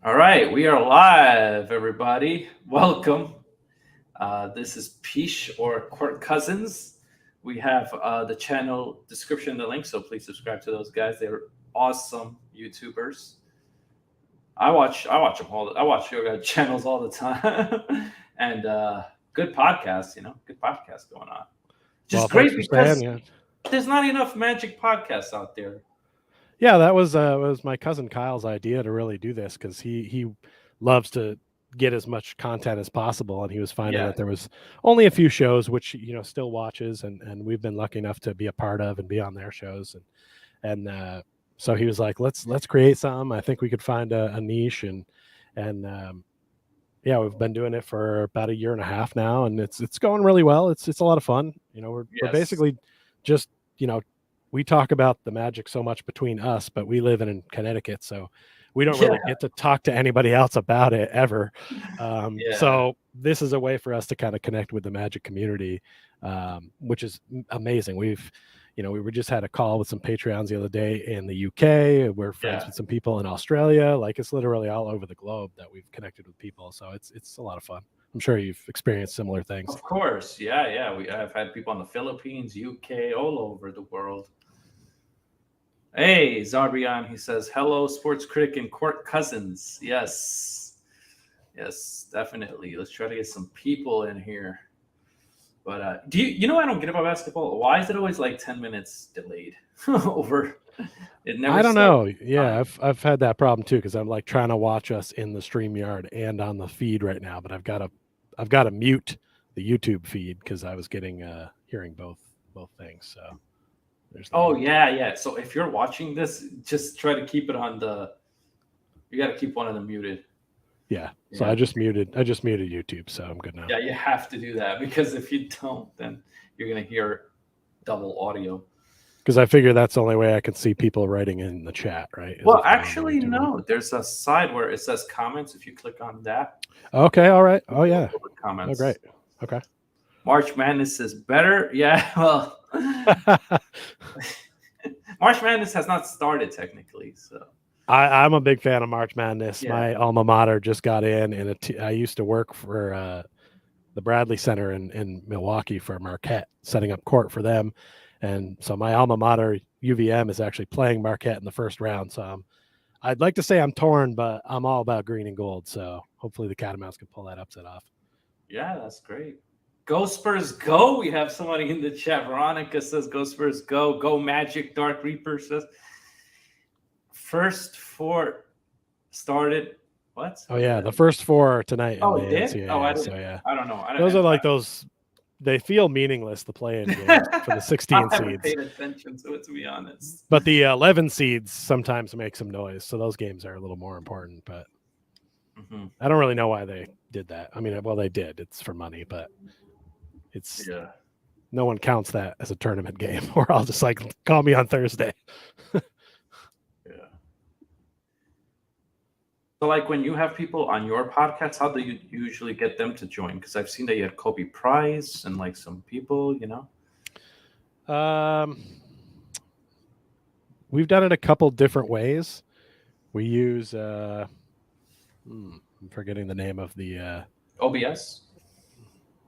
All right, we are live, everybody. Welcome. This is Peach or Court Cousins. We have the channel description in the link, so please subscribe to those guys. They're awesome YouTubers. I watch them all. I watch your guys' channels all the time, and good podcast. Good podcast going on. Well, Just thanks great for saying. because Yeah, there's not enough Magic podcasts out there. yeah, that was my cousin Kyle's idea to really do this because he loves to get as much content as possible, and he was finding Yeah, that there was only a few shows which still watches, and we've been lucky enough to be a part of and be on their shows, and so he was like, let's create some. I think we could find a niche, and yeah, we've been doing it for about a year and a half now, and it's going really well. It's a lot of fun. We're yes, basically just you know we talk about the Magic so much between us, but we live in Connecticut, so we don't yeah, really get to talk to anybody else about it ever. yeah. So this is a way for us to kind of connect with the Magic community, which is amazing. We were just had a call with some Patreons the other day in the UK. We're friends Yeah. with some people in Australia. Like it's literally all over the globe that we've connected with people. So it's a lot of fun. I'm sure you've experienced similar things. Of course, yeah, yeah. I've had people in the Philippines, UK, all over the world. Hey, Zarbian, he says, hello, sports critic and court cousins. Yes, yes, definitely. Let's try to get some people in here. But you know I don't get about basketball? Why is it always like 10 minutes delayed over? It never I don't starts know. on Yeah, time. I've had that problem too because I'm like trying to watch us in the StreamYard and on the feed right now, but I've got to mute the YouTube feed because I was getting hearing both things. So there's that. Oh, yeah, yeah. So if you're watching this, just try to keep it on you got to keep one of them muted. Yeah. So Yeah. I just muted YouTube, so I'm good now. Yeah, you have to do that because if you don't, then you're gonna hear double audio. Because I figure that's the only way I can see people writing in the chat, right? Is Well, if they're on the actually, YouTube one. no. There's a side where it says comments. If you click on that, Okay, all right. you Oh go yeah. over Oh comments. great. Okay. March Madness is better. Yeah, well, March Madness has not started technically, so I'm a big fan of March Madness. yeah. My alma mater just got in, and I used to work for the Bradley Center in Milwaukee for Marquette, setting up court for them. And so my alma mater, UVM, is actually playing Marquette in the first round. So I'd like to say I'm torn, but I'm all about green and gold. So hopefully the Catamounts can pull that upset off. Yeah, that's great. Go Spurs, go! We have somebody in the chat. Veronica says, "Go Spurs, go! Go Magic!" Dark Reaper says, "First four started." What? Oh What is yeah, that? the first four tonight in Oh, the it did? Oh, I NCAA. So didn't. yeah, I don't know. I those don't. are like those. They feel meaningless, the play-in games for the I 16 haven't seeds, paid attention to it, to be honest. but the 11 seeds sometimes make some noise. So those games are a little more important. But Hmm. I don't really know why they did that. I mean, well, they did. It's for money, but it's Yeah, no one counts that as a tournament game. Or I'll just like call me on Thursday. yeah. So, like, when you have people on your podcast, how do you usually get them to join? Because I've seen that you had Kobe Price and like some people. Um, we've done it a couple different ways. We use I'm forgetting the name of the OBS.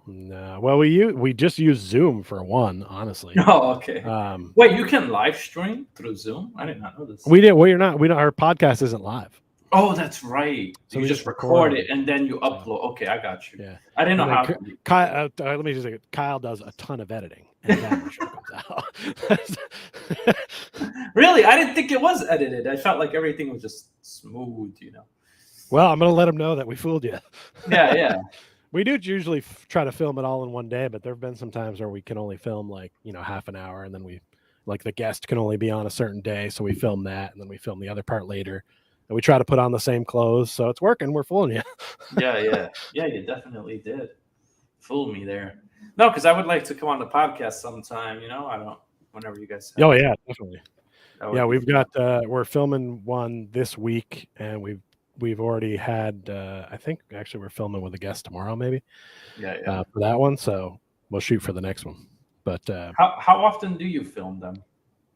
no, well, we just use Zoom for one, honestly. Oh, okay. Um, Wait, you can live stream through Zoom? I did not know this. we're not our podcast isn't live, Oh, that's right. so You we just just record record it them. and then you So upload. Okay, I got you. yeah, I didn't know and then how to. Let me just say, Kyle does a ton of editing, and then the show comes out. Really, I didn't think it was edited. I felt like everything was just smooth. Well, I'm gonna let him know that we fooled you. Yeah, yeah, We do usually try to film it all in one day, but there have been some times where we can only film like half an hour, and then like the guest can only be on a certain day, so we film that, and then we film the other part later, and we try to put on the same clothes, so it's working. We're fooling you. yeah, yeah, yeah. You definitely did fool me there. No, because I would like to come on the podcast sometime. I don't. Whenever you guys Oh have, yeah, definitely. that Yeah, would be we've fun. got we're filming one this week, and we've already had I think actually we're filming with a guest tomorrow maybe Yeah, yeah. for that one, so we'll shoot for the next one. But How often do you film them?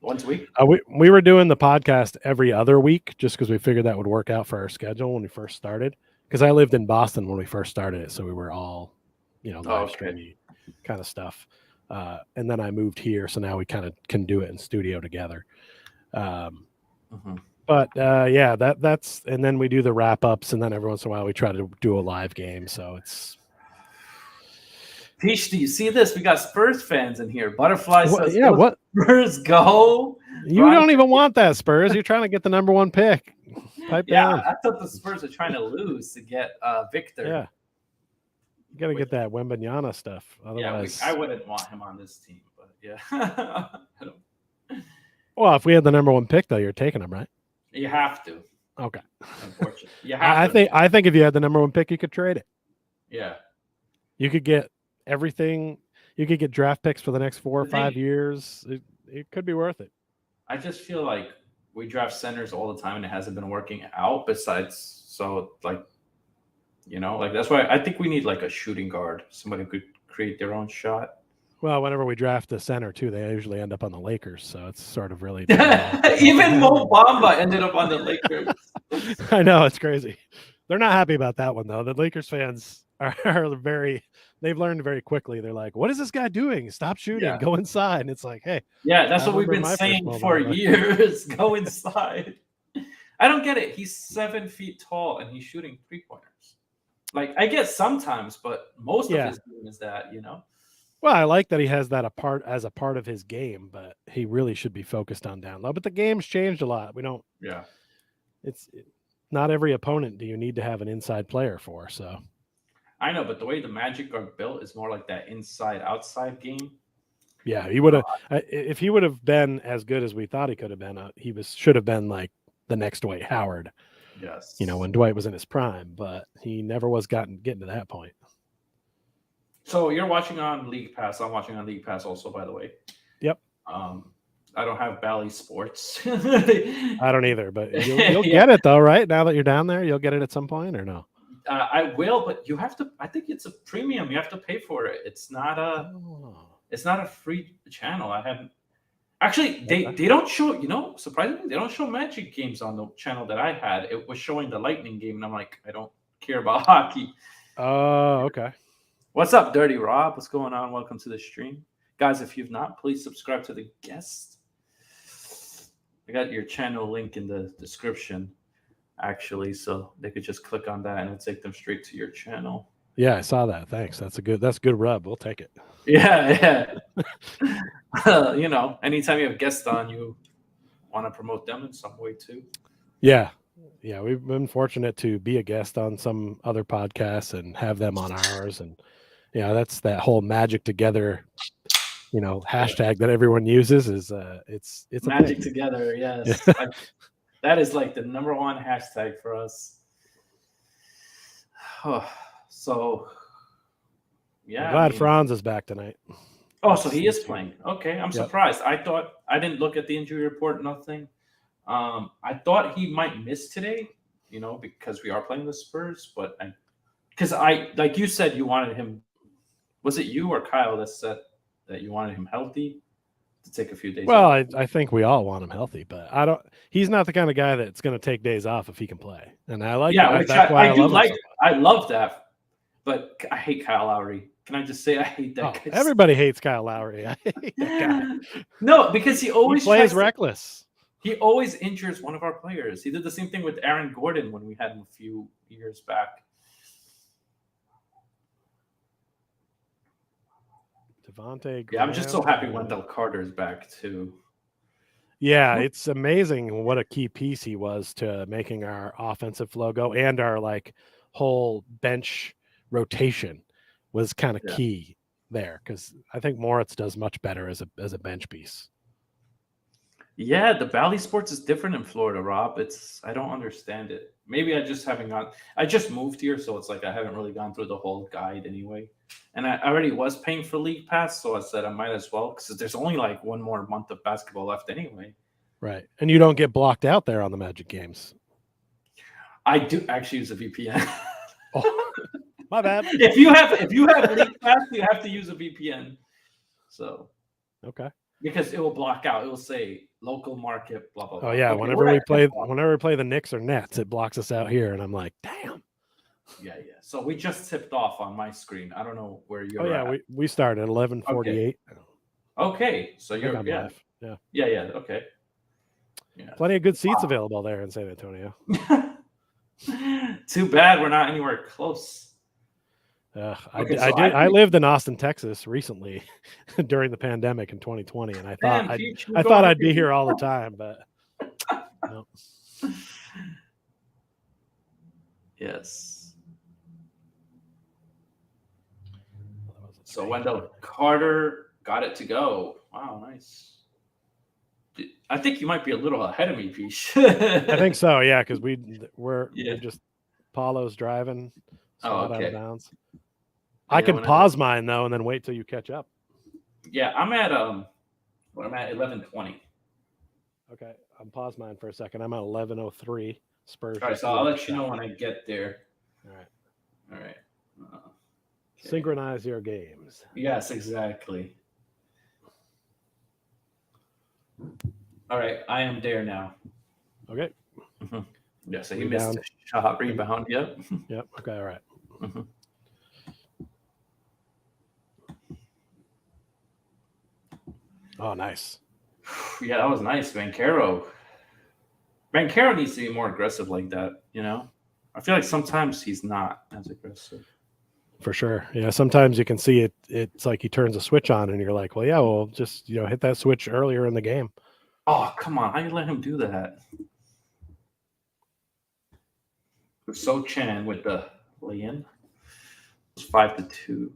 Once a week? We were doing the podcast every other week just because we figured that would work out for our schedule when we first started. Because I lived in Boston when we first started it, so we were all, live streaming kind of stuff. And then I moved here, so now we kind of can do it in studio together. But yeah, that's and then we do the wrap ups, and then every once in a while we try to do a live game. So it's. Peach, do you see this? We got Spurs fans in here. Butterfly says, yeah, what? Spurs go. You don't even want that, Spurs. You're trying to get the number one pick. Pipe down. I thought the Spurs are trying to lose to get Victor. Yeah. You got to get that Wembanyama stuff. Otherwise, I wouldn't want him on this team, but yeah. Well, if we had the number one pick, though, you're taking him, right? You have to. Okay. Unfortunately. I think if you had the number one pick, you could trade it. Yeah. You could get everything. You could get draft picks for the next 4 or 5 years. It could be worth it. I just feel like we draft centers all the time and it hasn't been working out. Besides, so like, that's why I think we need like a shooting guard, somebody who could create their own shot. Well, whenever we draft the center too, they usually end up on the Lakers, so it's sort of really. Even Mo Bamba ended up on the Lakers. I know, it's crazy. They're not happy about that one though. The Lakers fans are they've learned very quickly. They're like, "What is this guy doing? Stop shooting, go inside." And it's like, hey, yeah, that's what we've been saying for years. Go inside. I don't get it. He's 7 feet tall and he's shooting 3-pointers. Like, I guess sometimes, but most of his game is that, Well, I like that he has that as a part of his game, but he really should be focused on down low. But the game's changed a lot. We don't. Yeah. It's not every opponent do you need to have an inside player for. So. I know, but the way the Magic are built is more like that inside-outside game. Yeah, he would have. If he would have been as good as we thought he could have been, should have been like the next Dwight Howard. Yes. When Dwight was in his prime, but he never was getting to that point. So you're watching on League Pass. I'm watching on League Pass also, by the way. Yep. I don't have Bally Sports. I don't either, but you'll get it though, right? Now that you're down there, you'll get it at some point, or no? I will, but you have to. I think it's a premium. You have to pay for it. It's not a. It's not a free channel. I haven't. Actually, they don't show. Surprisingly, they don't show Magic games on the channel that I had. It was showing the Lightning game, and I'm like, I don't care about hockey. Oh, okay. What's up, Dirty Rob? What's going on? Welcome to the stream. Guys, if you've not, please subscribe to the guest. I got your channel link in the description, actually, so they could just click on that and it'll take them straight to your channel. Yeah, I saw that. Thanks. That's good rub. We'll take it. Yeah. Anytime you have guests on, you want to promote them in some way too. Yeah. Yeah, we've been fortunate to be a guest on some other podcasts and have them on ours. And that's that whole Magic Together, hashtag that everyone uses is it's Magic Together. Yes. That is like the number one hashtag for us. So yeah. I'm glad Franz is back tonight. Oh, so he is playing. Okay. I'm surprised. I didn't look at the injury report, nothing. I thought he might miss today, because we are playing the Spurs, but because like you said, you wanted him. Was it you or Kyle that said that you wanted him healthy to take a few days? Well, off? I think we all want him healthy, but he's not the kind of guy that's going to take days off if he can play. And I like that. That's why I love that, but I hate Kyle Lowry. Can I just say I hate that guy? Everybody hates Kyle Lowry. I hate that guy. No, because he always plays reckless. He always injures one of our players. He did the same thing with Aaron Gordon when we had him a few years back. Devontae. Yeah, I'm just so happy Wendell Carter's back too. Yeah, it's amazing what a key piece he was to making our offensive flow go, and our whole bench rotation was kind of key there, because I think Moritz does much better as a bench piece. Yeah, the Bally Sports is different in Florida, Rob. I don't understand it. Maybe I just moved here, so it's like I haven't really gone through the whole guide anyway. And I already was paying for League Pass, so I said I might as well, because there's only one more month of basketball left anyway. Right. And you don't get blocked out there on the Magic games. I do actually use a VPN. Oh, my bad. If you have League Pass, you have to use a VPN. So okay. Because it will block out. It will say local market, blah blah Oh blah. yeah, Okay, whenever we play the Knicks or Nets, it blocks us out here, and I'm like, damn. Yeah. So we just tipped off on my screen. I don't know where you're Oh yeah, at. we started at 11:48. Okay. So I think you're I'm live. Yeah. Yeah. Okay. Yeah. Plenty of good seats available there in San Antonio. Too bad we're not anywhere close. Okay, so I lived in Austin, Texas recently during the pandemic in 2020, and I thought I'd be here all the time, but no. Yes. So Wendell Carter got it to go. Wow, nice. I think you might be a little ahead of me, Peach. I think so, yeah, because we're just Paulo's driving spot out of bounds. I can pause mine though, and then wait till you catch up. Yeah, I'm at 11:20. Okay, I'm pause mine for a second. I'm at 11:03. Spurs. All right, so I'll let you know when I get there. All right. Okay. Synchronize your games. Yes, exactly. All right, I am there now. Okay. Mm-hmm. Yeah, so you missed a shot rebound. Yep. Yep. Okay. All right. Mm-hmm. Oh, nice. Yeah, that was nice, Banchero. Banchero needs to be more aggressive like that, you know? I feel like sometimes he's not as aggressive. For sure. Yeah, sometimes you can see it. It's like he turns a switch on and you're like, well, yeah, well, just, hit that switch earlier in the game. Oh, come on. How you let him do that? So Chan with the lay-in. It's 5-2.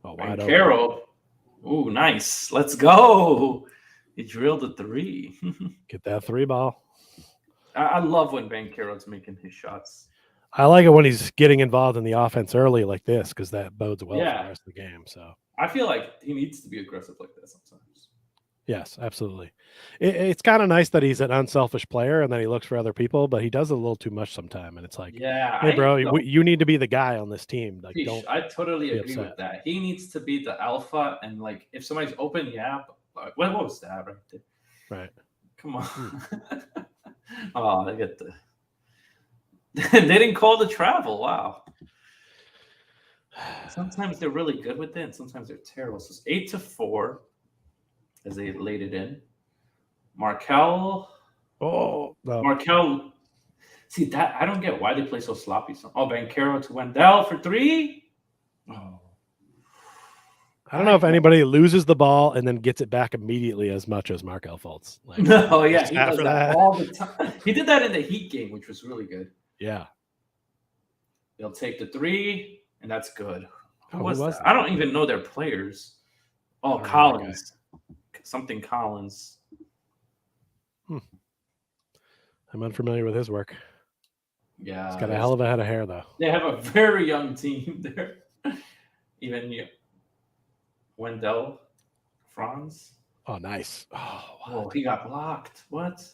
Oh, wide Carroll. Ooh, nice. Let's go. He drilled a 3. Get that 3 ball. I love when Banchero's making his shots. I like it when he's getting involved in the offense early like this because that bodes well for the rest of the game. So I feel like he needs to be aggressive like that sometimes. Yes, absolutely. It's kind of nice that he's an unselfish player and that he looks for other people, but he does a little too much sometimes. And it's like, hey, bro, you need to be the guy on this team. Like, I totally agree with that. He needs to be the alpha, and like if somebody's open, but what was that right there? Right. Come on. Oh, they get the. They didn't call the travel. Wow. Sometimes they're really good with it, and sometimes they're terrible. So it's 8-4 as they laid it in. Markel. Oh, no. Markel. See that I don't get why they play so sloppy. Banchero to Wendell for 3. Oh. I don't know if anybody loses the ball and then gets it back immediately as much as Markel Fultz. Like, no, yeah, he does that all the time. He did that in the Heat game, which was really good. Yeah. They'll take the 3, and that's good. Who was that? that? I don't even know their players. Oh, Collins. Something Collins. I'm unfamiliar with his work. Yeah. He's got a hell of a head of hair, though. They have a very young team there. Even Wendell, Franz. Oh, nice. Oh, he got blocked. What?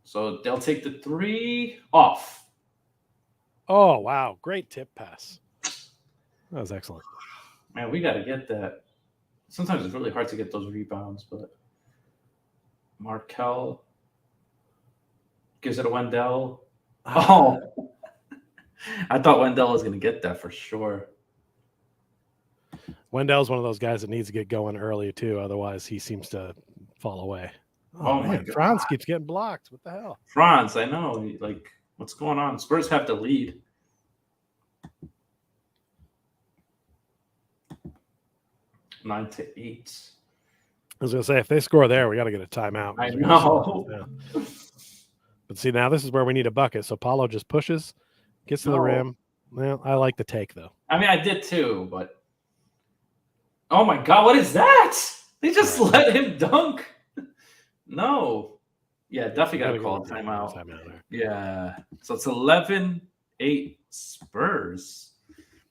So they'll take the 3 off. Oh, wow. Great tip pass. That was excellent. Man, we got to get that. Sometimes it's really hard to get those rebounds, but Markel gives it to Wendell. Oh, I thought Wendell was going to get that for sure. Wendell's one of those guys that needs to get going early, too. Otherwise, he seems to fall away. Oh man, Franz keeps getting blocked. What the hell? Franz, I know. Like, what's going on? Spurs have to lead. Nine to 8. I was going to say, if they score there, we got to get a timeout. I know. But see, now this is where we need a bucket. So Paulo just pushes, gets to the rim. Well, I like the take, though. I mean, I did too, but oh my God, what is that? They just let him dunk. No. Yeah, definitely got to call a timeout. Yeah. So it's 11-8 Spurs.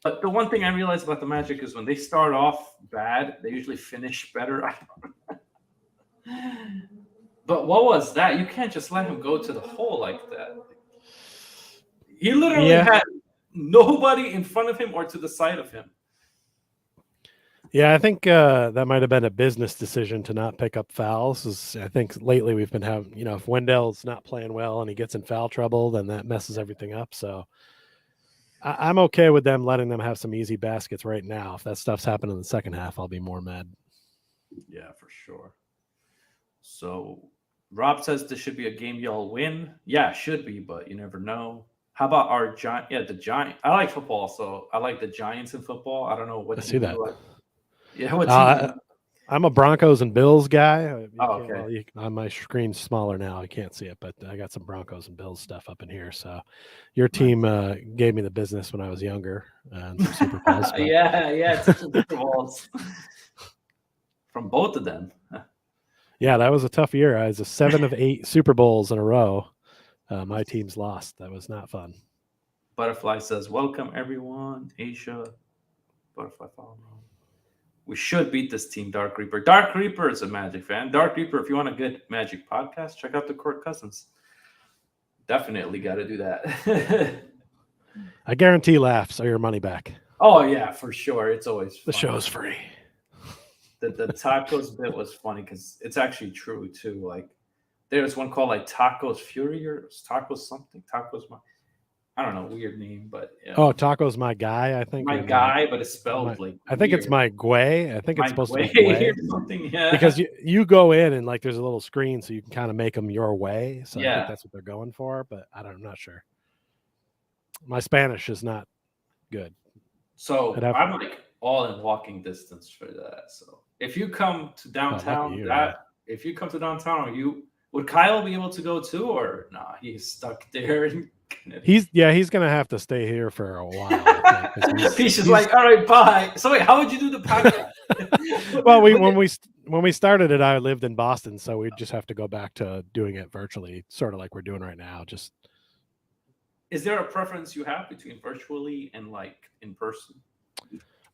But the one thing I realized about the Magic is when they start off bad, they usually finish better. But what was that? You can't just let him go to the hole like that. He literally had nobody in front of him or to the side of him. Yeah, I think that might have been a business decision to not pick up fouls. I think lately we've been having, if Wendell's not playing well and he gets in foul trouble, then that messes everything up. So I'm okay with them letting them have some easy baskets right now. If that stuff's happening in the second half, I'll be more mad. Yeah, for sure. So Rob says this should be a game y'all win. Yeah, it should be, but you never know. How about our giant? Yeah, the giant. I like football, so I like the Giants in football. I don't know what I see team that. you like. Yeah, what team Uh, you? I'm a Broncos and Bills guy. You Oh, can't. okay. Well, on my screen's smaller now. You can't see it, but I got some Broncos and Bills stuff up in here. So, your team Nice. gave me the business when I was younger and some Super Bowls. But Yeah, yeah, it's some Super Bowls from both of them. yeah, that was a tough year. I was a 7 of 8 Super Bowls in a row. My team's lost. That was not fun. Butterfly says, "Welcome everyone." Asia, Butterfly, follow me. We should beat this team, Dark Reaper. Dark Reaper is a Magic fan. Dark Reaper, if you want a good Magic podcast, check out the Court Cousins. Definitely got to do that. I guarantee laughs are your money back. Oh yeah, for sure. It's always The funny. show's free. The tacos bit was funny because it's actually true too. Like there's one called like Tacos Fury or Tacos something. Tacos, I don't know, weird name, but Oh, Taco's my guy, I think, my or my guy, but it's spelled like I think it's weird. my Guay. I think it's My supposed to be way or Guay something. Yeah, because you go in and like there's a little screen so you can kind of make them your way. So I think yeah. that's what they're going for, but I'm not sure. My Spanish is not good. I'd So have I'm like all in walking distance for that. So if you come to lucky downtown, you, yeah. if you come to downtown, you would Kyle be able to go too, or nah? He's stuck there in Connecticut. He's gonna have to stay here for a while, I think, because He's just he's like, all right, bye. So wait, how would you do the podcast? well, Would it- when we started it, I lived in Boston, so we'd just have to go back to doing it virtually, sort of like we're doing right now. Just Is there a preference you have between virtually and like in person?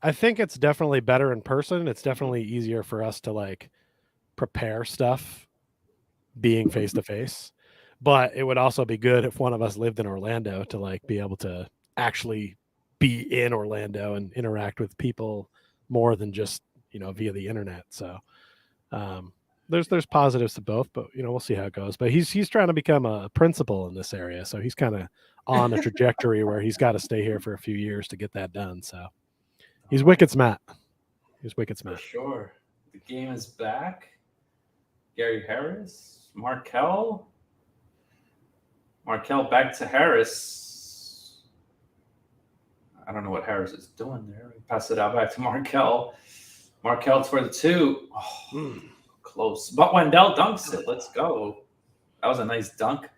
I think it's definitely better in person. It's Mhm. definitely easier for us to like prepare stuff being face to face. But it would also be good if one of us lived in Orlando to like be able to actually be in Orlando and interact with people more than just, via the internet. So um there's positives to both, but we'll see how it goes. But he's trying to become a principal in this area. So he's kind of on a trajectory where he's got to stay here for a few years to get that done. So he's Oh, wicked smart. He's wicked for smart. sure. The game is back. Gary Harris, Markel back to Harris. I don't know what Harris is doing there. Pass it out back to Markel. Markel for the two. Oh, close. But Wendell dunks it. Let's go. That was a nice dunk.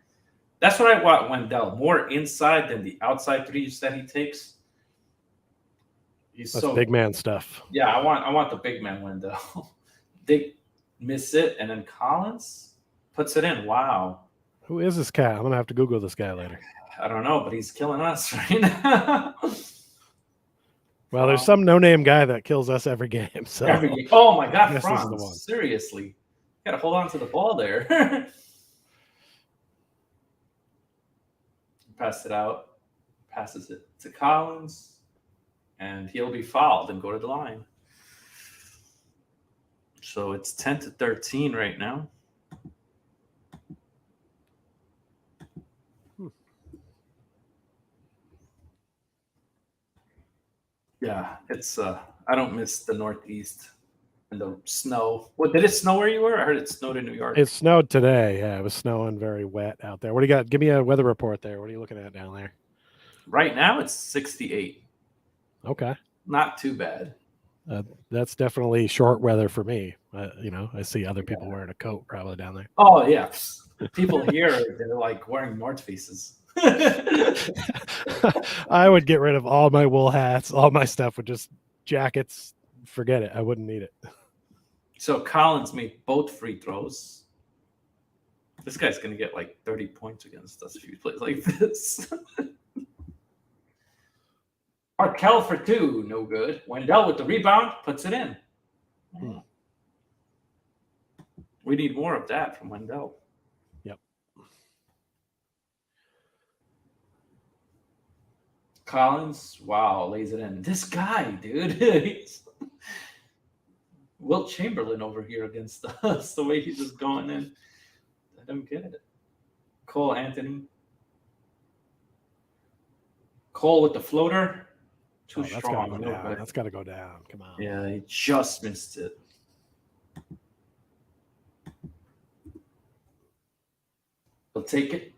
That's what I want, Wendell. More inside than the outside threes that he takes. He's That's so big man stuff. yeah. I want the big man Wendell. They miss it, and then Collins puts it in. Wow. Who is this cat? I'm gonna have to Google this guy later. I don't know, but he's killing us right now. Well, there's some no-name guy that kills us every game. So Every game. Oh my I God, guess this is the one. Franz! Seriously, got to hold on to the ball there. Pass it out. Passes it to Collins, and he'll be fouled and go to the line. So it's 10-13 right now. Yeah, it's I don't miss the Northeast and the snow. What did it snow where you were? I heard it snowed in New York. It snowed today. Yeah, it was snowing very wet out there. What do you got? Give me a weather report there. What are you looking at down there? Right now it's 68. Okay. Not too bad. That's definitely short weather for me. I see other people wearing a coat probably down there. Oh yeah, people here they're like wearing North Faces. I would get rid of all my wool hats, all my stuff with just jackets. Forget it. I wouldn't need it. So Collins made both free throws. This guy's gonna get like 30 points against us if he plays like this. Markel for two, no good. Wendell with the rebound, puts it in. We need more of that from Wendell. Yep. Collins, wow, lays it in. This guy, dude. Wilt Chamberlain over here against us. The way he's just going in, I don't get it. Cole Anthony. Cole with the floater. Too That's gotta strong. go No down. way. That's gotta go down. Come on. Yeah, he just missed it. He'll take it.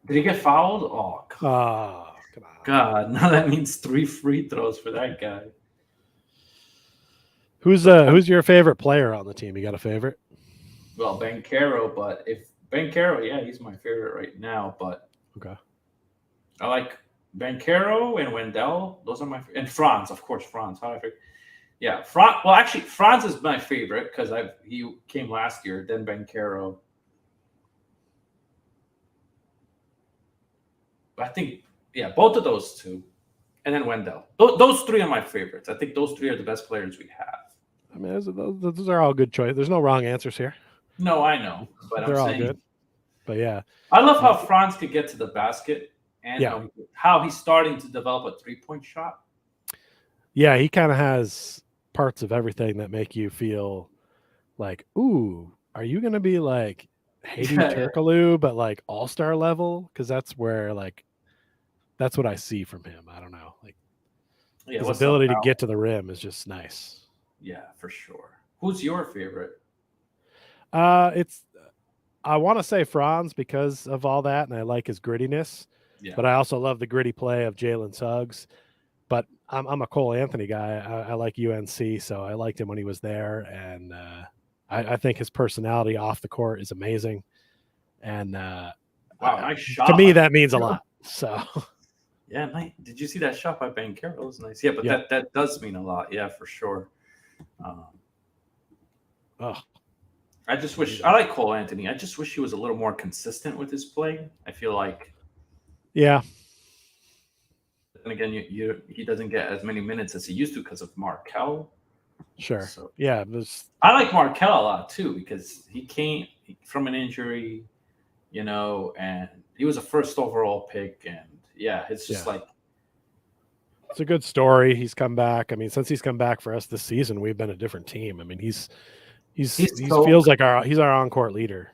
Did he get fouled? Oh, Oh, come on. God. Now that means 3 free throws for that guy. Who's your favorite player on the team? You got a favorite? Well, Banchero, but if Banchero, yeah, he's my favorite right now. But Okay. I like Banchero and Wendell. Those are my and Franz, of course. Franz. How do I figure? Yeah, Franz. Well, actually, Franz is my favorite because he came last year. Then Banchero. I think, yeah, both of those two, and then Wendell. Those 3 are my favorites. I think those 3 are the best players we have. I mean, those are all good choices. There's no wrong answers here. No, I know, but They're I'm all saying, good. But yeah, I love how Franz could get to the basket and Yeah. how he's starting to develop a 3-point shot. yeah, he kind of has parts of everything that make you feel like, ooh, are you gonna be like Haiti Yeah. Turkoglu, but like all-star level? Because that's where that's what I see from him. I don't know, like Yeah, his what's ability up, to Al? get to the rim is just nice. Yeah, for sure. Who's your favorite? I want to say Franz because of all that, and I like his grittiness. Yeah, But I also love the gritty play of Jalen Suggs. But I'm a Cole Anthony guy. I like UNC, so I liked him when he was there, and I think his personality off the court is amazing. And wow, nice shot. to me, that means a lot. So yeah, nice. Did you see that shot by Banchero? It was nice. Yeah, but Yeah. that does mean a lot. Yeah, for sure. I just wish I like Cole Anthony. I just wish he was a little more consistent with his play. I feel like, yeah, and again, he doesn't get as many minutes as he used to because of Markel. sure. So Yeah, I like Markel a lot too because he came from an injury, and he was a first overall pick, and yeah, it's just like it's a good story. He's come back. I mean, since he's come back for us this season, we've been a different team. I mean, he feels like he's our on-court leader.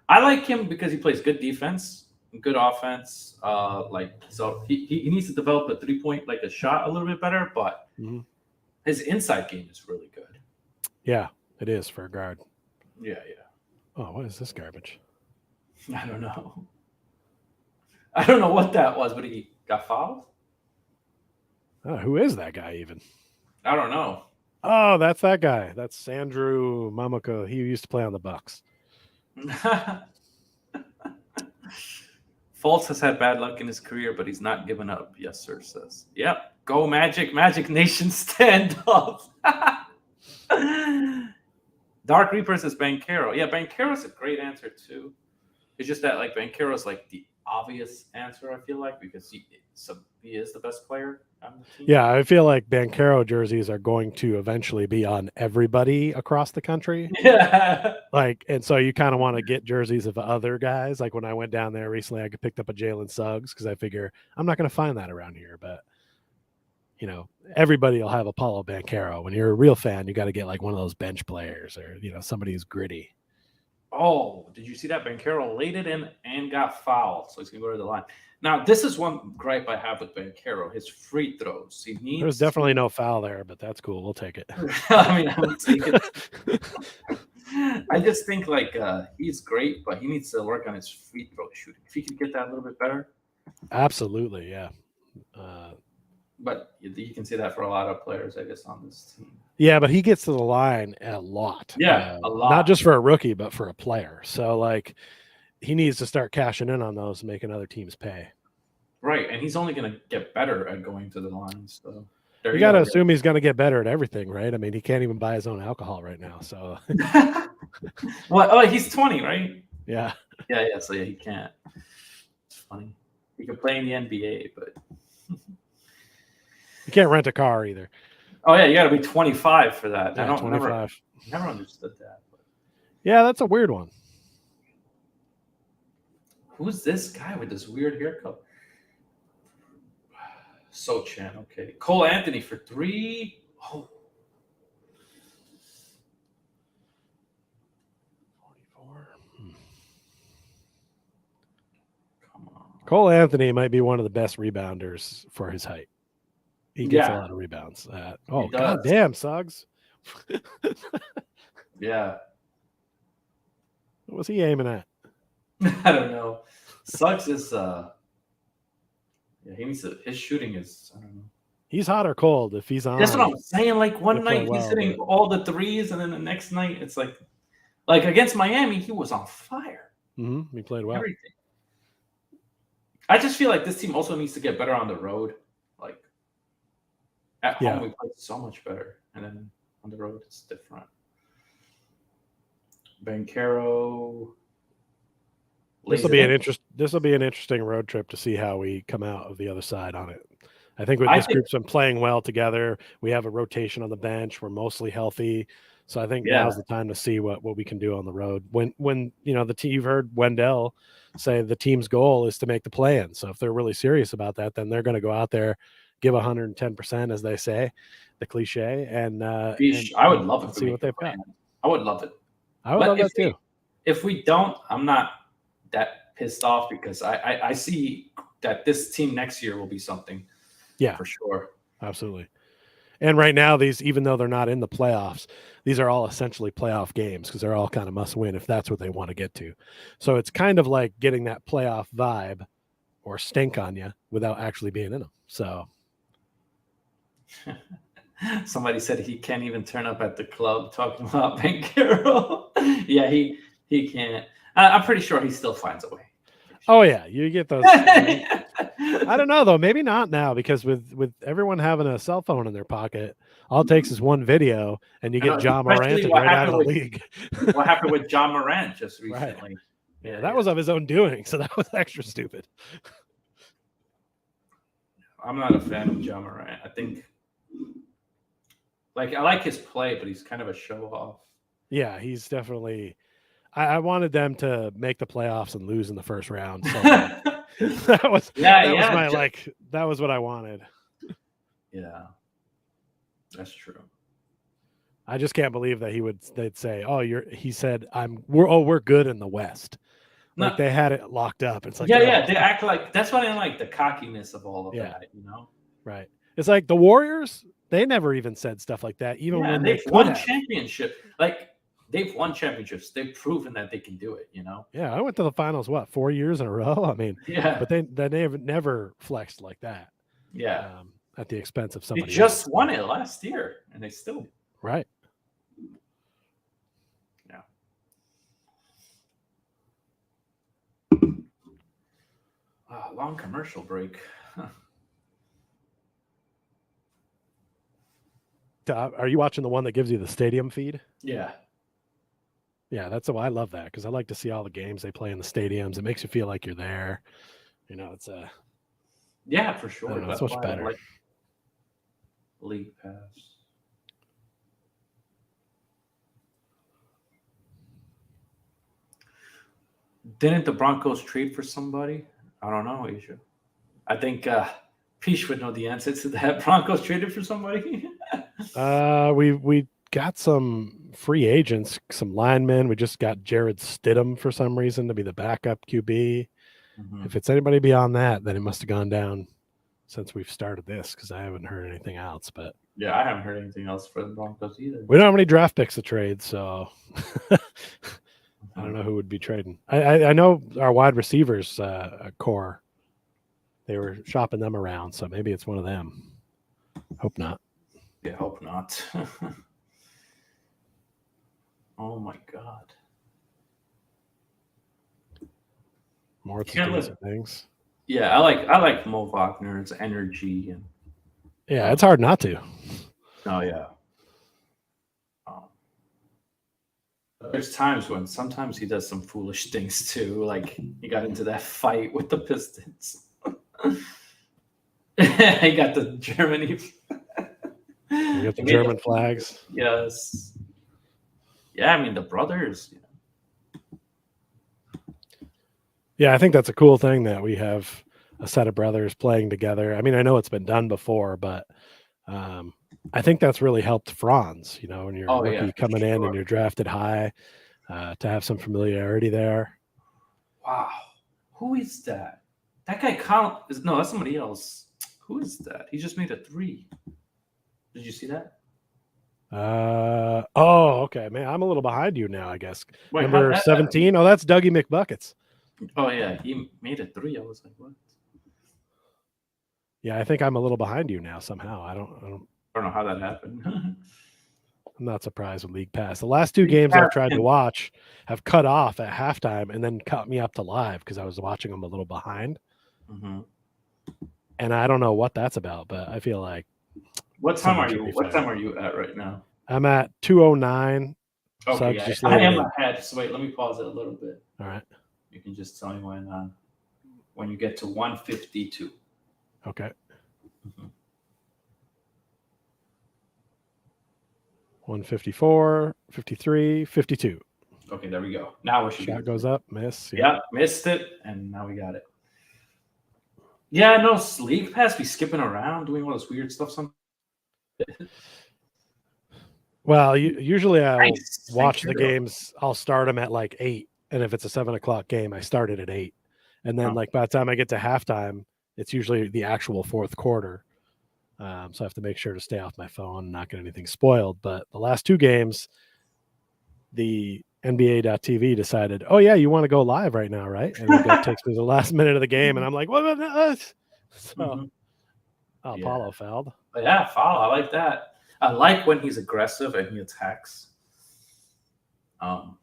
I like him because he plays good defense, good offense. So he needs to develop a 3-point, like a shot, a little bit better. But his inside game is really good. Yeah, it is for a guard. Yeah. Oh, what is this garbage? I don't know. I don't know what that was, but he got fouled. Oh, who is that guy even? I don't know. Oh, that's that guy. That's Andrew Mamako. He used to play on the Bucks. Fultz has had bad luck in his career, but he's not given up. Yes, sir says. Yep. Go Magic. Magic Nation stand up. Dark Reaper says Banchero. Yeah, Banchero's a great answer too. It's just that like Banchero's like the obvious answer, I feel like, because he is the best player on the team. Yeah, I feel like Banchero jerseys are going to eventually be on everybody across the country. Yeah. And so you kind of want to get jerseys of other guys. Like when I went down there recently, I picked up a Jalen Suggs because I figure I'm not going to find that around here. But everybody will have a Paulo Banchero. When you're a real fan, you got to get like one of those bench players or somebody who's gritty. Oh, did you see that? Banchero laid it in and got fouled, so he's gonna go to the line. Now, this is one gripe I have with Banchero: his free throws. There's definitely no foul there, but that's cool. We'll take it. I mean, I would take it. I just think he's great, but he needs to work on his free throw shooting. If he could get that a little bit better. Absolutely, yeah. But you can see that for a lot of players, I guess, on this team. Yeah, but he gets to the line a lot. Yeah, a lot. Not just for a rookie, but for a player. So, he needs to start cashing in on those and making other teams pay. Right, and he's only going to get better at going to the line. So you got to assume he's going to get better at everything, right? I mean, he can't even buy his own alcohol right now. So, well, oh, he's 20, right? Yeah. Yeah. So he can't. It's funny. He can play in the NBA, but you can't rent a car either. Oh yeah, you got to be 25 for that. Yeah, I don't 25. Never understood that. But. Yeah, that's a weird one. Who's this guy with this weird haircut? Sochan, okay. Cole Anthony for 3. Oh. Come on. Cole Anthony might be one of the best rebounders for his height. He gets a lot of rebounds. God damn, Suggs. Yeah. What was he aiming at? I don't know. Suggs is he needs to, his shooting is, I don't know. He's hot or cold if he's on. That's what I'm saying. Like one play night well, he's hitting all the threes, and then the next night it's like against Miami, he was on fire. He played well. Everything. I just feel like this team also needs to get better on the road. Like at home, we play so much better, and then on the road it's different. Banchero. This will be an interesting road trip to see how we come out of the other side on it. I think this group's been playing well together. We have a rotation on the bench. We're mostly healthy. So I think now's the time to see what we can do on the road. When the team, you've heard Wendell say the team's goal is to make the play-in. So if they're really serious about that, then they're going to go out there, give 110%, as they say, the cliche. And I would love it. See what they've got. I would love it. I would love that too. If we don't, I'm not that pissed off because I see that this team next year will be something. Yeah, for sure. Absolutely. And right now, even though they're not in the playoffs, these are all essentially playoff games because they're all kind of must win if that's what they want to get to. So it's kind of like getting that playoff vibe or stink on you without actually being in them. So somebody said he can't even turn up at the club talking about Banchero. Yeah, he can't. I'm pretty sure he still finds a way. Oh yeah, you get those. I don't know though. Maybe not now because with everyone having a cell phone in their pocket, all it takes is one video, and you get John Morant right out of the league. What happened with John Morant just recently? Right. Yeah, that was of his own doing, so that was extra stupid. I'm not a fan of John Morant. I think, I like his play, but he's kind of a show off. Yeah, he's definitely. I wanted them to make the playoffs and lose in the first round. So that was what I wanted. Yeah, that's true. I just can't believe that they'd say, he said we're good in the West. Like they had it locked up. It's like they act like that's what I like, the cockiness of all of that, Right. It's like the Warriors, they never even said stuff like that, even when they've won championship. They've won championships. They've proven that they can do it, Yeah, I went to the finals, 4 years in a row? I mean, but they have never flexed like that. Yeah. At the expense of somebody else. They just won it last year, and they still. Right. Yeah. Long commercial break. Are you watching the one that gives you the stadium feed? Yeah. Yeah, I love that because I like to see all the games they play in the stadiums. It makes you feel like you're there. It's yeah, for sure. That's much better. League Pass. Didn't the Broncos trade for somebody? I don't know, Asia. I think Peach would know the answer to that. Broncos traded for somebody. We got some free agents, some linemen. We just got Jared Stidham for some reason to be the backup QB. Mm-hmm. If it's anybody beyond that, then it must have gone down since we've started this because I haven't heard anything else. But yeah, I haven't heard anything else for the Broncos either. We don't have any draft picks to trade, so I don't know who would be trading. I know our wide receivers core. They were shopping them around, so maybe it's one of them. Hope not. Yeah, hope not. Oh my God. More things. Yeah, I like Mo Wagner's energy and. Yeah, it's hard not to. Oh yeah. There's times when sometimes he does some foolish things too. Like he got into that fight with the Pistons. He got the Germany. You got the German flags. Yes. Yeah, I mean the brothers. Yeah, I think that's a cool thing that we have a set of brothers playing together. I mean, I know it's been done before, but I think that's really helped Franz. When you're rookie coming in and you're drafted high, to have some familiarity there. Wow. Who is that? That guy count is no, that's somebody else. Who is that? He just made a 3. Did you see that? Okay, man, I'm a little behind you now, I guess. Wait, Number 17. Oh, that's Dougie McBuckets. Oh yeah, he made a 3. I was like, what? Yeah, I think I'm a little behind you now somehow. I don't know how that happened. I'm not surprised with League Pass. The last 2 games I've tried to watch have cut off at halftime and then cut me up to live because I was watching them a little behind. Mm-hmm. And I don't know what that's about, but I feel like. What time are you? What time are you at right now? I'm at 2:09. Okay, yeah, I am ahead. So wait, let me pause it a little bit. All right. You can just tell me when you get to 152. Okay. Mm-hmm. 154, 53, 52. Okay, there we go. Now we should. Shot goes up, miss. Yeah, missed it, and now we got it. Yeah, no, League Pass be skipping around, doing all this weird stuff. Well, usually I'll watch the games. I'll start them at like 8, and if it's a 7 o'clock game, I start it at 8, and then like by the time I get to halftime, it's usually the actual 4th quarter. So I have to make sure to stay off my phone and not get anything spoiled. But the last 2 games, the NBA.TV decided, oh, yeah, you want to go live right now, right? And that takes me to the last minute of the game, and I'm like, what? So, Paulo fouled. Yeah, foul. I like that. I like when he's aggressive and he attacks. But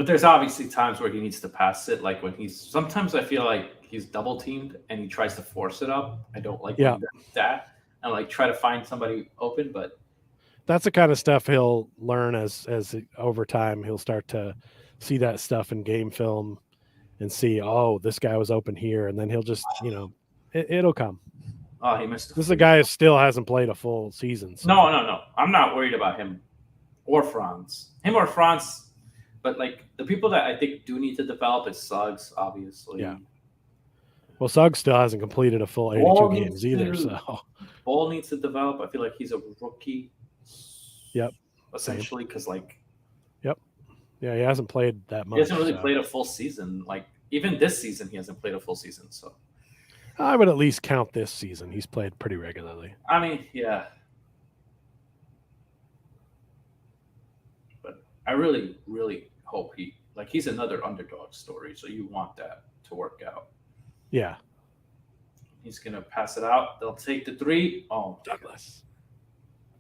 there's obviously times where he needs to pass it. Like when sometimes I feel like he's double teamed and he tries to force it up. I don't like that. And like try to find somebody open, but that's the kind of stuff he'll learn as over time. He'll start to see that stuff in game film and see, oh, this guy was open here, and then he'll just, it'll come. Oh, he missed. This is a guy who still hasn't played a full season. So. No. I'm not worried about him or Franz. But like the people that I think do need to develop is Suggs, obviously. Yeah. Well, Suggs still hasn't completed a full 82 games either. So Ball needs to develop. I feel like he's a rookie. Yep. Essentially, because like. Yep. Yeah, he hasn't played that much. He hasn't really played a full season. Like even this season, he hasn't played a full season. So. I would at least count this season. He's played pretty regularly. I mean, yeah. But I really, really hope he's another underdog story. So you want that to work out. Yeah. He's going to pass it out. They'll take the 3. Oh, Douglas.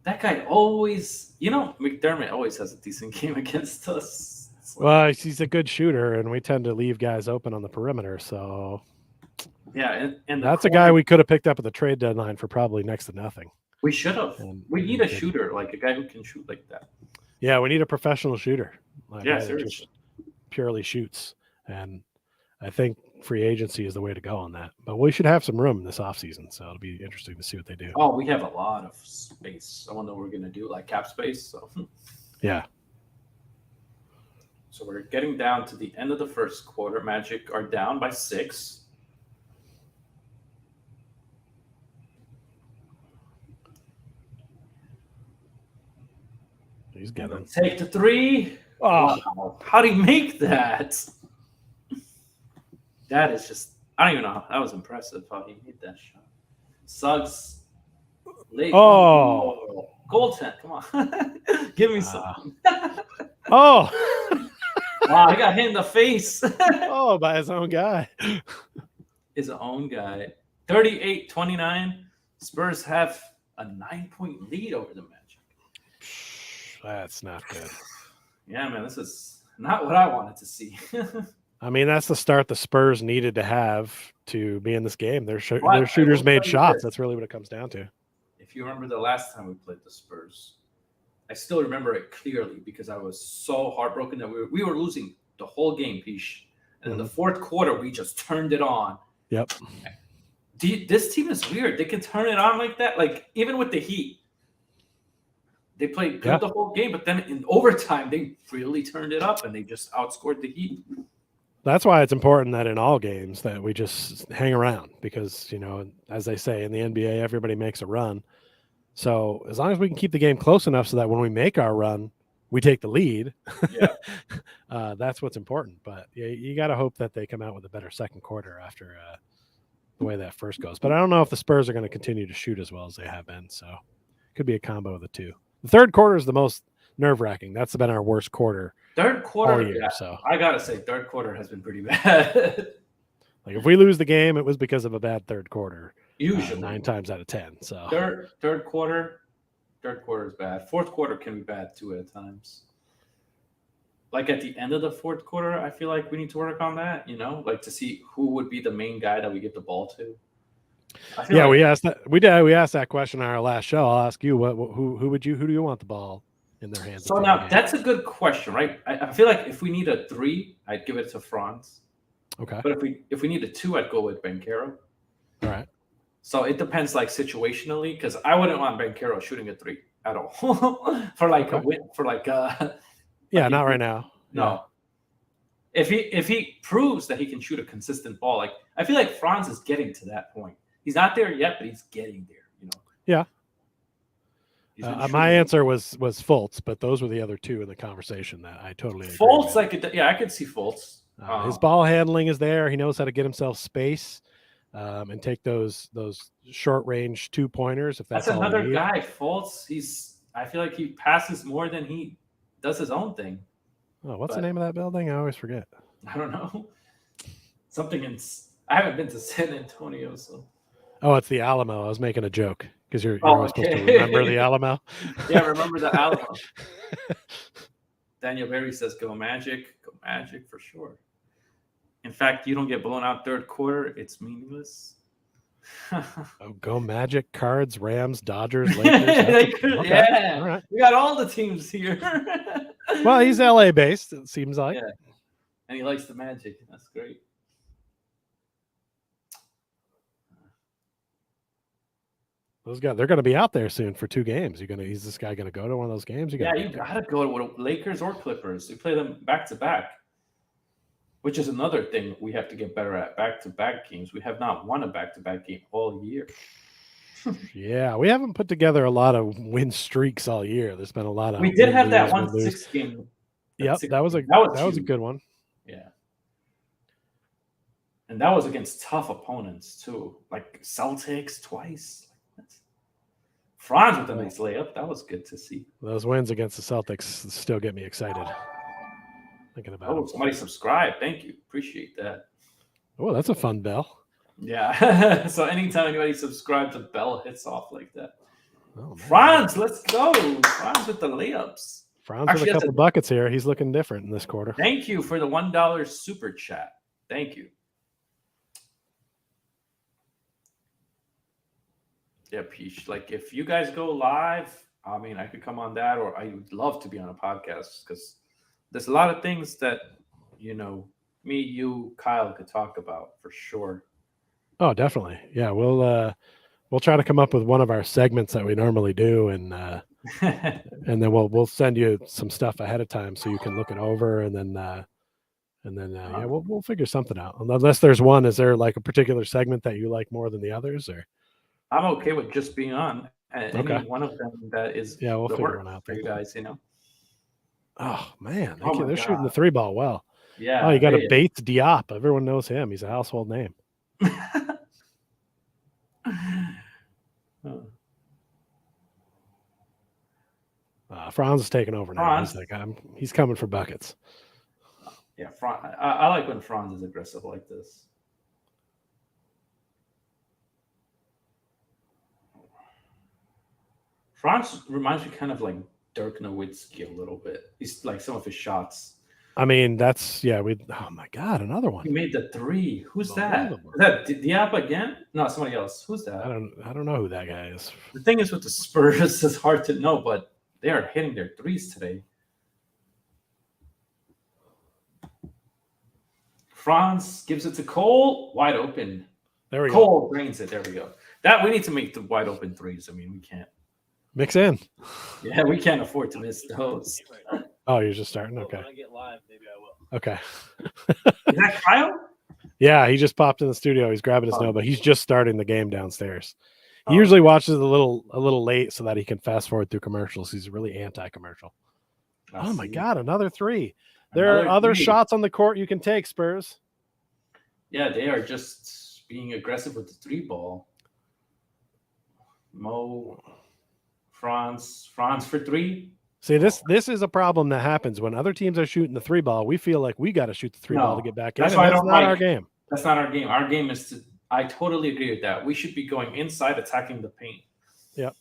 That guy always, McDermott always has a decent game against us. Well, he's a good shooter, and we tend to leave guys open on the perimeter. So, yeah, and that's a guy we could have picked up at the trade deadline for probably next to nothing. We should have. We need a shooter, like a guy who can shoot like that. Yeah, we need a professional shooter. Seriously. Just purely shoots. And I think free agency is the way to go on that. But we should have some room this offseason, so it'll be interesting to see what they do. Oh, we have a lot of space. I wonder what we're going to do, like cap space. So yeah. So we're getting down to the end of the first quarter. Magic are down by 6. He's getting take the 3. Oh, wow. How do you make that? That is just, I don't even know. That was impressive how he made that shot. Suggs. Late. Oh. Goaltend. Come on. Give me some. Oh. Wow, I got hit in the face. Oh, by his own guy. His own guy. 38-29. Spurs have a 9-point lead over the Magic. That's not good. Yeah, man, this is not what I wanted to see. I mean, that's the start the Spurs needed to have to be in this game. Their shooters made shots. That's really what it comes down to. If you remember the last time we played the Spurs, I still remember it clearly because I was so heartbroken that we were losing the whole game, Pish. And in the 4th quarter, we just turned it on. Yep. This team is weird. They can turn it on like that. Like, even with the Heat, they played good the whole game, but then in overtime, they really turned it up and they just outscored the Heat. That's why it's important that in all games that we just hang around because, as they say in the NBA, everybody makes a run. So as long as we can keep the game close enough so that when we make our run, we take the lead. Yeah. That's what's important. But you got to hope that they come out with a better second quarter after the way that first goes. But I don't know if the Spurs are going to continue to shoot as well as they have been. So it could be a combo of the two. The third quarter is the most nerve-wracking. That's been our worst quarter Third quarter, all year. yeah, So I gotta say, third quarter has been pretty bad. like if we lose the game, it was because of a bad third quarter. Usually 9 times out of 10. So third quarter is bad. Fourth quarter can be bad too at times. Like at the end of the fourth quarter, I feel like we need to work on that. Like to see who would be the main guy that we give the ball to. Yeah, we asked that. We asked that question on our last show. I'll ask you, who do you want the ball in their hands? So now that's a good question, right? I feel like if we need a 3, I'd give it to Franz. Okay. But if we need a 2, I'd go with Banchero. All right. So it depends, like situationally, because I wouldn't want Banchero shooting a 3 at all for like a win, for like yeah, not right now. No. Yeah. If he proves that he can shoot a consistent ball, like I feel like Franz is getting to that point. He's not there yet, but he's getting there. Yeah. My answer was Fultz, but those were the other two in the conversation that I totally agree Fultz, with. I could see Fultz. His ball handling is there. He knows how to get himself space and take those short range 2-pointers. If that's another guy, Fultz. I feel like he passes more than he does his own thing. Oh, what's the name of that building? I always forget. I don't know. I haven't been to San Antonio, so. Oh, it's the Alamo. I was making a joke because you're always supposed to remember the Alamo. Yeah, remember the Alamo. Daniel Berry says, "Go Magic for sure." In fact, you don't get blown out third quarter; it's meaningless. Oh, go Magic, Cards, Rams, Dodgers, Lakers. Okay. Yeah, all right. We got all the teams here. Well, he's LA based, it seems like. Yeah, and he likes the Magic. That's great. Those guys, they're going to be out there soon for 2 games. Is this guy going to go to one of those games? You got to go to Lakers or Clippers. We play them back to back, which is another thing we have to get better at. Back to back games. We have not won a back to back game all year. Yeah, we haven't put together a lot of win streaks all year. There's been a lot of. We did have that 1-6 game. Yep, that was a good one. Yeah. And that was against tough opponents too, like Celtics twice. Franz with a nice layup. That was good to see. Those wins against the Celtics still get me excited. Thinking about. Oh, somebody subscribed. Thank you. Appreciate that. Oh, that's a fun bell. Yeah. So anytime anybody subscribes, the bell hits off like that. Oh, Franz, let's go. Franz with the layups. Franz with a couple buckets here. He's looking different in this quarter. Thank you for the $1 super chat. Thank you. Yeah, Peach. Like if you guys go live, I mean, I could come on that, or I would love to be on a podcast because there's a lot of things that, me, you, Kyle could talk about for sure. Oh, definitely. Yeah, we'll try to come up with one of our segments that we normally do, and then we'll send you some stuff ahead of time so you can look it over, and then yeah, we'll figure something out. Unless there's one, is there like a particular segment that you like more than the others, or? I'm okay with just being on any one of them that is. Yeah, we'll figure one out for you guys. Oh man, they're shooting the 3-ball well. Yeah. Oh, you got a Bates Diop. Everyone knows him. He's a household name. Franz is taking over now. He's coming for buckets. Yeah, I like when Franz is aggressive like this. Franz reminds me kind of like Dirk Nowitzki a little bit. He's like some of his shots. I mean, oh my God, another one. He made the 3. Who's that? Is that Diop again? No, somebody else. Who's that? I don't know who that guy is. The thing is with the Spurs, it's hard to know, but they are hitting their 3s today. Franz gives it to Cole, wide open. There we go. Cole drains it. There we go. We need to make the wide open 3s. I mean, we can't. Mix in. Yeah, we can't afford to miss those. Oh, you're just starting? Okay. When I get live, maybe I will. Okay. Is that Kyle? Yeah, he just popped in the studio. He's grabbing his notebook. He's just starting the game downstairs. He usually watches a little late so that he can fast forward through commercials. He's really anti-commercial. Oh my God, another three. There Another are other three. shots on the court you can take, Spurs. Yeah, they are just being aggressive with the three ball. France for three. See, this is a problem that happens when other teams are shooting the three ball. We feel like we got to shoot the three ball to get back in, that's and why I that's don't not our like. game. That's not our game. Our game is to. I totally agree with that. We should be going inside, attacking the paint. Yep.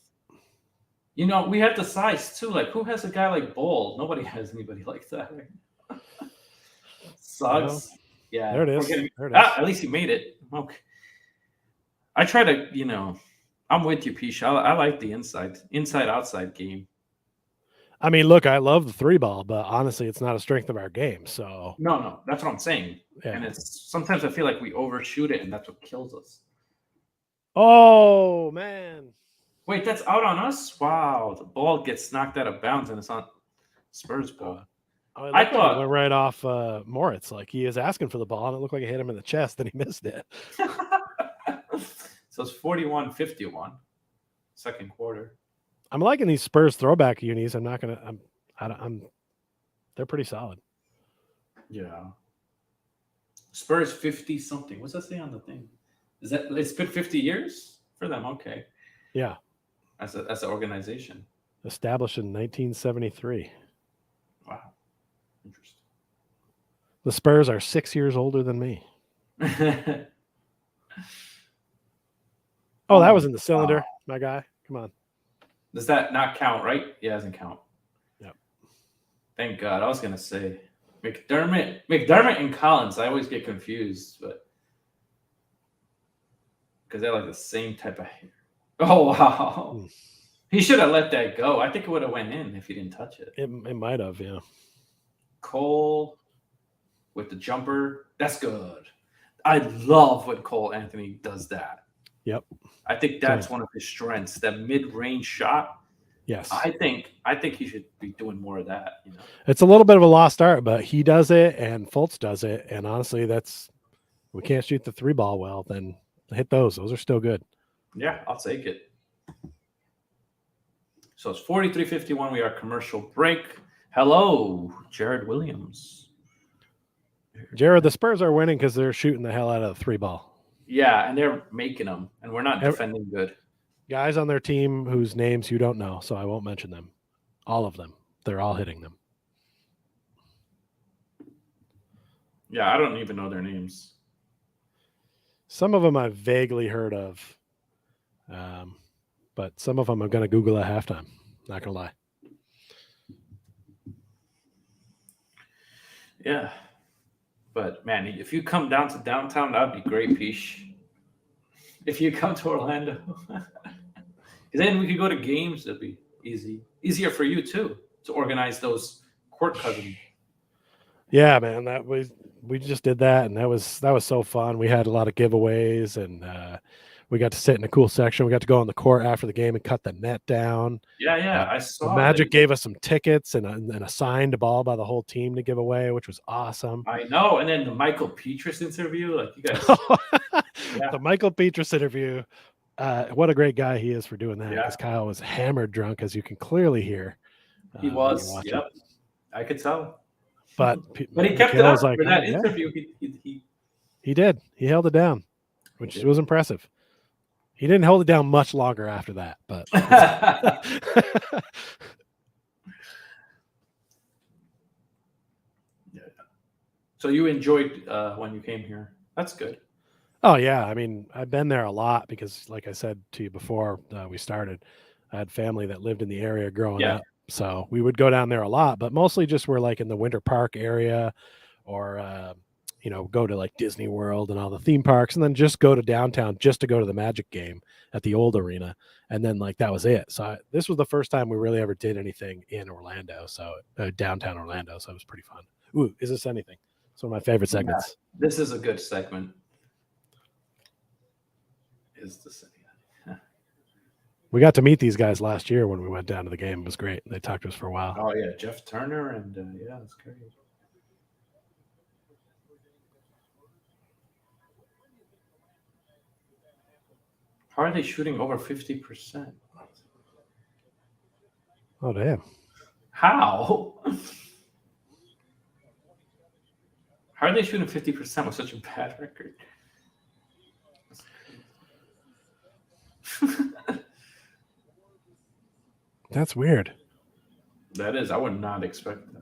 You know, we have the size too. Like, who has a guy like Ball? Nobody has anybody like that. Sucks. Well, yeah. there it is. At least he made it. Okay. I try to, I'm with you, Pish. I like the inside-outside game. I mean, look, I love the three ball, but honestly, it's not a strength of our game. So no, that's what I'm saying. Yeah. And it's sometimes I feel like we overshoot it, and that's what kills us. Oh man! Wait, that's out on us? Wow, the ball gets knocked out of bounds, and it's on Spurs ball. I thought it went right off Moritz. Like he was asking for the ball, and it looked like it hit him in the chest, and he missed it. So it's 41-51, second quarter. I'm liking these Spurs throwback unis. I'm not gonna. They're pretty solid. Yeah. Spurs 50 something. What's that say on the thing? Is that it's been 50 years for them? Okay. Yeah. As an organization. Established in 1973. Wow. Interesting. The Spurs are 6 years older than me. Oh, that was in the cylinder, my guy. Come on. Does that not count, right? Yeah, it doesn't count. Yep. Thank God. I was going to say McDermott and Collins. I always get confused, but because they're like the same type of hair. Oh, wow. He should have let that go. I think it would have went in if he didn't touch it. It might have, yeah. Cole with the jumper. That's good. I love when Cole Anthony does that. Yep. I think that's one of his strengths, that mid-range shot. Yes. I think he should be doing more of that. It's a little bit of a lost art, but he does it and Fultz does it. And honestly, we can't shoot the three ball well, then hit those. Those are still good. Yeah, I'll take it. So it's 43-51. We are commercial break. Hello, Jared Williams. Jared, the Spurs are winning because they're shooting the hell out of the three ball. Yeah, and they're making them, and we're not defending good. Guys on their team whose names you don't know, so I won't mention them. All of them. They're all hitting them. Yeah, I don't even know their names. Some of them I've vaguely heard of, but some of them I'm going to Google at halftime. Not going to lie. Yeah. But, man, if you come down to downtown, that would be great, Pish. If you come to Orlando. Because then we could go to games. That'd be easy. Easier for you, too, to organize those court cousins. Yeah, man. We just did that, and that was so fun. We had a lot of giveaways, and we got to sit in a cool section. We got to go on the court after the game and cut the net down. Yeah, I saw. The Magic gave us some tickets and a signed ball by the whole team to give away, which was awesome. I know. And then the Michael Petrus interview, like you guys. The Michael Petrus interview. What a great guy he is for doing that. Because Kyle was hammered drunk, as you can clearly hear. He was. Yep, I could tell. But he kept it up for that interview. He did. He held it down, which was impressive. He didn't hold it down much longer after that, but So you enjoyed when you came here. That's good. Oh yeah, I mean, I've been there a lot because, like I said to you before we started, I had family that lived in the area growing up, so we would go down there a lot. But mostly just we're like in the Winter Park area, or go to like Disney World and all the theme parks, and then just go to downtown just to go to the Magic game at the old arena, and then like that was it. So this was the first time we really ever did anything in Orlando, so downtown Orlando. So it was pretty fun. Ooh, is this anything? It's one of my favorite segments. Yeah, this is a good segment. Is this anything? We got to meet these guys last year when we went down to the game. It was great. They talked to us for a while. Oh yeah, Jeff Turner and that's great. How are they shooting over 50%? Oh damn! How? How are they shooting 50% with such a bad record? That's weird. That is, I would not expect that.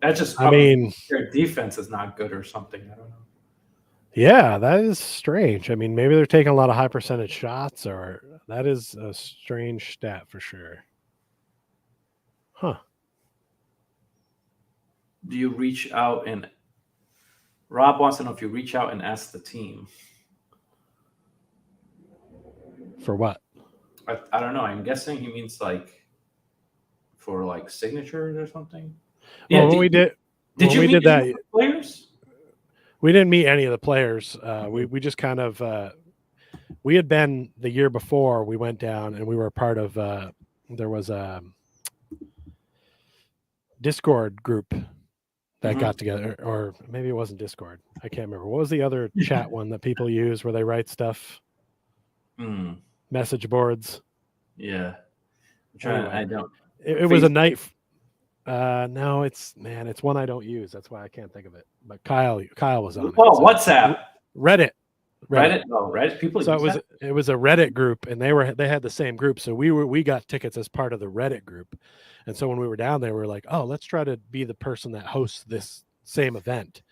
That's just I mean, their defense is not good or something. I don't know. yeah, that is strange. I mean, maybe they're taking a lot of high percentage shots, or that is a strange stat for sure. Huh. Do you reach out and Rob wants to know if you reach out and ask the team? For what? I don't know. I'm guessing he means like for like signatures or something. Well, when we did that, players? We didn't meet any of the players. We just kind of we had been the year before. We went down and we were a part of. There was a Discord group that got together, or maybe it wasn't Discord. I can't remember. What was the other chat one that people use where they write stuff? Message boards. Yeah. Anyway, I don't. It was a night. No, it's one I don't use. That's why I can't think of it. But Kyle was on it. Oh, WhatsApp. Reddit. Oh, Reddit. People. So it was a Reddit group, and they had the same group. So we got tickets as part of the Reddit group, and so when we were down there, we were like, oh, let's try to be the person that hosts this same event.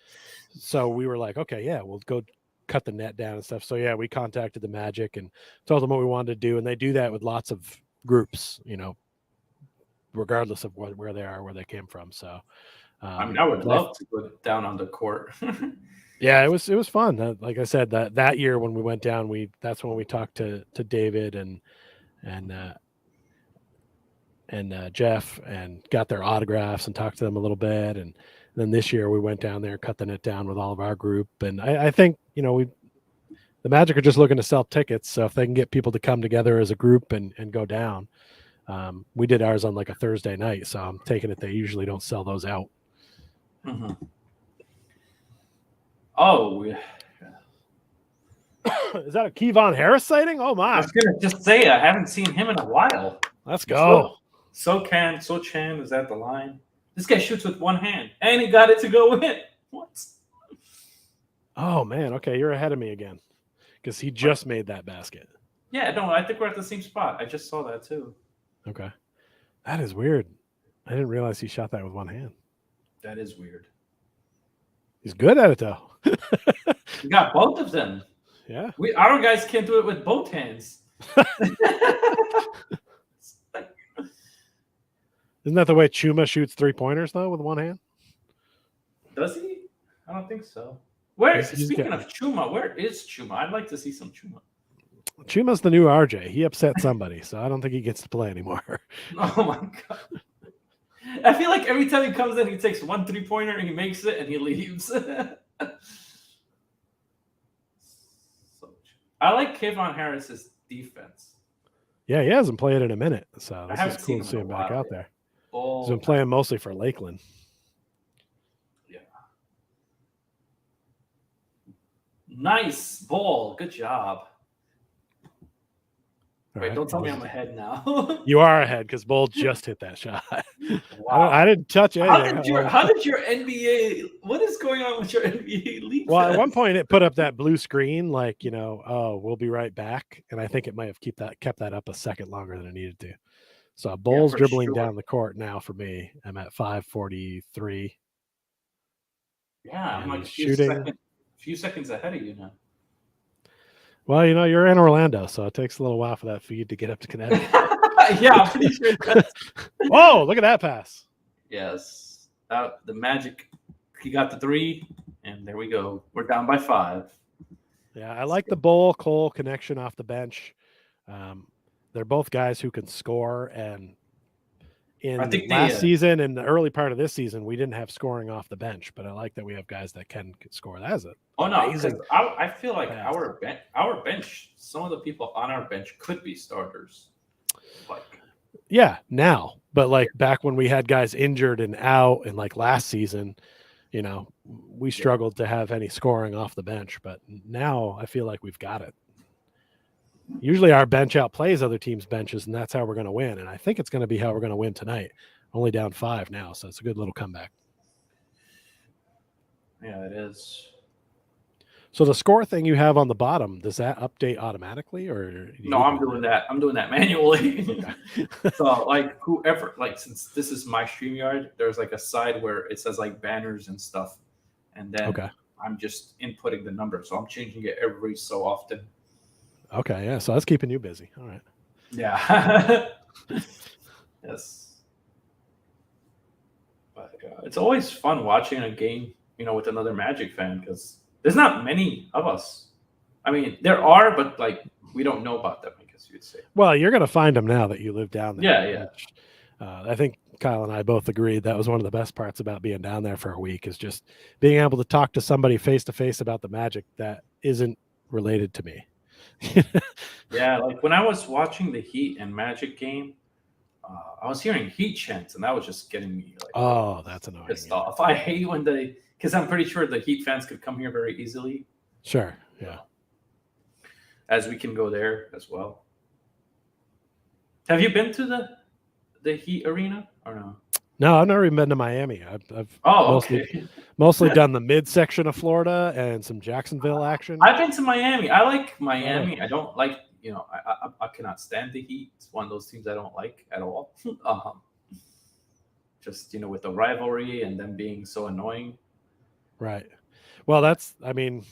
So we were like, okay, yeah, we'll go cut the net down and stuff. So yeah, we contacted the Magic and told them what we wanted to do, and they do that with lots of groups, regardless of where they are, where they came from. So I mean, I would love to go down on the court. Yeah, it was fun. Like I said, that year when we went down, that's when we talked to David and Jeff and got their autographs and talked to them a little bit. And then this year we went down there, cut the net down with all of our group. And I think the Magic are just looking to sell tickets, so if they can get people to come together as a group and go down. We did ours on like a Thursday night, so I'm taking it they usually don't sell those out. Mm-hmm. Oh, yeah. Is that a Kevon Harris sighting? Oh my! I was gonna just say I haven't seen him in a while. Let's go. So Chan is at the line. This guy shoots with one hand, and he got it to go in. What? Oh man! Okay, you're ahead of me again, because he just made that basket. Yeah, no, I think we're at the same spot. I just saw that too. Okay, that is weird. I didn't realize he shot that with one hand. That is weird. He's good at it though. We got both of them. Yeah. Our guys can't do it with both hands. Isn't that the way Chuma shoots 3-pointers though, with one hand? Does he? I don't think so. Speaking of Chuma, where is Chuma? I'd like to see some Chuma. Chuma's the new RJ. He upset somebody, so I don't think he gets to play anymore. Oh my god. I feel like every time he comes in, he takes 1 3-pointer and he makes it and he leaves. I like Kevon Harris's defense. Yeah, he hasn't played in a minute, so this is cool to see him back out there. He's been playing mostly for Lakeland. Yeah. Nice ball. Good job. Wait, don't tell me I'm ahead now. You are ahead because Bull just hit that shot. Wow. I didn't touch anything. How did your NBA? What is going on with your NBA league? Well, at one point it put up that blue screen, like oh, we'll be right back, and I think it might have kept that up a second longer than it needed to. So Bull's dribbling down the court now for me. I'm at 5:43. Yeah, I'm like shooting. A few seconds ahead of you now. Well, you're in Orlando, so it takes a little while for that feed to get up to Connecticut. Yeah, I'm pretty sure. Whoa, look at that pass. Yes. The Magic, he got the 3, and there we go. We're down by 5. Yeah, I like the Bull-Cole connection off the bench. They're both guys who can score, and last season and the early part of this season, we didn't have scoring off the bench, but I like that we have guys that can score. That is it. Oh no, because I feel like our bench, some of the people on our bench could be starters. Yeah, now, but back when we had guys injured and out, and last season, we struggled to have any scoring off the bench. But now I feel like we've got it. Usually our bench outplays other teams' benches, and that's how we're going to win. And I think it's going to be how we're going to win tonight. only down 5 now, so it's a good little comeback. Yeah, it is. So the score thing you have on the bottom, does that update automatically, or No, I'm doing that. I'm doing that manually. So like whoever, like, since this is my StreamYard, there's like a side where it says like banners and stuff, and then Okay. I'm just inputting the number. So I'm changing it every so often. Okay, yeah. So that's keeping you busy. All right. Yeah. Yes. But it's always fun watching a game, with another Magic fan, because there's not many of us. I mean, there are, but like we don't know about them, I guess you'd say. Well, you're going to find them now that you live down there. Yeah, yeah. Which, I think Kyle and I both agreed that was one of the best parts about being down there for a week, is just being able to talk to somebody face to face about the Magic that isn't related to me. Yeah, like when I was watching the Heat and Magic game, I was hearing Heat chants, and that was just getting me like, Oh, that's annoying. pissed off. I hate when because I'm pretty sure the Heat fans could come here very easily. Sure. Yeah. As we can go there as well. Have you been to the Heat arena or no? No, I've never even been to Miami. I've okay. mostly done the midsection of Florida and some Jacksonville action. I've been to Miami. I like Miami. I don't like, I cannot stand the Heat. It's one of those teams I don't like at all. Just, with the rivalry and them being so annoying. Right. Well, I mean,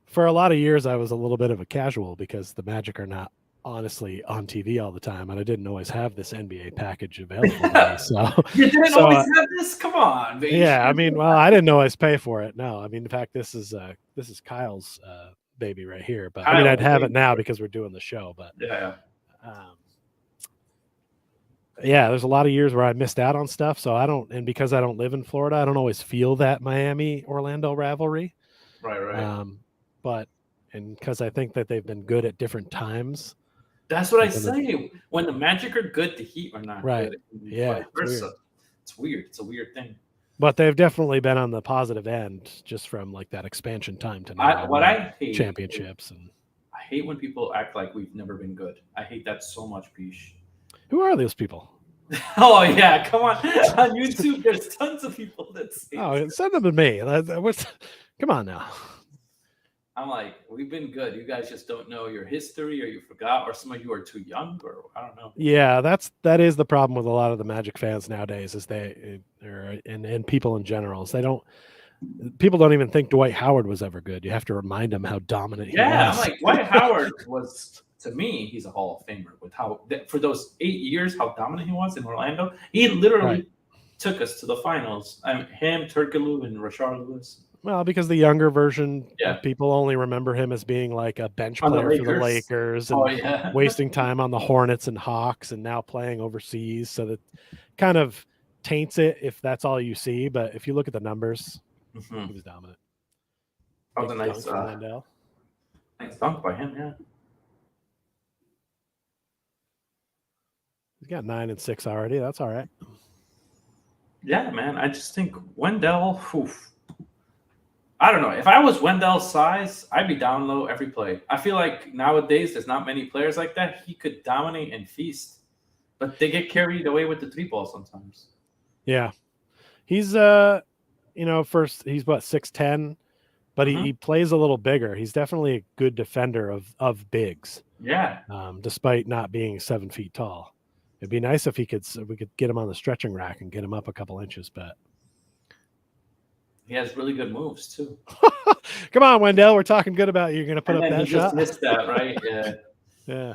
for a lot of years, I was a little bit of a casual because the Magic are not honestly on TV all the time, and I didn't always have this NBA package available to me. So you didn't always have this? Come on, baby. Yeah, I mean, well, I didn't always pay for it. No, I mean, in fact, this is Kyle's baby right here. But I mean, I'd have it now because we're doing the show. But yeah, there's a lot of years where I missed out on stuff. So and because I don't live in Florida, I don't always feel that Miami Orlando rivalry. Right. But because I think that they've been good at different times. That's what I say. When the Magic are good, the Heat are not good. Yeah. It's weird. It's a weird thing. But they've definitely been on the positive end, just from like that expansion time to now. I hate championships, and I hate when people act like we've never been good. I hate that so much, Pish. Who are those people? Oh yeah, come on YouTube. There's tons of people that say. Oh, send them to me. Come on now. I'm like, we've been good. You guys just don't know your history, or you forgot, or some of you are too young, or I don't know. Yeah, that is the problem with a lot of the Magic fans nowadays, is and people in general. Is people don't even think Dwight Howard was ever good. You have to remind them how dominant he was. Yeah, I'm like, Dwight Howard was, to me, he's a Hall of Famer with for those 8 years, how dominant he was in Orlando. He literally took us to the finals. Him, Turkoglu, and Rashard Lewis. Well, because the younger version of people only remember him as being like a bench player for the Lakers and wasting time on the Hornets and Hawks, and now playing overseas. So that kind of taints it if that's all you see. But if you look at the numbers, he was dominant. That was a nice dunk by him, yeah. He's got 9 and 6 already. That's all right. Yeah, man. I just think Wendell, I don't know. If I was Wendell's size, I'd be down low every play. I feel like nowadays there's not many players like that. He could dominate and feast, but they get carried away with the 3-ball sometimes. Yeah. He's first he's what, 6'10", but he plays a little bigger. He's definitely a good defender of bigs. Yeah. Despite not being 7 feet tall. It'd be nice if we could get him on the stretching rack and get him up a couple inches, but he has really good moves too. Come on, Wendell. We're talking good about you. You're going to put up that he shot. Just missed that, right? Yeah. Yeah.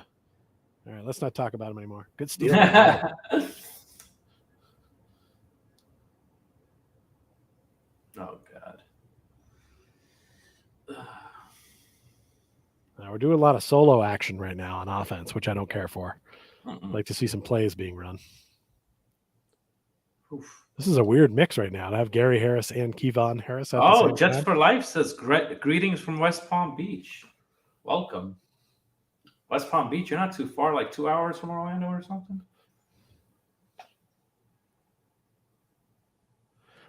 All right. Let's not talk about him anymore. Good steal. Oh God. Now, we're doing a lot of solo action right now on offense, which I don't care for. I'd like to see some plays being run. Oof. This is a weird mix right now to have Gary Harris and Kevon Harris. Jets time. For Life says greetings from West Palm Beach. Welcome. West Palm Beach, you're not too far, like 2 hours from Orlando or something?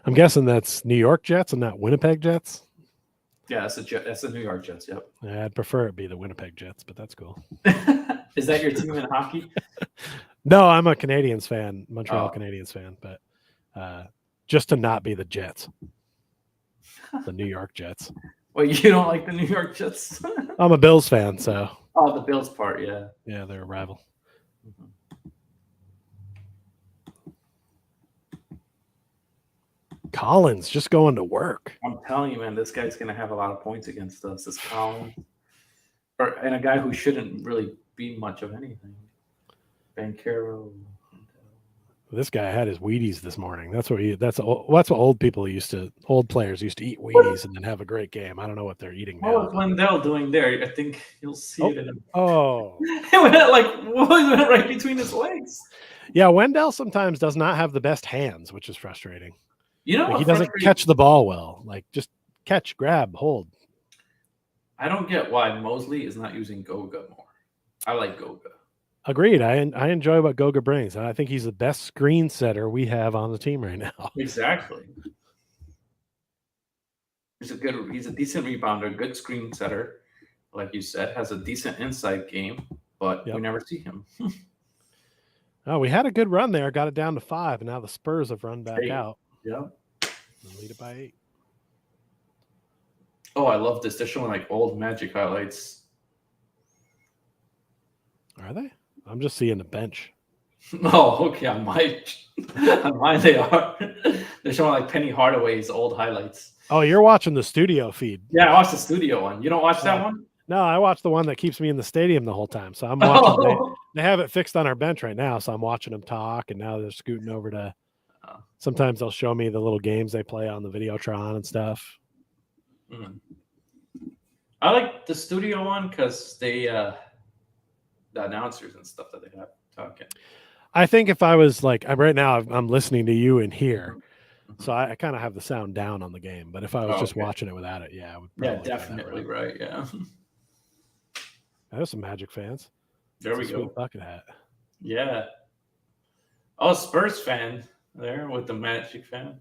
I'm guessing that's New York Jets and not Winnipeg Jets. Yeah, that's the New York Jets, yep. Yeah, I'd prefer it be the Winnipeg Jets, but that's cool. Is that your team in hockey? No, I'm a Canadiens fan, Montreal Oh. Canadiens fan, but just to not be the Jets, the New York Jets. Wait, you don't like the New York Jets? I'm a Bills fan, so Oh, the Bills part, yeah. yeah, they're a rival. Mhm. Collins just going to work. I'm telling you, man, this guy's gonna have a lot of points against us. This Collins, and a guy who shouldn't really be much of anything. Bancaro. This guy had his Wheaties this morning. That's what old players used to eat Wheaties and then have a great game. I don't know what they're eating What now. was Wendell doing there? I think you'll see it in him. Oh, It went right between his legs. yeah. Wendell sometimes does not have the best hands, which is frustrating. You know, Like, what he doesn't frustrating- catch the ball well. Like, just catch, grab, hold. I don't get why Mosley is not using Goga more. I like Goga. Agreed. I enjoy what Goga brings, and I think he's the best screen setter we have on the team right now. Exactly. He's a decent rebounder, good screen setter, like you said, has a decent inside game, but we never see him. Oh, we had a good run there, got it down to 5, and now the Spurs have run back 8. out. Yeah. And lead it by 8. Oh, I love this. They're showing like old Magic highlights. Are they? I'm just seeing the bench. Oh, okay. On mine they are. They're showing like Penny Hardaway's old highlights. Oh, you're watching the studio feed. Yeah, I watched the studio one. You don't watch that one? No, I watch the one that keeps me in the stadium the whole time. So I'm watching. Oh. They have it fixed on our bench right now, so I'm watching them talk, and now they're scooting over to. Sometimes they'll show me the little games they play on the Videotron and stuff. Mm. I like the studio one because they the announcers and stuff that they have talking. I think if I was like right now, I'm listening to you in here, so I kind of have the sound down on the game. But if I was just watching it without it, I would. Yeah, definitely right. Yeah. There's some Magic fans. There we go. Sweet bucket hat. Yeah. Oh, Spurs fan there with the Magic fan. It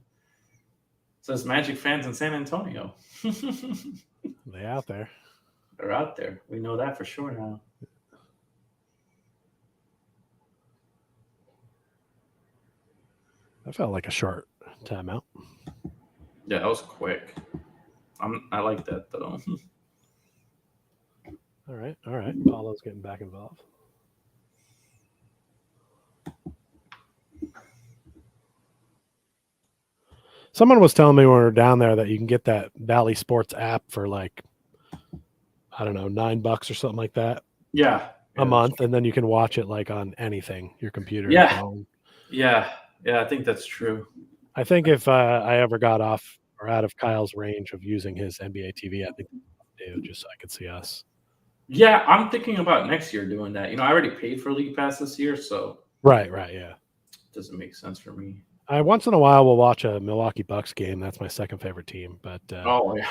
says Magic fans in San Antonio. They out there. They're out there. We know that for sure now. That felt like a short timeout. Yeah, that was quick. I like that though. All right. Paulo's getting back involved. Someone was telling me when we were down there that you can get that Valley Sports app for like, I don't know, $9 or something like that. Yeah. A month, and then you can watch it like on anything, your computer. Yeah. Phone. Yeah. I think that's true. I think if I ever got off or out of Kyle's range of using his NBA TV, I think I'd do just so I could see us. Yeah, I'm thinking about next year doing that. I already paid for League Pass this year, so Right, yeah. It doesn't make sense for me. Once in a while will watch a Milwaukee Bucks game. That's my second favorite team. But oh yeah,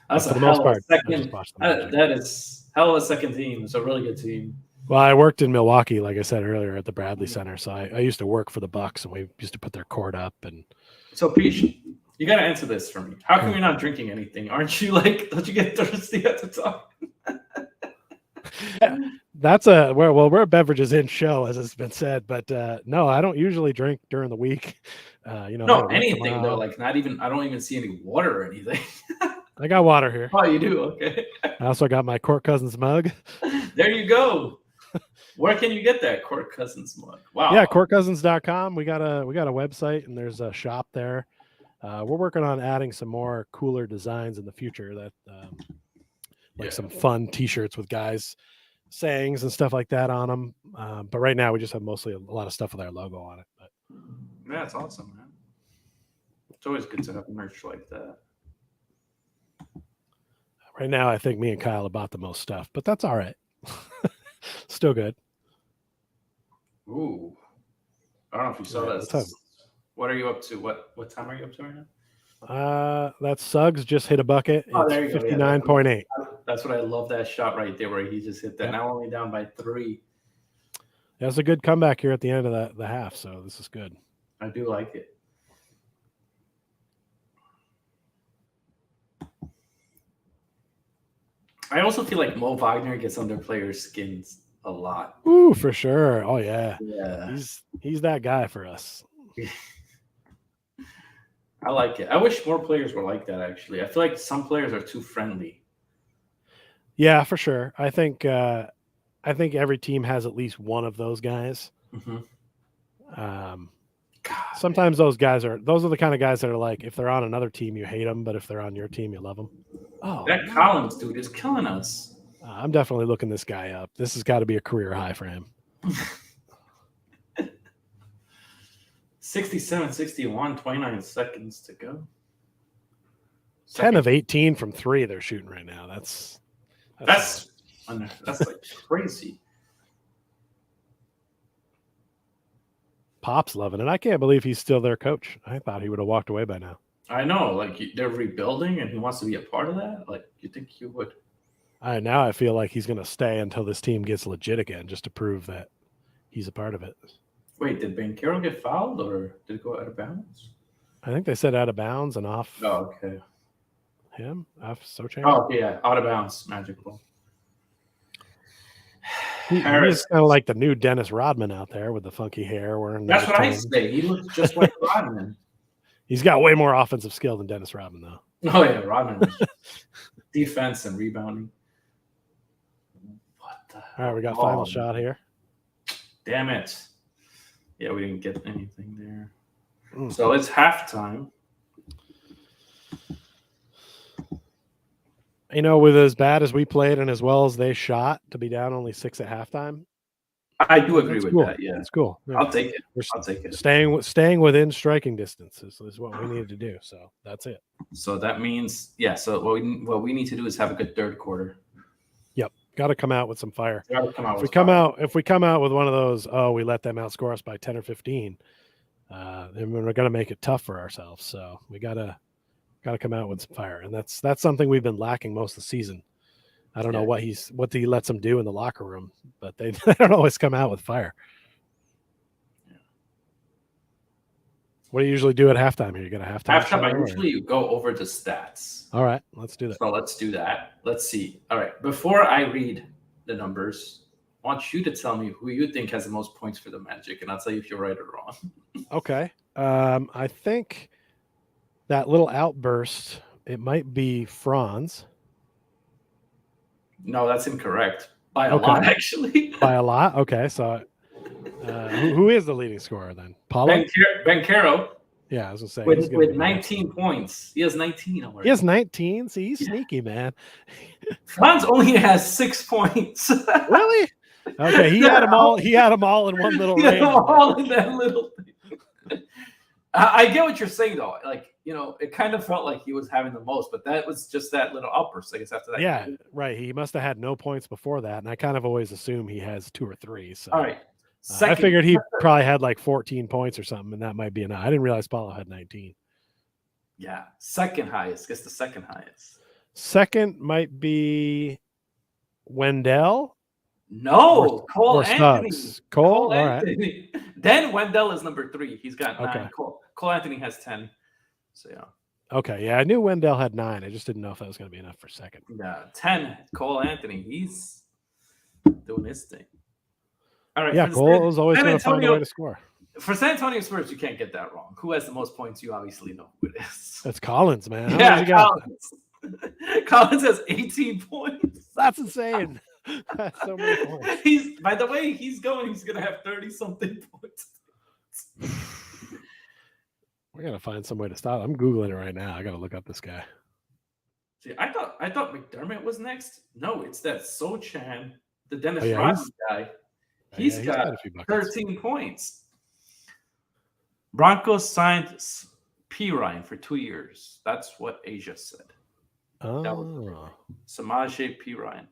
that's for a the most part. Second. That is hell of a second team. It's a really good team. Well, I worked in Milwaukee, like I said earlier, at the Bradley Center. So I used to work for the Bucks, and we used to put their court up. And so, Pete, you got to answer this for me. How come you're not drinking anything? Aren't you don't you get thirsty at the top? That's we're beverages in show, as it's been said, but no, I don't usually drink during the week. No, anything though. Like not even. I don't even see any water or anything. I got water here. Oh, you do? Okay. I also got my Court Cousins mug. There you go. Where can you get that Court Cousins mug? Wow. Yeah, courtcousins.com. We got a website, and there's a shop there. We're working on adding some more cooler designs in the future that some fun T-shirts with guys sayings and stuff like that on them. But right now we just have mostly a lot of stuff with our logo on it. But yeah, it's awesome, man. It's always good to have merch like that. Right now, I think me and Kyle have bought the most stuff, but that's all right. Still good. Ooh. I don't know if you saw that. What are you up to? What time are you up to right now? That Suggs just hit a bucket. It's 59.8. That's what I love, that shot right there where he just hit that. Now only down by 3. That's a good comeback here at the end of the half, so this is good. I do like it. I also feel like Mo Wagner gets under players' skins a a lot. Ooh, for sure. Oh yeah. Yeah. He's that guy for us. I like it. I wish more players were like that, actually. I feel like some players are too friendly. Yeah, for sure. I think every team has at least one of those guys. Sometimes those are the kind of guys that are like, if they're on another team, you hate them, but if they're on your team, you love them. Oh, that Collins dude is killing us. I'm definitely looking this guy up. This has got to be a career high for him. 67-61, 29 seconds to go. 10 of 18 from 3 they're shooting right now. That's like crazy. Pop's loving it. I can't believe he's still their coach. I thought he would have walked away by now. I know, like they're rebuilding, and he wants to be a part of that. Like, you think he would? Now I feel like he's going to stay until this team gets legit again, just to prove that he's a part of it. Wait, did Banchero get fouled, or did it go out of bounds? I think they said out of bounds and off. Oh, okay. Him? Off Sochan? Oh, yeah, out of bounds. Magic ball. He's kind of like the new Dennis Rodman out there with the funky hair. That's what I say. He looks just like Rodman. He's got way more offensive skill than Dennis Rodman, though. Oh, yeah, Rodman. Defense and rebounding. What the hell? All right, we got final shot here. Damn it. Yeah, we didn't get anything there. So it's halftime. You know, with as bad as we played and as well as they shot, to be down only 6 at halftime. I do agree with that. Yeah, it's cool. Yeah. I'll take it. I'll take it. Staying within striking distance is what we needed to do. So that's it. So that means, yeah. So what we need to do is have a good third quarter. Yep, got to come out with some fire. If we come out with one of those, we let them outscore us by 10 or 15, then we're going to make it tough for ourselves. So we gotta come out with some fire, and that's something we've been lacking most of the season. I don't know what he lets them do in the locker room, but they don't always come out with fire. Yeah. What do you usually do at halftime here? You got a halftime? I usually go over the stats. All right, let's do that. So let's do that. Let's see. All right, before I read the numbers, I want you to tell me who you think has the most points for the Magic, and I'll tell you if you're right or wrong. Okay. I think that little outburst, it might be Franz. No, that's incorrect. By a lot, actually. By a lot? Okay, so who is the leading scorer then? Paulo? Banchero. Yeah, I was going to say. With 19 points. He has 19 already. He has 19? See, he's sneaky, man. Franz only has 6 points. Really? Okay, he had them all. He had them all in one little range. He had them all in that little thing. I get what you're saying, though. Like, it kind of felt like he was having the most, but that was just that little outburst, I guess, after that. Yeah, right. He must have had no points before that, and I kind of always assume he has 2 or 3. So, all right. I figured he probably had like 14 points or something, and that might be enough. I didn't realize Paulo had 19. Yeah, second highest. Guess the second highest. Second might be Wendell. No, Cole Anthony. Cole Anthony. Right. Then Wendell is number 3. He's got 9. Cole Anthony has 10. So yeah. Okay, yeah, I knew Wendell had 9. I just didn't know if that was going to be enough for second. Yeah, 10. Cole Anthony. He's doing his thing. All right. Yeah, Cole is always going to find a way to score. For San Antonio Spurs, you can't get that wrong. Who has the most points? You obviously know who it is. That's Collins, man. Yeah, Collins. Collins has 18 points. That's insane. That's so many points. By the way, he's going to have 30-something points. We're gonna find some way to stop. I'm Googling it right now. I gotta look up this guy. See, I thought McDermott was next. No, it's that Sochan, the Dennis Rodman guy. He's got 13 points. Broncos signed P. Ryan for 2 years. That's what Asia said. Oh, Samaje P. Ryan.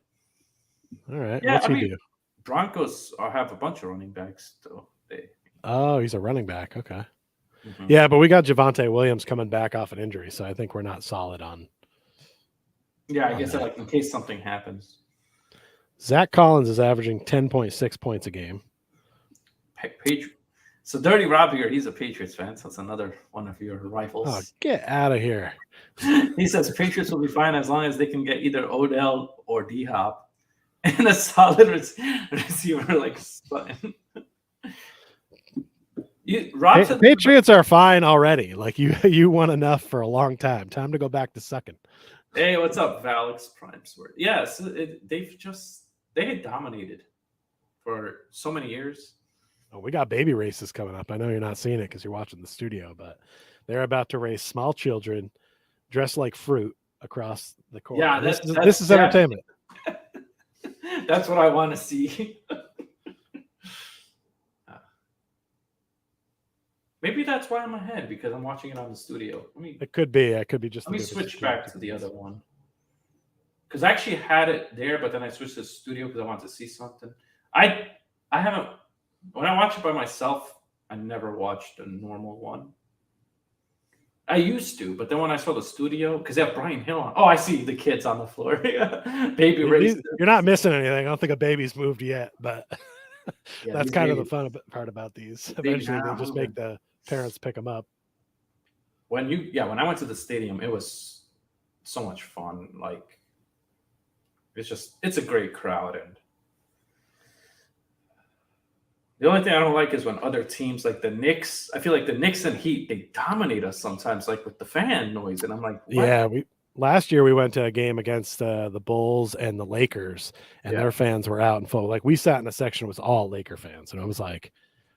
All right. Yeah, what's he do? Broncos have a bunch of running backs, though. He's a running back. Okay. Mm-hmm. Yeah, but we got Javonte Williams coming back off an injury, so I think we're not solid on. Yeah, I guess that, in case something happens. Zach Collins is averaging 10.6 points a game. So Dirty Rob here, he's a Patriots fan, so it's another one of your rivals. Oh, get out of here. He says Patriots will be fine as long as they can get either Odell or D-Hop. and a solid receiver like Sutton. Robson. Patriots are fine already. Like you won enough for a long time. Time to go back to sucking. Hey, what's up, Valix Prime Sword? Yes, they had dominated for so many years. Oh, we got baby races coming up. I know you're not seeing it because you're watching the studio, but they're about to race small children dressed like fruit across the court. Yeah, This is entertainment. That's what I want to see. Maybe that's why I'm ahead, because I'm watching it on the studio. It could be. I could be just. Let me switch back to the other one, because I actually had it there, but then I switched to the studio because I wanted to see something. I haven't. When I watch it by myself, I never watched a normal one. I used to, but then when I saw the studio, because they have Brian Hill on. Oh, I see the kids on the floor. Baby race. You're not missing anything. I don't think a baby's moved yet, but Yeah, that's kind of the fun part about these. Eventually, they just make the parents pick them up. When I went to the stadium, it was so much fun. Like, it's a great crowd, and the only thing I don't like is when other teams, like the Knicks, I feel like the Knicks and Heat, they dominate us sometimes, like with the fan noise, and I'm like, what? Yeah, last year we went to a game against the Bulls and the Lakers, and their fans were out in full. Like we sat in a section that was all Laker fans, and I was like,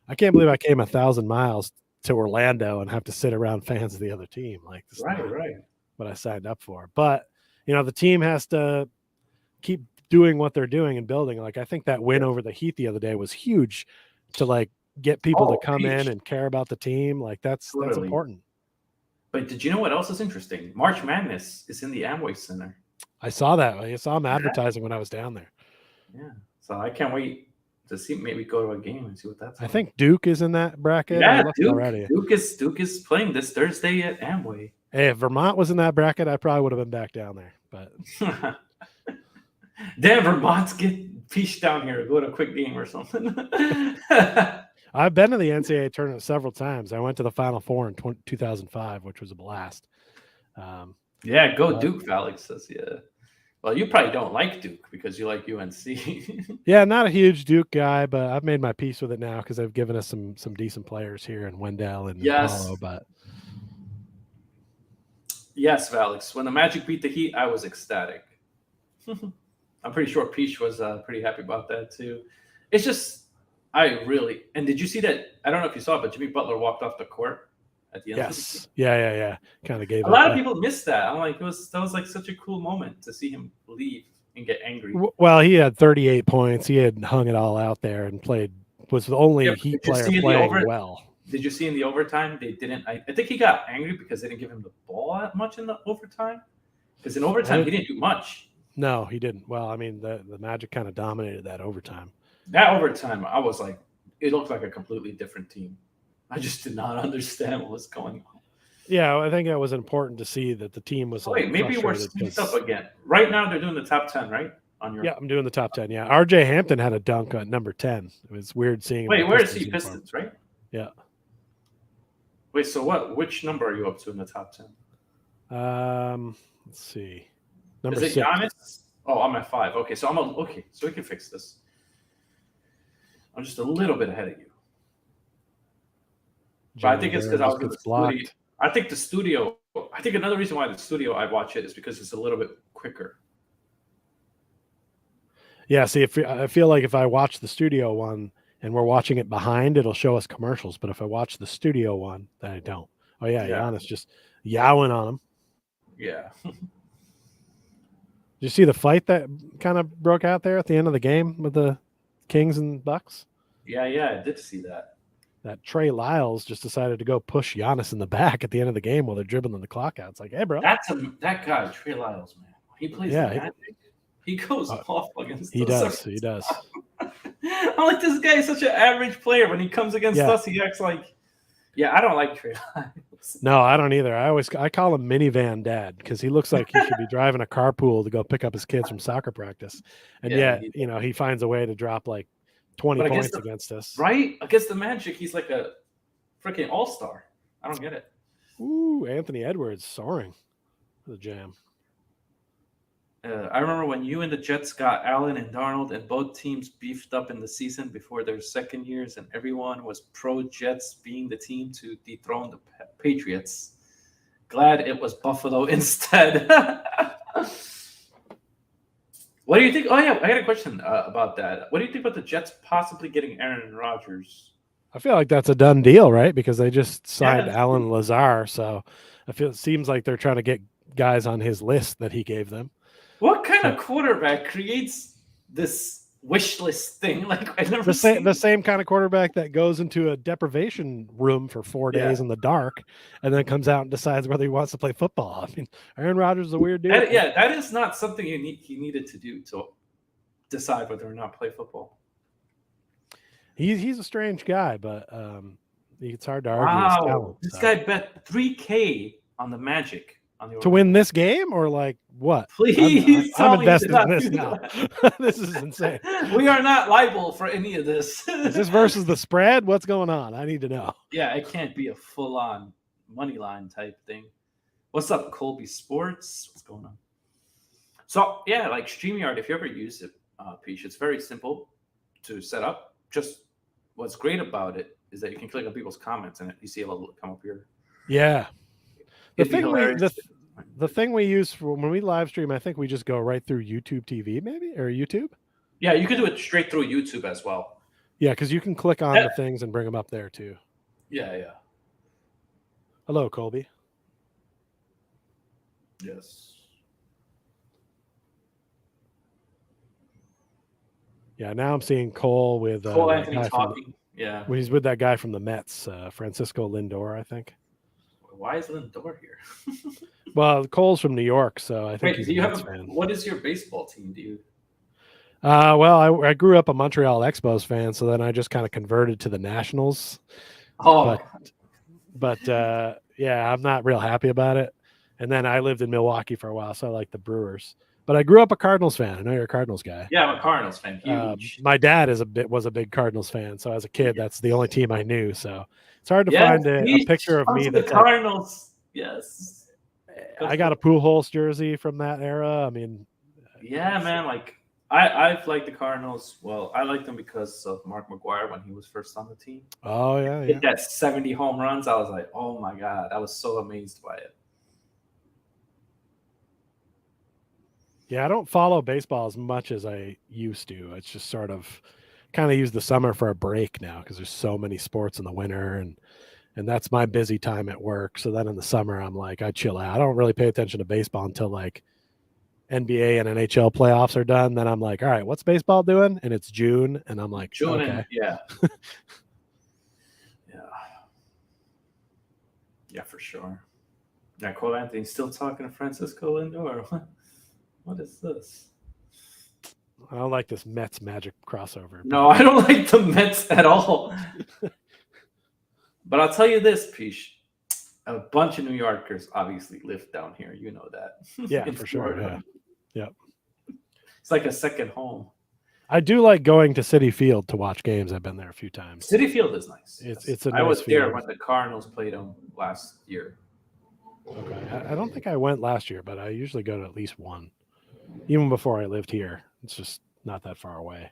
I can't believe I came 1,000 miles to Orlando and have to sit around fans of the other team. Like, this right. What I signed up for. But the team has to keep doing what they're doing and building. Like, I think that win over the Heat the other day was huge to like get people to come in and care about the team. Like that's important. But did you know what else is interesting? March Madness is in the Amway Center. I saw that. I saw them advertising when I was down there. Yeah. So I can't wait to see, maybe go to a game and see what that's like. I think Duke is in that bracket. Yeah, Duke is playing this Thursday at Amway. Hey, if Vermont was in that bracket, I probably would have been back down there. But damn, Vermont's get peached down here. Go to a quick game or something. I've been to the NCAA tournament several times. I went to the Final Four in 2005, which was a blast. Yeah, go Duke, Alex says. Yeah. Well, you probably don't like Duke because you like UNC. Yeah, not a huge Duke guy, but I've made my peace with it now because they've given us some decent players here in Wendell and Apollo. But yes, Alex, when the Magic beat the Heat, I was ecstatic. I'm pretty sure Peach was pretty happy about that too. It's just, and did you see that? I don't know if you saw it, but Jimmy Butler walked off the court at the end. Yes. Yeah. Kind of gave a lot of people missed that. I'm like, that was like such a cool moment to see him leave and get angry. Well, he had 38 points. He had hung it all out there and was the only Heat player playing well. Did you see in the overtime? They didn't. I think he got angry because they didn't give him the ball that much in the overtime. Because in overtime, he didn't do much. No, he didn't. Well, I mean, the Magic kind of dominated that overtime. That overtime, I was like, it looked like a completely different team. I just did not understand what was going on. Yeah, I think it was important to see that the team was. Wait, maybe we're split up again. Right now, they're doing the top 10, right? Yeah, I'm doing the top 10. Yeah, RJ Hampton had a dunk at number 10. It was weird seeing him. Wait, where is he? Pistons, right? Yeah. Wait, so what? Which number are you up to in the top 10? Let's see. Number 6. Is it Giannis? Oh, I'm at 5. Okay, so okay, so we can fix this. I'm just a little bit ahead of you. But I think it's because I was in the studio. I think another reason why the studio I watch it is because it's a little bit quicker. Yeah, see, I feel like if I watch the studio one and we're watching it behind, it'll show us commercials. But if I watch the studio one, then I don't. Oh, yeah. Giannis just yowing on him. Yeah. Did you see the fight that kind of broke out there at the end of the game with the Kings and Bucks? Yeah, I did see that. That Trey Lyles just decided to go push Giannis in the back at the end of the game while they're dribbling the clock out. It's like, hey, bro. That guy, Trey Lyles, man. He plays Magic. He goes off against us. He does. I'm like, this guy is such an average player. When he comes against us, he acts like, I don't like Trey Lyles. No, I don't either. I call him minivan dad because he looks like he should be driving a carpool to go pick up his kids from soccer practice. And yet, he finds a way to drop like 20 points against us. Right? Against the Magic, he's like a freaking all-star. I don't get it. Ooh, Anthony Edwards soaring. The jam. I remember when you and the Jets got Allen and Darnold, and both teams beefed up in the season before their second years, and everyone was pro Jets being the team to dethrone the Patriots. Glad it was Buffalo instead. What do you think? Oh yeah, I got a question about that. What do you think about the Jets possibly getting Aaron Rodgers? I feel like that's a done deal, right? Because they just signed Yes. Alan Lazar, so I feel it seems like they're trying to get guys on his list that he gave them. What kind So of quarterback creates this wish list thing? Like I never the seen. same kind of quarterback that goes into a deprivation room for 4 days Yeah. in the dark and then comes out and decides whether he wants to play football. I mean, Aaron Rodgers is a weird dude. Yeah, that is not something he needed to do to decide whether or not play football. He's a strange guy, but it's hard to argue his Wow, talent. this So. guy bet $3K on the Magic on the To win this game or like what? Please I'm tell me he did invested in not this do now. that. This is insane. We are not liable for any of this. Is this versus the spread? What's going on? I need to know. Yeah, it can't be a full-on money line type thing. What's up, Colby Sports? What's going on? So yeah, like StreamYard, if you ever use it, Peach, it's very simple to set up. Just what's great about it is that you can click on people's comments and you see a little come up here. Yeah. It'd be hilarious. The thing we use for when we live stream, I think we just go right through YouTube TV, maybe, or YouTube. Yeah, you can do it straight through YouTube as well. Yeah, because you can click on the things and bring them up there too. Yeah, yeah. Hello, Colby. Yes. Yeah, now I'm seeing Cole with Cole Anthony talking. Yeah. He's with that guy from the Mets, Francisco Lindor, I think. Why is Lindor here? Well, Cole's from New York, so I think Wait, he's do a you Mets have fan. what is your baseball team? Do you? Well, I grew up a Montreal Expos fan, so then I just kind of converted to the Nationals. Oh, but yeah, I'm not real happy about it. And then I lived in Milwaukee for a while, so I like the Brewers. But I grew up a Cardinals fan. I know you're a Cardinals guy. yeah, I'm a Cardinals fan. Huge. My dad was a big Cardinals fan, so as a kid, that's the only team I knew. So it's hard to find a picture of me the Cardinals. Yes, I got a Pujols jersey from that era. I mean, yeah, man. Like I've liked the Cardinals. Well, I liked them because of Mark McGwire when he was first on the team. Oh yeah, Hit that 70 home runs. I was like, oh my god, I was so amazed by it. Yeah, I don't follow baseball as much as I used to. It's just sort of kind of use the summer for a break now because there's so many sports in the winter and that's my busy time at work. So then in the summer, I'm like, I chill out. I don't really pay attention to baseball until like NBA and NHL playoffs are done. Then I'm like, all right, what's baseball doing? And it's June. And I'm like, June, okay. yeah. Yeah, for sure. Yeah, Cole Anthony still talking to Francisco Lindor. What is this? I don't like this Mets Magic crossover. No, I don't like the Mets at all. But I'll tell you this, Pish. A bunch of New Yorkers obviously live down here. You know that. Yeah, for sure. Yeah. Yep. It's like a second home. I do like going to Citi Field to watch games. I've been there a few times. Citi Field is nice. It's a I nice was field. there when the Cardinals played them last year. Okay. I don't think I went last year, but I usually go to at least one. Even before I lived here. It's just not that far away.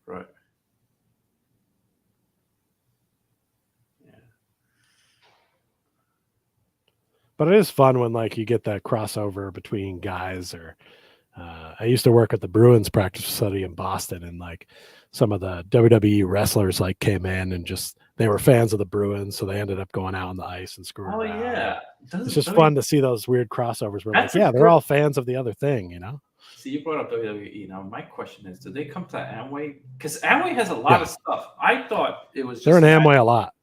Right. Yeah. But it is fun when like you get that crossover between guys or I used to work at the Bruins practice facility in Boston and like some of the WWE wrestlers like came in and just they were fans of the Bruins, so they ended up going out on the ice and screwing around. Yeah. It's just fun to see those weird crossovers where like, yeah, they're all fans of the other thing, you know? See, you brought up WWE. Now, my question is, do they come to Amway? Because Amway has a lot of stuff. I thought it was just they're in Amway a lot.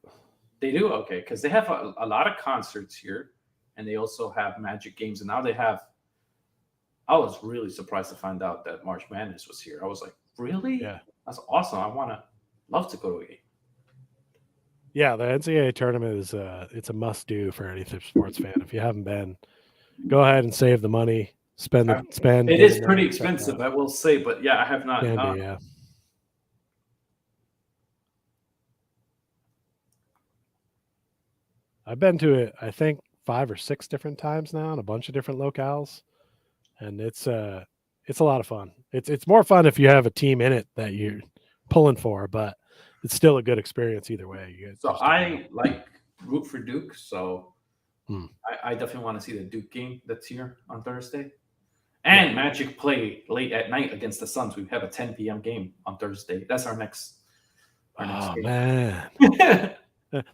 They do? Okay, because they have a lot of concerts here, and they also have Magic games, and now they have I was really surprised to find out that March Madness was here. I was like, really? Yeah. That's awesome. Love to go to a game. Yeah, the NCAA tournament is it's a must-do for any sports fan. If you haven't been, go ahead and save the money. Spend. It is pretty expensive, I will say, but yeah, I have not. Yeah. I've been to it, I think 5 or 6 different times now in a bunch of different locales. and it's a lot of fun. It's more fun if you have a team in it that you're pulling for, but it's still a good experience either way. So I like root for Duke, so Hmm. I definitely want to see the Duke game that's here on Thursday. And Magic play late at night against the Suns. We have a 10 p.m. game on Thursday. That's our next game. Man.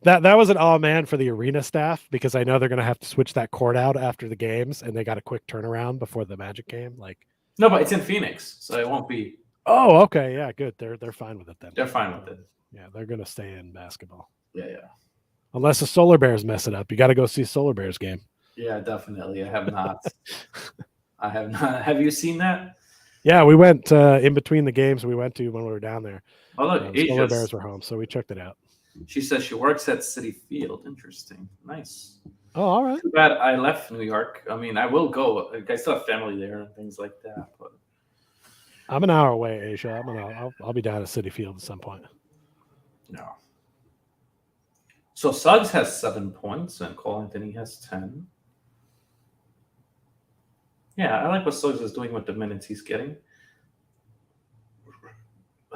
That was an oh man for the arena staff, because I know they're going to have to switch that court out after the games, and they got a quick turnaround before the Magic game. Like, no, but it's in Phoenix, so it won't be. Oh, okay, yeah, good. They're fine with it then. They're fine with it. Yeah, they're going to stay in basketball. Yeah. Unless the Solar Bears mess it up, you got to go see Solar Bears game. Yeah, definitely. I have not. I have not. Have you seen that? Yeah, we went in between the games we went to when we were down there. Oh, look, Solar Bears were home, so we checked it out. She says she works at City Field. Interesting. Nice. Oh, all right. Too bad I left New York. I mean, I will go. I still have family there and things like that. But I'm an hour away, Asia. I'll be down at City Field at some point. No. So Suggs has 7 points and Cole Anthony has 10. Yeah, I like what Suggs is doing with the minutes he's getting.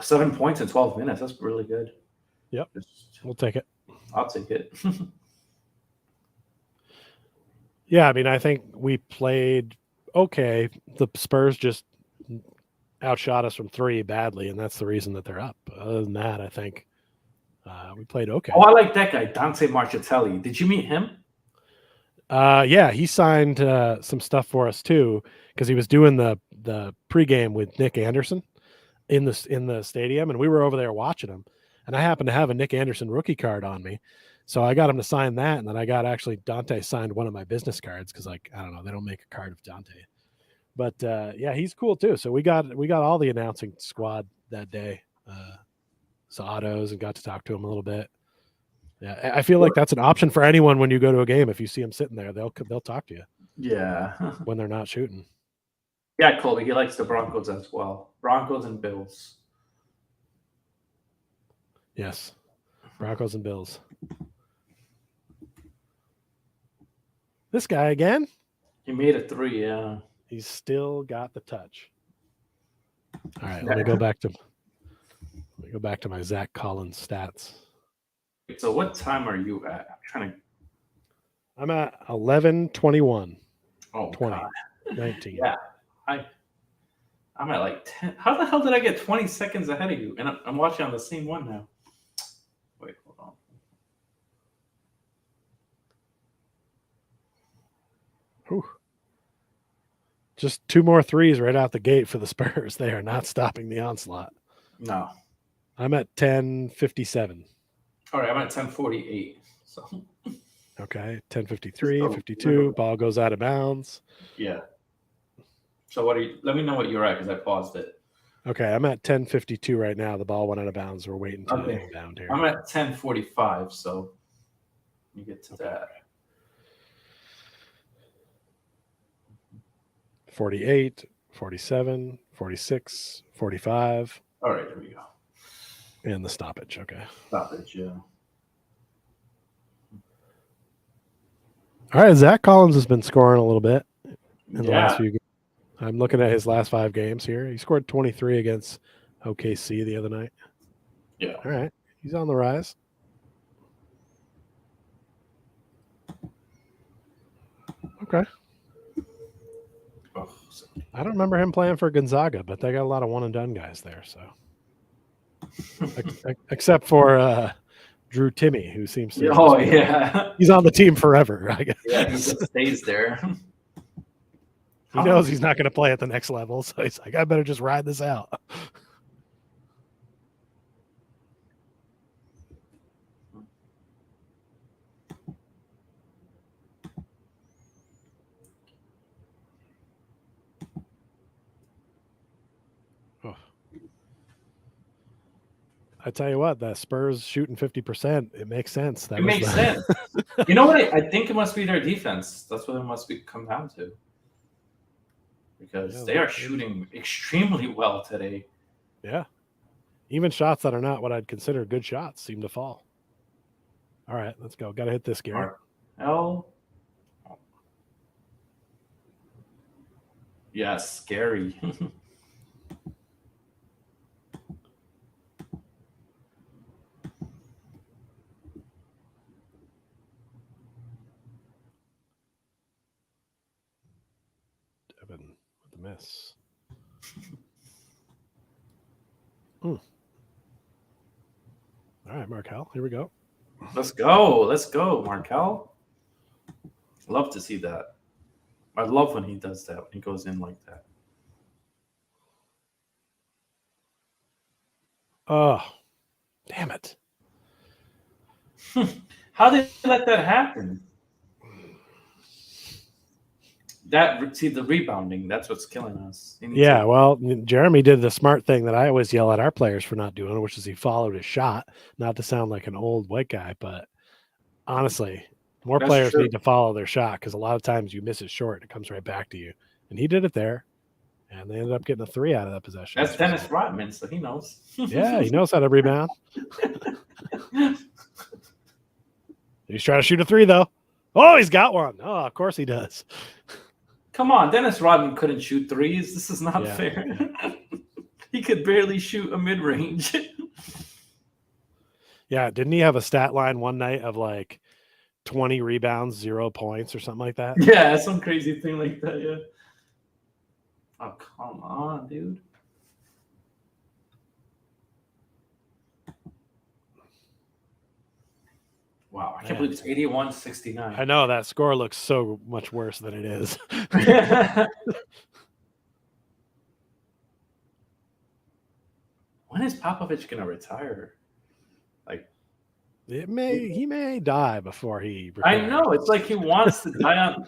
7 points in 12 minutes. That's really good. Yep. We'll take it. I'll take it. Yeah, I mean, I think we played okay. The Spurs just outshot us from three badly, and that's the reason that they're up. Other than that, I think we played okay. Oh, I like that guy, Dante Marchitelli. Did you meet him? Yeah, he signed some stuff for us too, because he was doing the pregame with Nick Anderson in the stadium, and we were over there watching him. And I happened to have a Nick Anderson rookie card on me, so I got him to sign that, and then I got actually Dante signed one of my business cards, because, like, I don't know, they don't make a card of Dante. But yeah, he's cool too. So we got all the announcing squad that day. Saw Otto's and got to talk to him a little bit. Yeah, I feel like that's an option for anyone when you go to a game. If you see them sitting there, they'll talk to you. Yeah. When they're not shooting. Yeah, Colby, he likes the Broncos as well. Broncos and Bills. Yes. Broncos and Bills. This guy again? He made a 3, yeah. He's still got the touch. All right, let me go back to my Zach Collins stats. So what time are you at? I'm at 11:21. Oh, 20, God. 19. Yeah. I'm at like 10. How the hell did I get 20 seconds ahead of you? And I'm watching on the same one now. Wait, hold on. Whew. Just 2 more threes right out the gate for the Spurs. They are not stopping the onslaught. No. I'm at 10:57. All right, I'm at 10:48. So. Okay, 10:53, 52. Ball goes out of bounds. Yeah. So let me know what you're at, because I paused it. Okay, I'm at 10:52 right now. The ball went out of bounds. We're waiting to inbound here. I'm at 10:45, so you get to that. 48, 47, 46, 45. All right, there we go. And the stoppage. Okay. Stoppage, yeah. All right, Zach Collins has been scoring a little bit in the last few games. I'm looking at his last 5 games here. He scored 23 against OKC the other night. Yeah. All right. He's on the rise. Okay. Oh, I don't remember him playing for Gonzaga, but they got a lot of one-and-done guys there. So, except for Drew Timme, who seems to. Oh, yeah. He's on the team forever, I guess. Yeah, he just stays there. He knows he's not going to play at the next level, so he's like, I better just ride this out. Oh. I tell you what, the Spurs shooting 50%, it makes sense. It makes sense. You know what? I think it must be their defense. That's what it must come down to. Because they are shooting extremely well today. Yeah. Even shots that are not what I'd consider good shots seem to fall. All right, let's go. Got to hit this, Gary. All Yeah, scary. Devin with the miss. All right, Markel, here we go. Let's go. Let's go, Markel. Love to see that. I love when he does that, when he goes in like that. Oh, damn it. How did they let that happen? That see the rebounding. That's what's killing us. He needs Yeah, to- well, Jeremy did the smart thing that I always yell at our players for not doing, which is he followed his shot. Not to sound like an old white guy, but honestly, more That's players true. need to follow their shot because a lot of times you miss it short, it comes right back to you. And he did it there, and they ended up getting a 3 out of that possession. That's Dennis Rodman, so he knows. Yeah, he knows how to rebound. He's trying to shoot a 3 though. Oh, he's got one. Oh, of course he does. Come on, Dennis Rodman couldn't shoot threes. This is not Yeah, fair. yeah. He could barely shoot a mid range. Yeah, didn't he have a stat line one night of like 20 rebounds, 0 points or something like that? Yeah, some crazy thing like that. Yeah. Oh, come on, dude. Wow, I can't Man. believe it's 81 I 69. know that score looks so much worse than it is. When is Popovich going to retire? He may die before he I retires. know. It's like he wants to die on,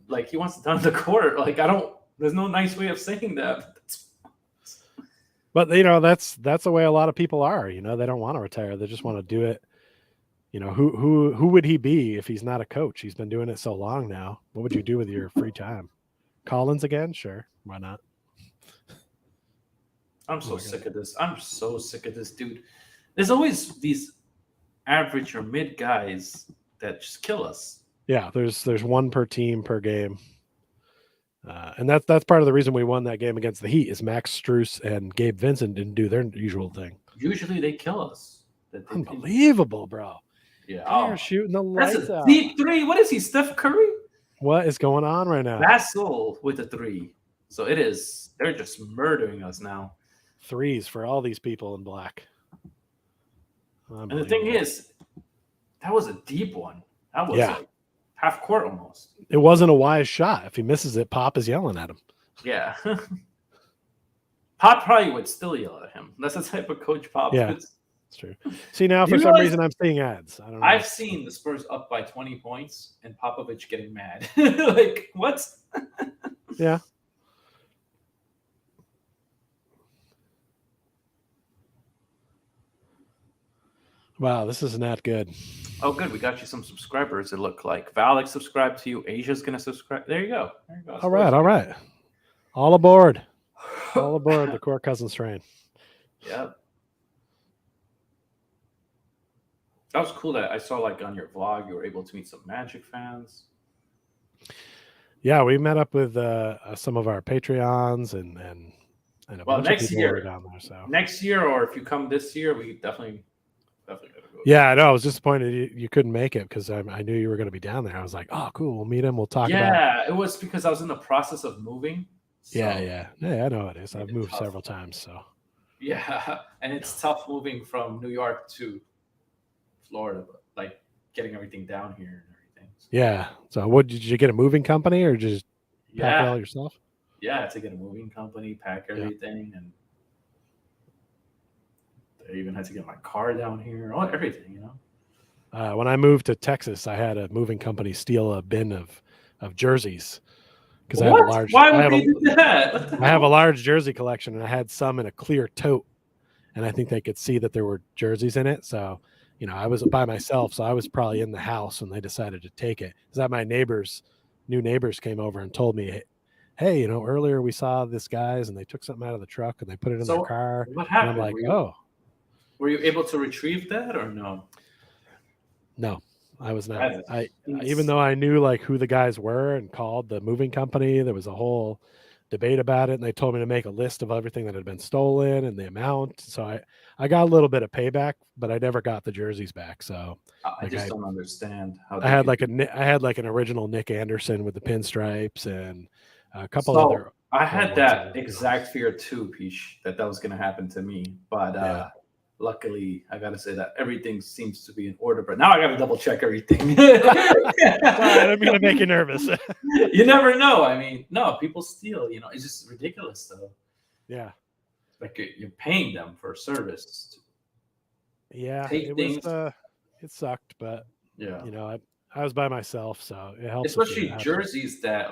like he wants to die on the court. Like I don't. There's no nice way of saying that. But that's the way a lot of people are. They don't want to retire. They just want to do it. Who would he be if he's not a coach? He's been doing it so long now. What would you do with your free time? Collins again? Sure, why not? I'm so sick of this. I'm so sick of this, dude. There's always these average or mid guys that just kill us. Yeah, there's one per team per game. And that's part of the reason we won that game against the Heat is Max Strus and Gabe Vincent didn't do their usual thing. Usually they kill us. Unbelievable, bro. Yeah. They're shooting the That's lights a out. deep 3. What is he, Steph Curry? What is going on right now? Vassal with a 3. So it is. They're just murdering us now. Threes for all these people in black. And the thing is, that was a deep one. That was like half court almost. It wasn't a wise shot. If he misses it, Pop is yelling at him. Yeah. Pop probably would still yell at him. That's the type of coach Pop Yeah. is. It's true. See, now for some reason I'm seeing ads. I don't know. I've seen the Spurs up by 20 points and Popovich getting mad. Like, what? Yeah. Wow, this is not good. Oh, good. We got you some subscribers, it looked like. Valek subscribed to you. Asia's going to subscribe. There you go. All right. All aboard. All aboard the Court Cousins train. Yep. That was cool that I saw, like, on your vlog, you were able to meet some Magic fans. Yeah, we met up with some of our Patreons and a bunch of people were down there. So next year, or if you come this year, we definitely gotta go. Yeah, I know. I was disappointed you couldn't make it because I knew you were going to be down there. I was like, oh, cool. We'll meet him. We'll talk about it. Yeah, it was because I was in the process of moving. So yeah. I know it is. I've moved several times. So yeah, and it's tough moving from New York to Florida, but like getting everything down here and everything. So. Yeah. So what did you get a moving company or just pack it all yourself? Yeah, to get a moving company, pack everything, and I even had to get my car down here, everything, When I moved to Texas, I had a moving company steal a bin of jerseys because I have a large. Why would they do that? I have a large jersey collection, and I had some in a clear tote, and I think they could see that there were jerseys in it. So, I was by myself, so I was probably in the house when they decided to take it. Is that my new neighbors came over and told me, hey, earlier we saw this guys and they took something out of the truck and they put it in their car. What happened? And I'm like, were you able to retrieve that or no? No, I was not. Even though I knew like who the guys were and called the moving company, there was a whole debate about it, and they told me to make a list of everything that had been stolen and the amount. So I got a little bit of payback, but I never got the jerseys back. So I like just don't understand how I they had could. I had like an original Nick Anderson with the pinstripes and a couple So other I old had ones. that exact fear too, Pish, that was going to happen to me. But Yeah. luckily, I got to say that everything seems to be in order. But now I got to double check everything. Sorry, I don't mean to make you nervous. You never know. I mean, no, people steal. It's just ridiculous, though. Yeah. Like you're paying them for a service. Yeah, Take it things. was it sucked, but Yeah. I was by myself, so it helps. Especially jerseys that,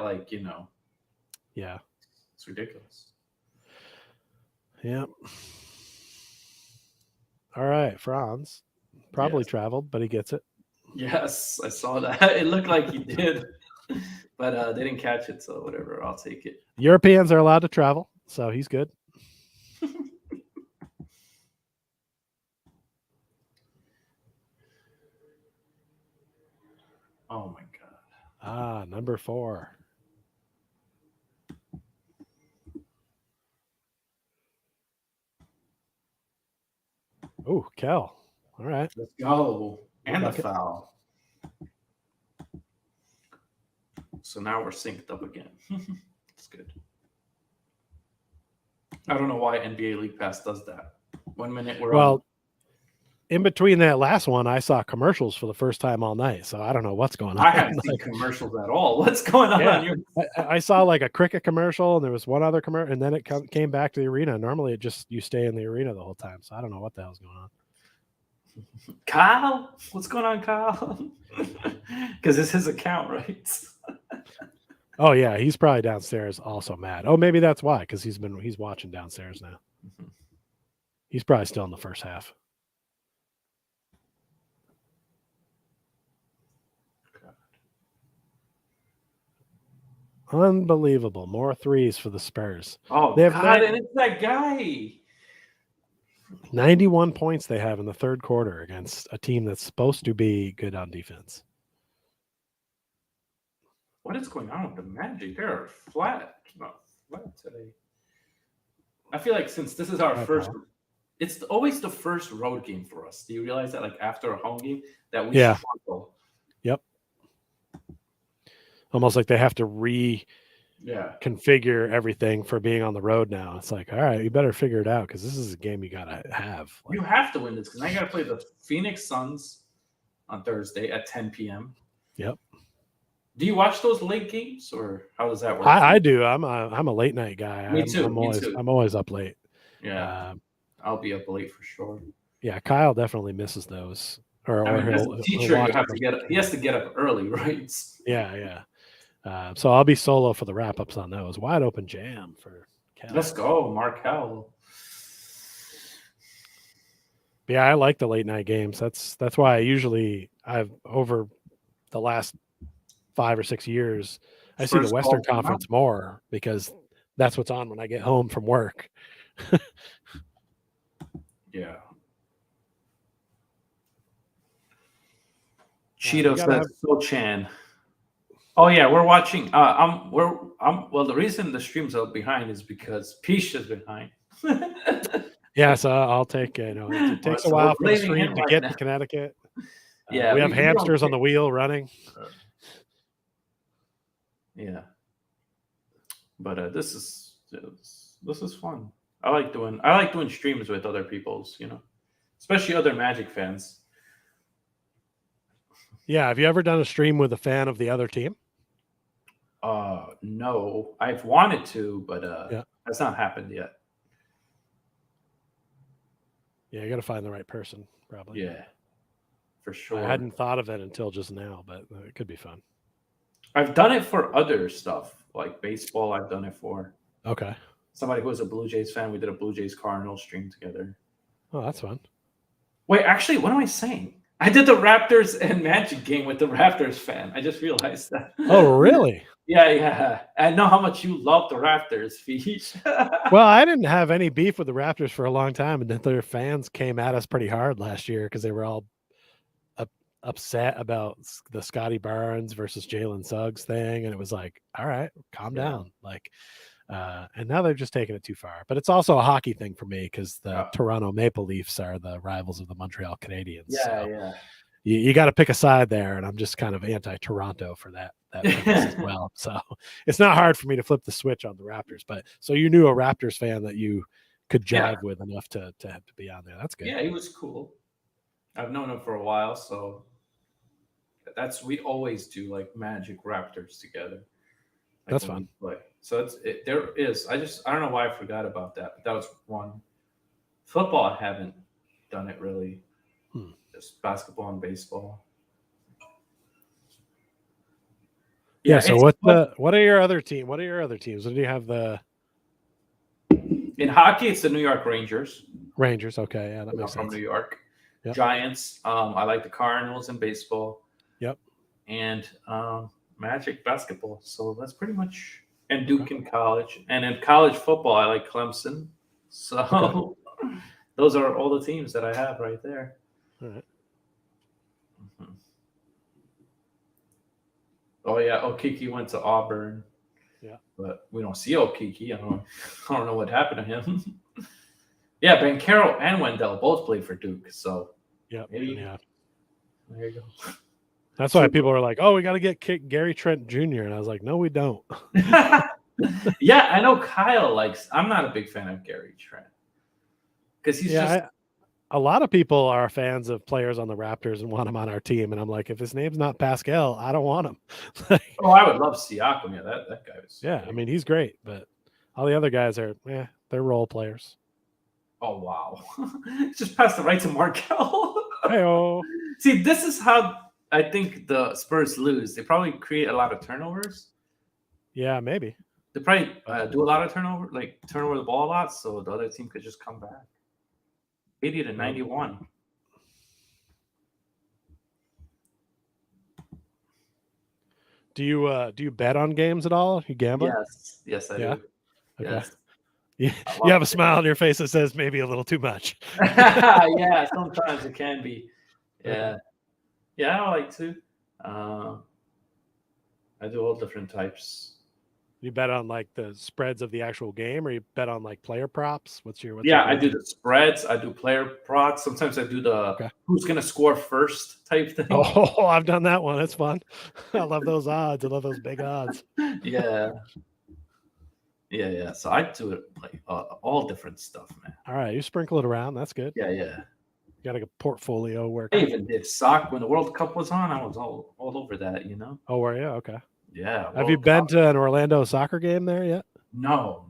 Yeah. It's ridiculous. Yeah. All right, Franz probably traveled, but he gets it. Yes, I saw that. It looked like he did, but they didn't catch it, so whatever. I'll take it. Europeans are allowed to travel, so he's good. Oh my god. Ah, number 4. Oh, Kel. All right. Let's go. And the foul. So now we're synced up again. It's good. I don't know why NBA League Pass does that. 1 minute we're on. In between that last one, I saw commercials for the first time all night, so I don't know what's going on. I haven't seen commercials at all. What's going on? Yeah, I saw like a cricket commercial, and there was one other commercial, and then it came back to the arena. Normally, you stay in the arena the whole time, so I don't know what the hell's going on. Kyle, what's going on, Kyle? Because it's his account, right? Oh yeah, he's probably downstairs also mad. Oh, maybe that's why, because he's watching downstairs now. Mm-hmm. He's probably still in the first half. Unbelievable. More threes for the Spurs. Oh, they have God, and it's that guy. 91 points they have in the third quarter against a team that's supposed to be good on defense. What is going on with the Magic? They're flat today. I feel like since this is our first, it's always the first road game for us. Do you realize that? Like after a home game, that we struggle. Yep. Almost like they have to configure everything for being on the road now. It's like, all right, you better figure it out because this is a game you gotta have. You have to win this because I gotta play the Phoenix Suns on Thursday at 10 p.m. Yep. Do you watch those late games, or how does that work? I do. I'm a late night guy. Me too. I'm always up late. Yeah, I'll be up late for sure. Yeah, Kyle definitely misses those. Or as a teacher, you have to get up. He has to get up early, right? Yeah. So I'll be solo for the wrap-ups on those. Wide open jam for Cal. Let's go, Markel. Yeah, I like the late night games. That's why I've over the last 5 or 6 years, I see the Western Conference more because that's what's on when I get home from work. Yeah. Cheeto says So-Chan. Oh yeah, we're watching. Well, the reason the stream's up behind is because Peach is behind. Yeah, so I'll take it. It takes a while for the stream to get to Connecticut. Yeah, we have hamsters on the wheel running. Yeah, but this is fun. I like doing streams with other people's, especially other Magic fans. Yeah, have you ever done a stream with a fan of the other team? No, I've wanted to, but that's not happened yet. Yeah, you got to find the right person, probably. Yeah, for sure. I hadn't thought of it until just now, but it could be fun. I've done it for other stuff, like baseball. I've done it for. Okay. Somebody who was a Blue Jays fan. We did a Blue Jays Cardinals stream together. Oh, that's fun. Wait, actually, what am I saying? I did the Raptors and Magic game with the Raptors fan. I just realized that. Oh, really? Yeah. I know how much you love the Raptors, Feech. Well, I didn't have any beef with the Raptors for a long time, and then their fans came at us pretty hard last year because they were all upset about the Scotty Barnes versus Jalen Suggs thing, and it was like, all right, calm down. Like, and now they've just taken it too far. But it's also a hockey thing for me because the Toronto Maple Leafs are the rivals of the Montreal Canadiens. Yeah, so yeah. You got to pick a side there, and I'm just kind of anti-Toronto for that purpose as well. So it's not hard for me to flip the switch on the Raptors. But so you knew a Raptors fan that you could jive with enough to be on there. That's good. Yeah, he was cool. I've known him for a while, so we always do like Magic Raptors together. Like that's fun. So there is. I don't know why I forgot about that, but that was one. Football, I haven't done it really. Just basketball and baseball. Yeah. So what are your other teams? What are your other teams? What do you have in hockey? It's the New York Rangers. Rangers. Okay. Yeah, that makes sense. From New York. Yep. Giants. I like the Cardinals in baseball. Yep. And Magic basketball. So that's pretty much. And Duke in college. And in college football, I like Clemson. So those are all the teams that I have right there. All right. Mm-hmm. Oh yeah, Okiki went to Auburn. Yeah, but we don't see Okiki. I don't know what happened to him. Yeah, Banchero and Wendell both played for Duke. So yeah, there you go. That's why people are like, "Oh, we got to get Gary Trent Jr." And I was like, "No, we don't." Yeah, I know Kyle likes. I'm not a big fan of Gary Trent because he's a lot of people are fans of players on the Raptors and want him on our team, and I'm like, if his name's not Pascal, I don't want him. I would love Siakam. Yeah, that guy was. Yeah, I mean, he's great, but all the other guys are, they're role players. Oh wow! Just pass the right to Markel. Hey-o. See, this is how I think the Spurs lose. They probably create a lot of turnovers. Yeah, maybe. They probably do a lot of turnover, like turn over the ball a lot, so the other team could just come back. 80 to 91. Do you bet on games at all? You gamble? Yes, I do. Okay. Yes. You have a smile on your face that says maybe a little too much. Yeah, sometimes it can be. Yeah. Yeah, I like to. I do all different types. You bet on like the spreads of the actual game, or you bet on like player props? I do the spreads. I do player props. Sometimes I do the who's going to score first type thing. Oh, I've done that one. That's fun. I love those odds. I love those big odds. Yeah. So I do it like all different stuff, man. All right, you sprinkle it around. That's good. Yeah. You got a portfolio work. I even did soccer when the World Cup was on. I was all over that, you know. Oh, were you? Okay. Yeah. Have you been to an Orlando soccer game there yet? No.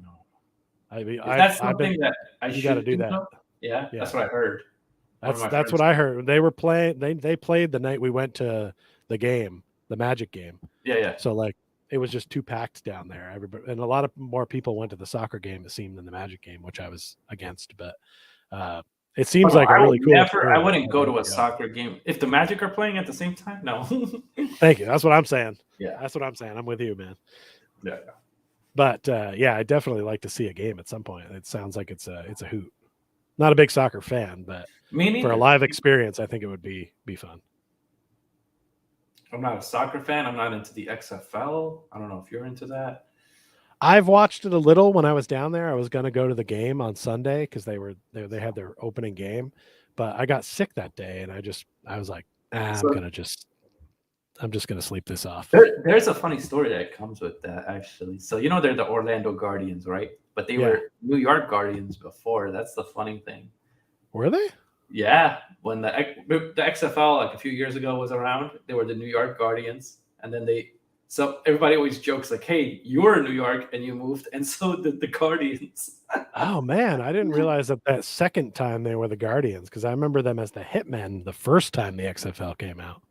I mean, that's something that I should got to do that. Yeah, that's what I heard. That's what I heard. They were playing. They played the night we went to the game, the Magic game. Yeah. So like it was just too packed down there. Everybody, and a lot of more people went to the soccer game, it seemed, than the Magic game, which I was against. But it seems like a really cool. I wouldn't go to a soccer game if the Magic are playing at the same time. No. Thank you. That's what I'm saying. Yeah, that's what I'm saying. I'm with you, man. Yeah. But I definitely like to see a game at some point. It sounds like it's a hoot. Not a big soccer fan, but for a live experience, I think it would be fun. I'm not a soccer fan. I'm not into the XFL. I don't know if you're into that. I've watched it a little when I was down there. I was going to go to the game on Sunday because they had their opening game, but I got sick that day, and I was like, I'm just going to sleep this off. There's a funny story that comes with that, actually. So they're the Orlando Guardians, right? But they were New York Guardians before. That's the funny thing. Were they? Yeah, when the XFL like a few years ago was around, they were the New York Guardians, and then so everybody always jokes like, "Hey, you're in New York and you moved, and so did the Guardians." Oh man, I didn't realize that second time they were the Guardians, because I remember them as the Hitmen the first time the XFL came out.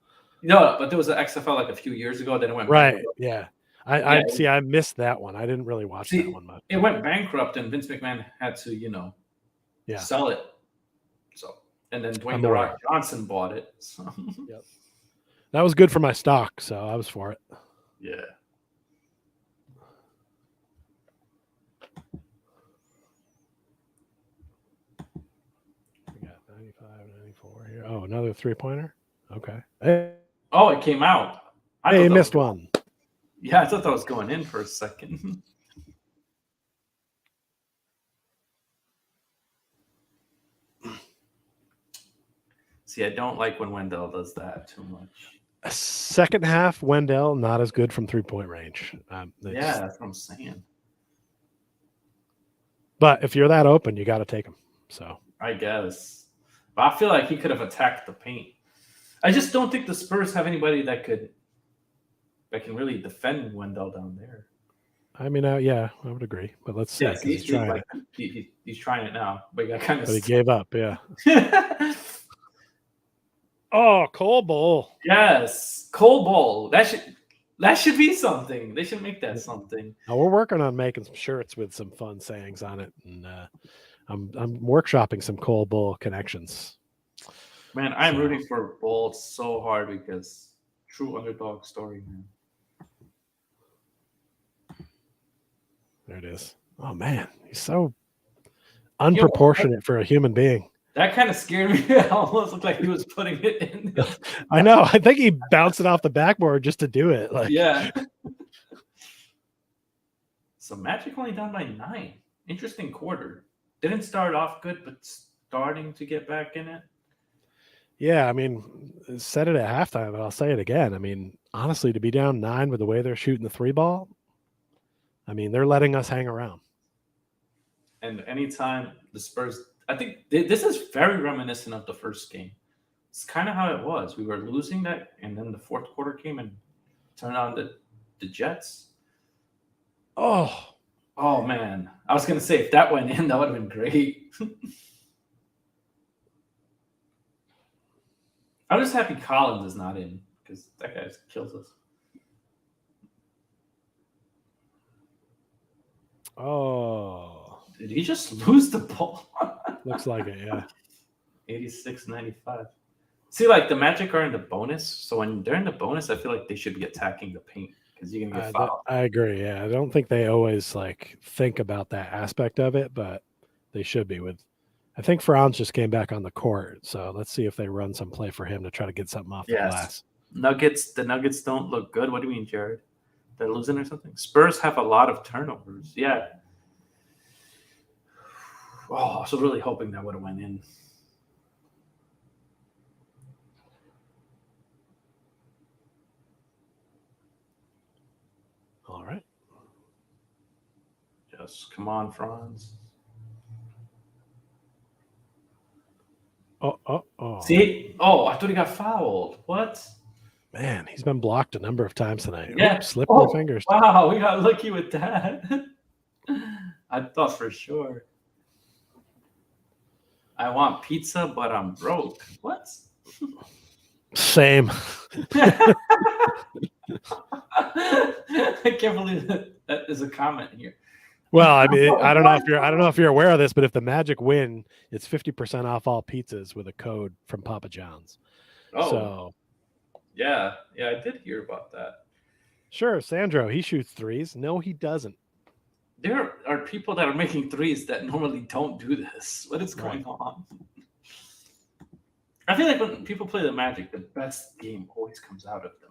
No, but there was an XFL like a few years ago. Then it went right. Bankrupt. Yeah, I missed that one. I didn't really watch that one much. It went bankrupt, and Vince McMahon had to, sell it. So. And then Dwayne "The Rock" Johnson bought it. So. Yep. That was good for my stock, so I was for it. Yeah. We got 95, 94 here. Oh, another 3-pointer? Okay. Hey, Oh, it came out. I he thought that missed was, one. yeah, I thought that was going in for a second. See, I don't like when Wendell does that too much. Second half, Wendell not as good from 3-point range. Yeah, that's what I'm saying. But if you're that open, you got to take him. So I guess. But I feel like he could have attacked the paint. I just don't think the Spurs have anybody that can really defend Wendell down there. I mean, yeah, I would agree. But let's see because he's trying it. He's trying it now, but he got kind of. But he gave up. Yeah. Oh, Cole Bowl. Yes, Cole Ball. That should be something. They should make that something. Now we're working on making some shirts with some fun sayings on it, and I'm workshopping some Cole Bowl connections. Man, I'm rooting for Ball so hard because true underdog story, man. There it is. Oh man, he's so unproportionate for a human being. That kind of scared me. It almost looked like he was putting it in. I know. I think he bounced it off the backboard just to do it. Like, yeah. So Magic only down by 9. Interesting quarter. Didn't start off good, but starting to get back in it. Yeah, I mean, said it at halftime, but I'll say it again. I mean, honestly, to be down 9 with the way they're shooting the 3-ball, I mean, they're letting us hang around. And anytime the Spurs, I think this is very reminiscent of the first game. It's kind of how it was. We were losing that, and then the fourth quarter came and turned on the Jets. Oh man. I was going to say, if that went in, that would have been great. I'm just happy Collins is not in because that guy just kills us. Oh. Did he just lose the ball? Looks like it, yeah. 86-95. See, like the Magic are in the bonus, so when they're in the bonus, I feel like they should be attacking the paint because you're gonna get fouled. I agree. Yeah, I don't think they always like think about that aspect of it, but they should be. With, I think Franz just came back on the court, so let's see if they run some play for him to try to get something off the glass. The Nuggets don't look good. What do you mean, Jared? They're losing or something? Spurs have a lot of turnovers. Yeah. Oh, I was really hoping that would have went in. All right. Just come on, Franz. Oh. See? Oh, I thought he got fouled. What? Man, he's been blocked a number of times tonight. Yeah. Oops, slippery fingers. Wow, we got lucky with that. I thought for sure. I want pizza, but I'm broke. What? Same. I can't believe that is a comment here. Well, I mean, I don't know if you're aware of this, but if the Magic win, it's 50% off all pizzas with a code from Papa John's. Oh, so yeah, I did hear about that. Sure, Sandro, he shoots threes. No, he doesn't. There are people that are making threes that normally don't do this. What is going on? I feel like when people play the Magic, the best game always comes out of them.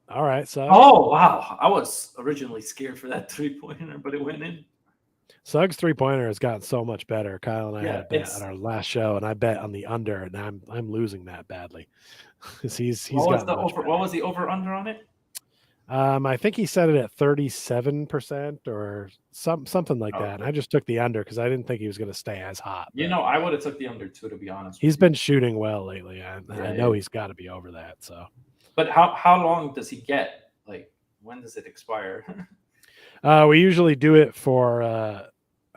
All right, so. Oh, wow. I was originally scared for that three-pointer, but it went in. Suggs 3-pointer has gotten so much better. Kyle and I had a bet on our last show, and I bet on the under, and I'm losing that badly. he's what was the over-under on it? I think he set it at 37% or something like that. And I just took the under because I didn't think he was going to stay as hot. I would have took the under too, to be honest. He's been shooting well lately. I know he's got to be over that. So, but how long does he get? Like, when does it expire? We usually do it for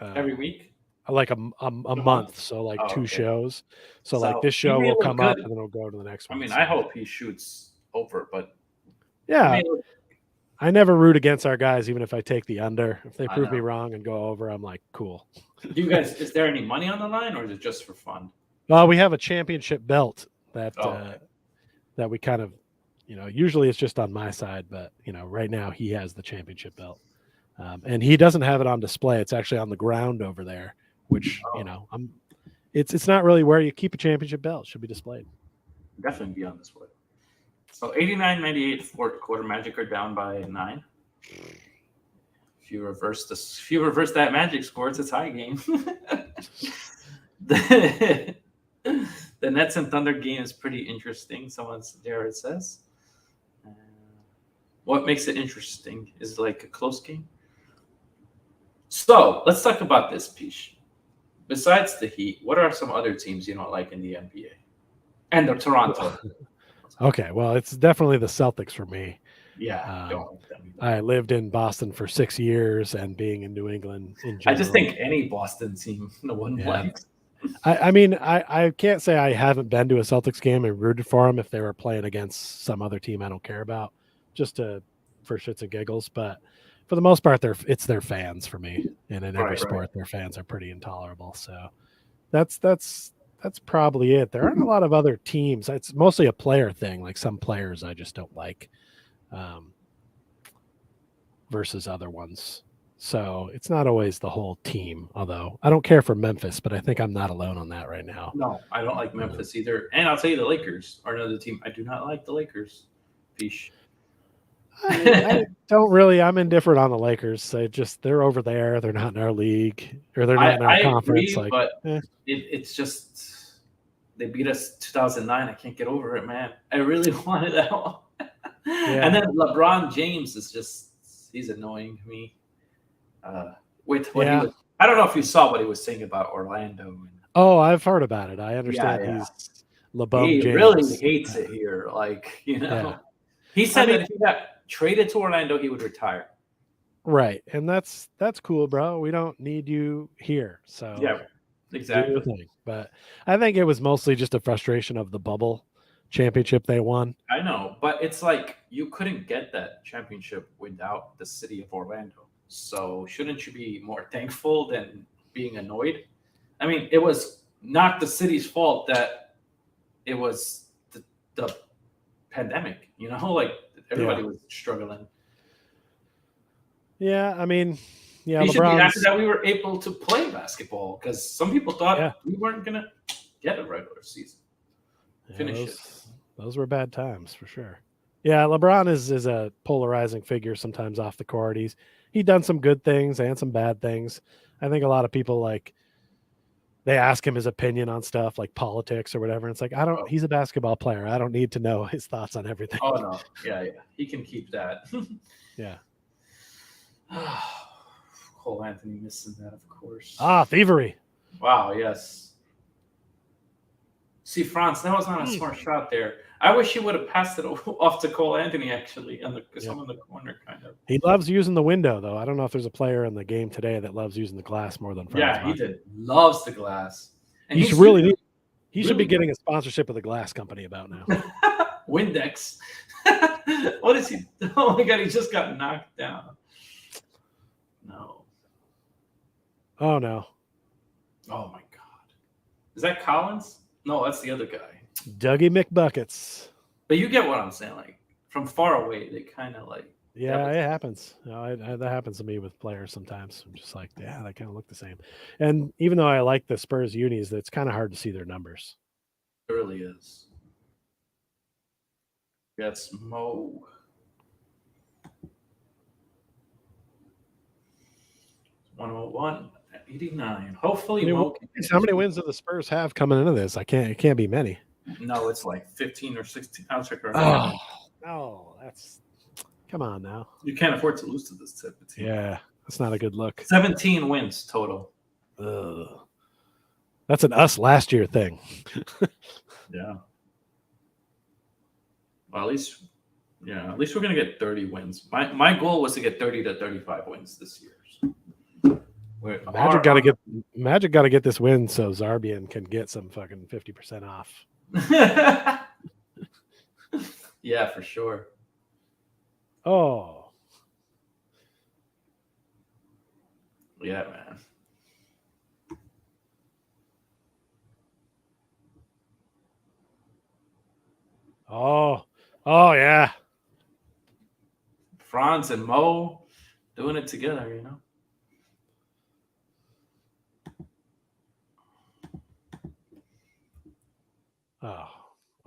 every week, like a month. So like 2 shows. So like this show will come up and then we'll go to the next one. I mean, I hope he shoots over, but yeah. I never root against our guys, even if I take the under. If they prove me wrong and go over, I'm like, cool. Do you guys? Is there any money on the line, or is it just for fun? We have a championship belt that that we kind of, usually it's just on my side, but right now he has the championship belt, and he doesn't have it on display. It's actually on the ground over there, which it's not really where you keep a championship belt. It should be displayed. Definitely be on the split. So 89-98 fourth quarter. Magic are down by 9. If you reverse that Magic score, it's a tie game. the, the Nets and Thunder game is pretty interesting. Jared says. What makes it interesting is like a close game. So let's talk about this, Pish. Besides the Heat, what are some other teams you don't like in the NBA? And the Toronto. Okay, well, it's definitely the Celtics for me. Yeah, don't like them either. I lived in Boston for 6 years, and being in New England in I general. just think any Boston team, no one likes. I mean, I can't say I haven't been to a Celtics game and rooted for them if they were playing against some other team I don't care about, just for shits and giggles. But for the most part, it's their fans for me, and in every sport, their fans are pretty intolerable. So that's probably it. There aren't a lot of other teams. It's mostly a player thing. Like some players I just don't like, versus other ones. So it's not always the whole team, although I don't care for Memphis, but I think I'm not alone on that right now. No, I don't like Memphis either. And I'll tell you the Lakers are another team. I do not like the Lakers. Fish. I don't really. I'm indifferent on the Lakers. They're over there. They're not in our league, or they're not in our conference. Agree, but it's just they beat us 2009. I can't get over it, man. I really wanted that one. And then LeBron James he's annoying me. With what he was, I don't know if you saw what he was saying about Orlando. Oh, I've heard about it. I understand he's LeBron James. He really hates it here. Like, he said that if he got traded to Orlando, he would retire. Right, and that's cool, bro. We don't need you here. So yeah, exactly. But I think it was mostly just a frustration of the bubble championship they won. I know, but it's like you couldn't get that championship without the city of Orlando. So shouldn't you be more thankful than being annoyed? I mean, it was not the city's fault that it was the pandemic, like everybody was struggling. Yeah, I mean, we should be happy that we were able to play basketball because some people thought we weren't going to get a regular season. Finish it. Those were bad times for sure. Yeah, LeBron is a polarizing figure sometimes off the court. He's done some good things and some bad things. I think a lot of people they ask him his opinion on stuff like politics or whatever. And it's like, he's a basketball player. I don't need to know his thoughts on everything. Oh no. Yeah. He can keep that. Yeah. Cole Anthony missing that, of course. Thievery. Wow. Yes. See, Franz, that was not a smart shot there. I wish he would have passed it off to Cole Anthony, actually, because I'm in the corner, kind of. He loves using the window, though. I don't know if there's a player in the game today that loves using the glass more than Franz. Yeah, he did. Loves the glass. And he should be getting a sponsorship of the glass company about now. Windex. What is he? Oh, my God, he just got knocked down. No. Oh, no. Oh, my God. Is that Collins? No, that's the other guy. Dougie McBuckets. But you get what I'm saying. Like, from far away, they kind of Yeah, it happens. That happens to me with players sometimes. I'm just like, yeah, they kind of look the same. And even though I like the Spurs unis, it's kind of hard to see their numbers. It really is. That's Mo. $101 at 89. Hopefully, how many wins do the Spurs have coming into this? It can't be many. No, it's like 15 or 16. I'll check right now. No, come on now. You can't afford to lose to this type of team. Yeah, that's not a good look. 17 wins total. Ugh. That's an us last year thing. Yeah. Well, at least we're gonna get 30 wins. My goal was to get 30 to 35 wins this year. Magic got to get this win so Zarbian can get some fucking 50% off. Yeah, for sure. Oh. Yeah, man. Oh, yeah. Franz and Mo doing it together,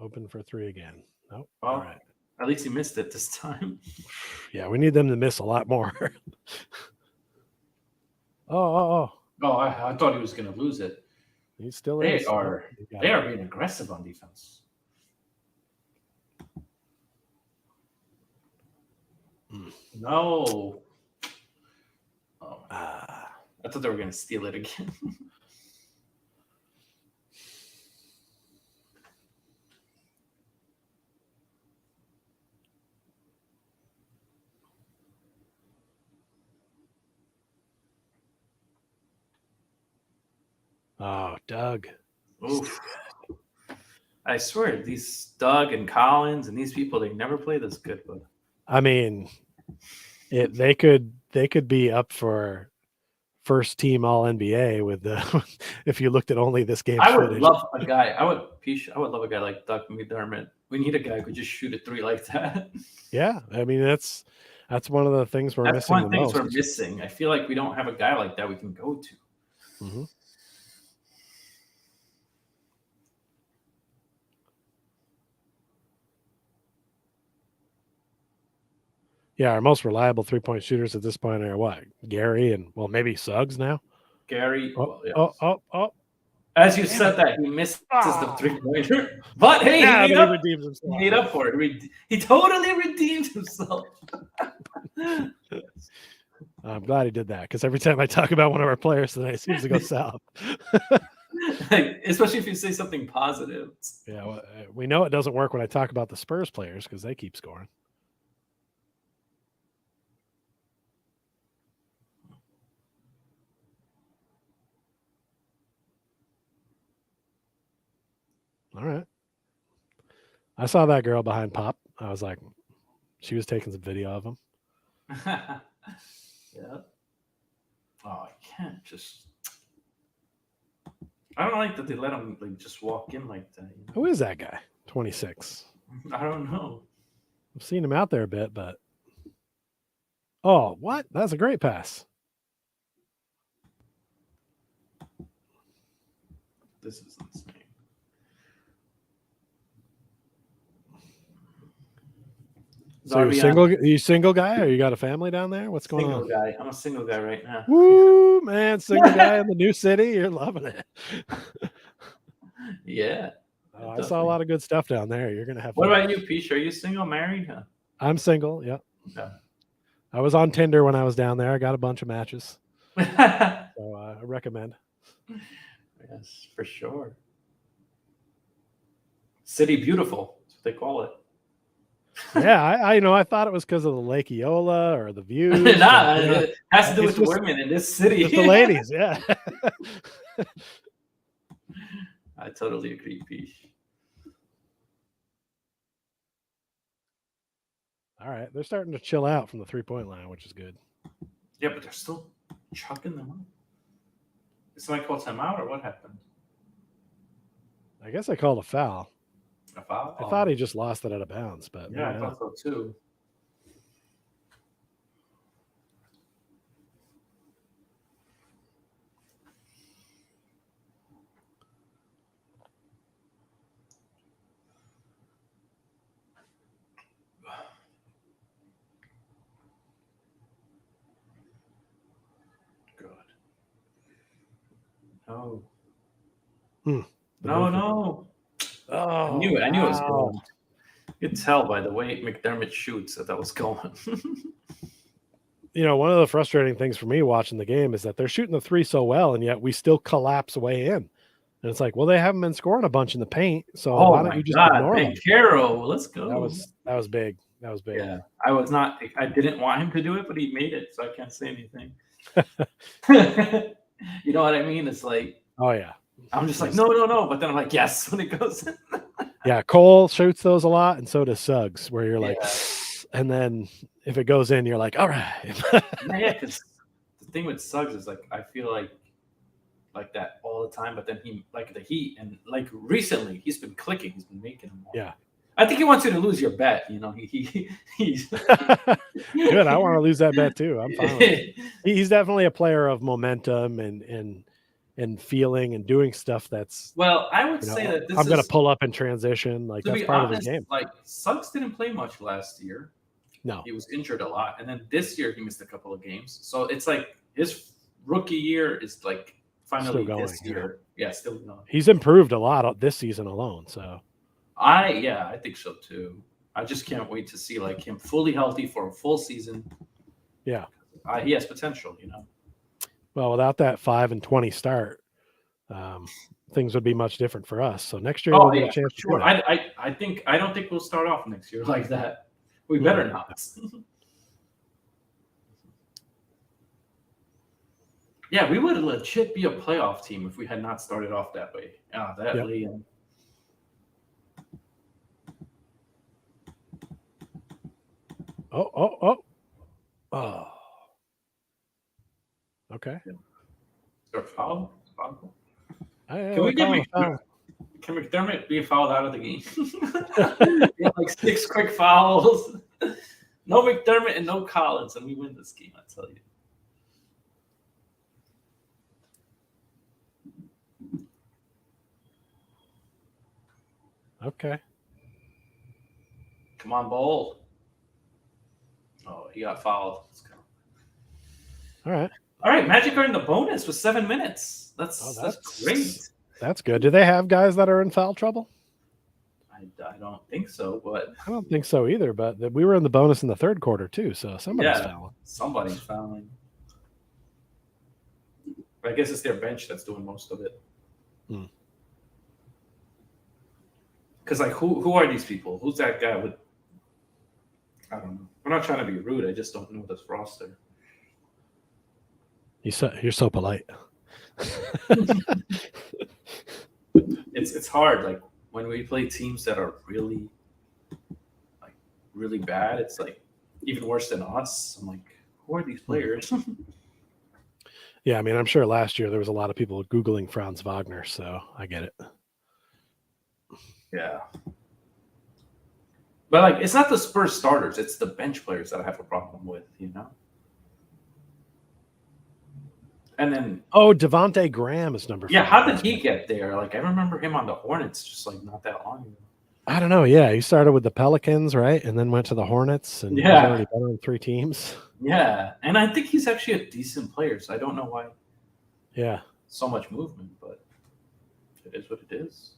Open for 3 again. Nope. Well, All right. at least he missed it this time. Yeah, we need them to miss a lot more. Oh. Oh, I thought he was going to lose it. He still They is. are being aggressive on defense. No. Oh, I thought they were going to steal it again. Oh, Doug. Oof. I swear, these Doug and Collins and these people, they never play this good. But I mean, they could be up for first team All NBA with the if you looked at only this game's I would footage. love a guy. I would love a guy like Doug McDermott. We need a guy who could just shoot a 3 like that. Yeah, I mean that's one of the things we're missing. That's one thing we're missing. I feel like we don't have a guy like that we can go to. Mm-hmm. Yeah, our most reliable 3-point shooters at this point are what? Gary and maybe Suggs now. Gary. Oh, well, yeah. oh. As you said that, he misses the 3-pointer. But hey, he redeems himself. He made up for it. He totally redeemed himself. I'm glad he did that because every time I talk about one of our players tonight, it seems to go south. Especially if you say something positive. Yeah, well, we know it doesn't work when I talk about the Spurs players because they keep scoring. All right. I saw that girl behind Pop. I was like, she was taking some video of him. Yeah. Oh, I can't just. I don't like that they let him just walk in like that. You know? Who is that guy? 26. I don't know. I've seen him out there a bit, but. Oh, what? That's a great pass. This is insane. So you're single? Are you single guy, or you got a family down there? What's going on? Single guy. I'm a single guy right now. Woo, man! Single guy in the new city. You're loving it. Yeah. Oh, I saw a lot of good stuff down there. You're gonna have. What about you, Peach? Are you single, married? Huh? I'm single. Yeah. Okay. I was on Tinder when I was down there. I got a bunch of matches. So I recommend. Yes, for sure. City beautiful. That's what they call it. Yeah, I thought it was because of the Lake Eola or the views. Nah, it has to do with the women in this city. The ladies, yeah. I totally agree, Peach. All right, they're starting to chill out from the 3-point line, which is good. Yeah, but they're still chucking them up. Did somebody call timeout or what happened? I guess I called a foul. A foul? I thought he just lost it out of bounds, but yeah, I thought so too. Good. No. No. Oh, I knew it. I knew it was going. You could tell by the way McDermott shoots that was going. One of the frustrating things for me watching the game is that they're shooting the 3 so well, and yet we still collapse way in. And it's like, well, they haven't been scoring a bunch in the paint, so why don't you just ignore them? Carroll, let's go. That was big. That was big. Yeah, I didn't want him to do it, but he made it, so I can't say anything. You know what I mean? It's like, oh yeah. I'm just like, no, but then I'm like, yes, when it goes in. Yeah, Cole shoots those a lot, and so does Suggs, where you're like, Yeah. and then if it goes in, you're like, all right. Yeah, because the thing with Suggs is I feel like that all the time, but then he the Heat and recently he's been clicking, he's been making them more. Yeah. I think he wants you to lose your bet. He's good. I want to lose that bet too. I'm fine with it. He's definitely a player of momentum and and feeling and doing stuff that's, Well, I would say that this I'm going is, to pull up in transition. Like to that's be part of his honest, game. like Suggs didn't play much last year. No, He was injured a lot, and then this year he missed a couple of games. So it's like his rookie year is like finally Still going, this year. Yeah, still going. he's improved a lot this season alone. So I think so too. I just can't wait to see like him fully healthy for a full season. yeah. He has potential, you know. Well, without that 5-20 start, things would be much different for us. So next year Oh we'll get yeah, a chance to do sure. that. I don't think we'll start off next year like that. We better not. Yeah, we would legit be a playoff team if we had not started off that way. That Yep. Liam. Oh. Okay. Or foul? Can we get Can McDermott be fouled out of the game? He had like 6 quick fouls. No McDermott and no Collins, and we win this game, I tell you. Okay. Come on, Bowl. Oh, he got fouled. Let's go. All right. All right, Magic are in the bonus with 7 minutes. That's great. That's good. Do they have guys that are in foul trouble? I don't think so, but I don't think so either. But we were in the bonus in the third quarter too, so somebody's fouling. Somebody's fouling. I guess it's their bench that's doing most of it. Because like, who are these people? Who's that guy with? I don't know. We're not trying to be rude. I just don't know this roster. You're so polite. It's hard. Like when we play teams that are really bad, it's like even worse than us. I'm like, who are these players? Yeah, I mean, I'm sure last year there was a lot of people Googling Franz Wagner, so I get it. Yeah. But like, it's not the Spurs starters; it's the bench players that I have a problem with, you know. And then Devontae Graham is number 5. Yeah, how did he get there? Like I remember him on the Hornets just like not that long ago. I don't know. Yeah, he started with the Pelicans, right, and then went to the Hornets, and he's already been on 3 teams. Yeah, and I think he's actually a decent player. So I don't know why. Yeah, so much movement, but it is what it is.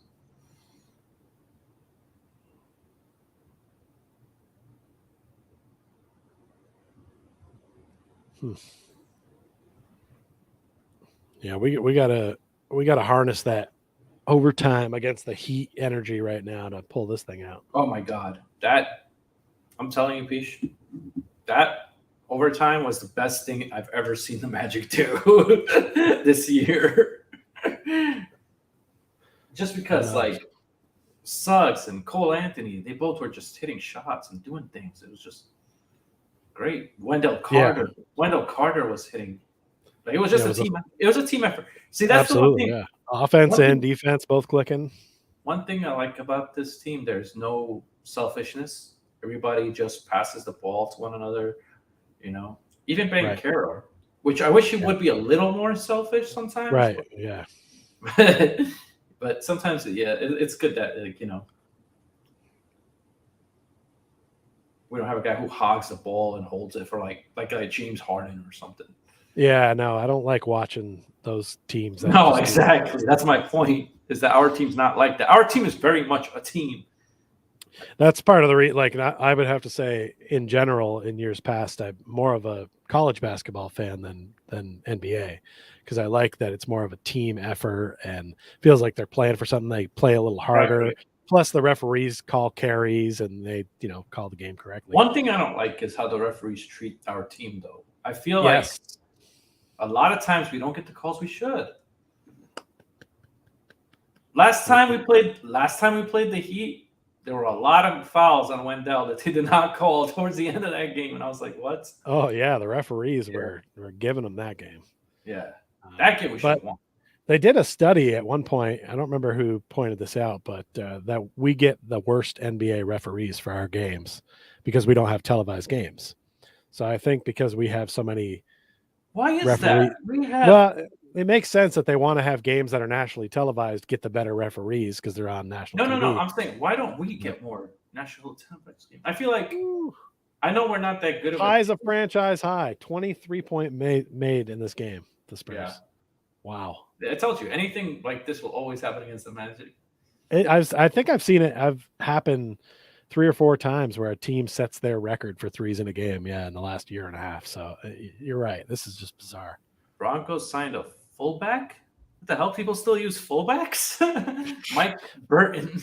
Yeah, we gotta harness that overtime against the Heat energy right now to pull this thing out. Oh my God, that I'm telling you, Pish, that overtime was the best thing I've ever seen the Magic do this year. Just because, like, Suggs and Cole Anthony, they both were just hitting shots and doing things. It was just great. Wendell Carter was hitting. Like, it was just a team. It was a team effort. See, that's absolutely, the one thing. Yeah. Offense and defense both clicking. One thing I like about this team, there's no selfishness. Everybody just passes the ball to one another. You know, even Ben Carroll, which I wish he would be a little more selfish sometimes. Right. Yeah. But sometimes, it's good that, like, you know, we don't have a guy who hogs the ball and holds it for like James Harden or something. Yeah, no, I don't like watching those teams. No, exactly. That's my point, is that our team's not like that. Our team is very much a team. That's part of the like I would have to say, in general, in years past, I'm more of a college basketball fan than NBA, because I like that it's more of a team effort and feels like they're playing for something. They play a little harder. Right. Plus, the referees call carries and they, call the game correctly. One thing I don't like is how the referees treat our team, though. I feel like a lot of times we don't get the calls we should. Last time we played the Heat, there were a lot of fouls on Wendell that they did not call towards the end of that game, and I was like, "What?" Oh yeah, the referees were giving them that game. Yeah, that game we should have won. They did a study at one point. I don't remember who pointed this out, but that we get the worst NBA referees for our games because we don't have televised games. So I think because we have so many. Why is that? We have it makes sense that they want to have games that are nationally televised get the better referees because they're on national TV. No. I'm saying, why don't we get more national televised games? I feel like I know we're not that good of Ties a franchise high, 23-point made in this game. The Spurs. Yeah. Wow. I told you, anything like this will always happen against the Magic. I think I've seen it happen 3 or 4 times where a team sets their record for threes in a game. Yeah, in the last year and a half. So you're right. This is just bizarre. Broncos signed a fullback. What the hell? People still use fullbacks? Mike Burton.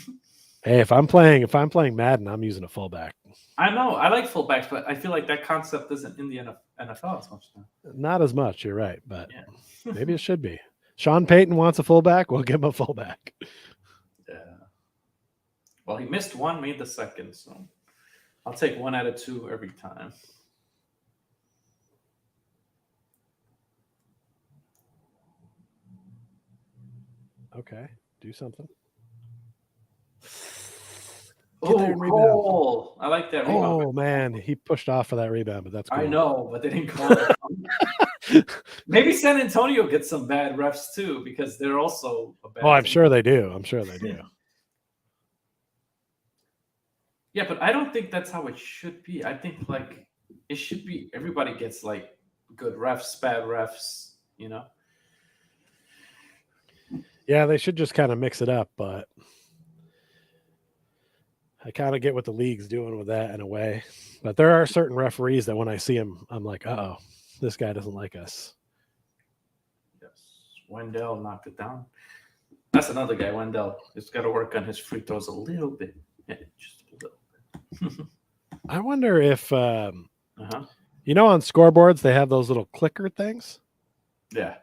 Hey, if I'm playing Madden, I'm using a fullback. I know. I like fullbacks, but I feel like that concept isn't in the NFL as much now. Not as much. You're right, but yeah. Maybe it should be. Sean Payton wants a fullback. We'll give him a fullback. Yeah. Well, he missed one, made the second, so I'll take 1 out of 2 every time. Okay, do something. Oh, Cole. I like that rebound. Oh, man. He pushed off for that rebound, but that's cool. I know, but they didn't call it. Maybe San Antonio gets some bad refs, too, because they're also a bad Oh, I'm team. sure they do. Yeah, but I don't think that's how it should be. I think, like, it should be everybody gets, like, good refs, bad refs, you know? Yeah, they should just kind of mix it up, but I kind of get what the league's doing with that in a way. But there are certain referees that when I see them, I'm like, uh-oh, this guy doesn't like us. Yes. Wendell knocked it down. That's another guy, Wendell. He's got to work on his free throws a little bit. Yeah, just a little bit. I wonder if, on scoreboards, they have those little clicker things. Yeah.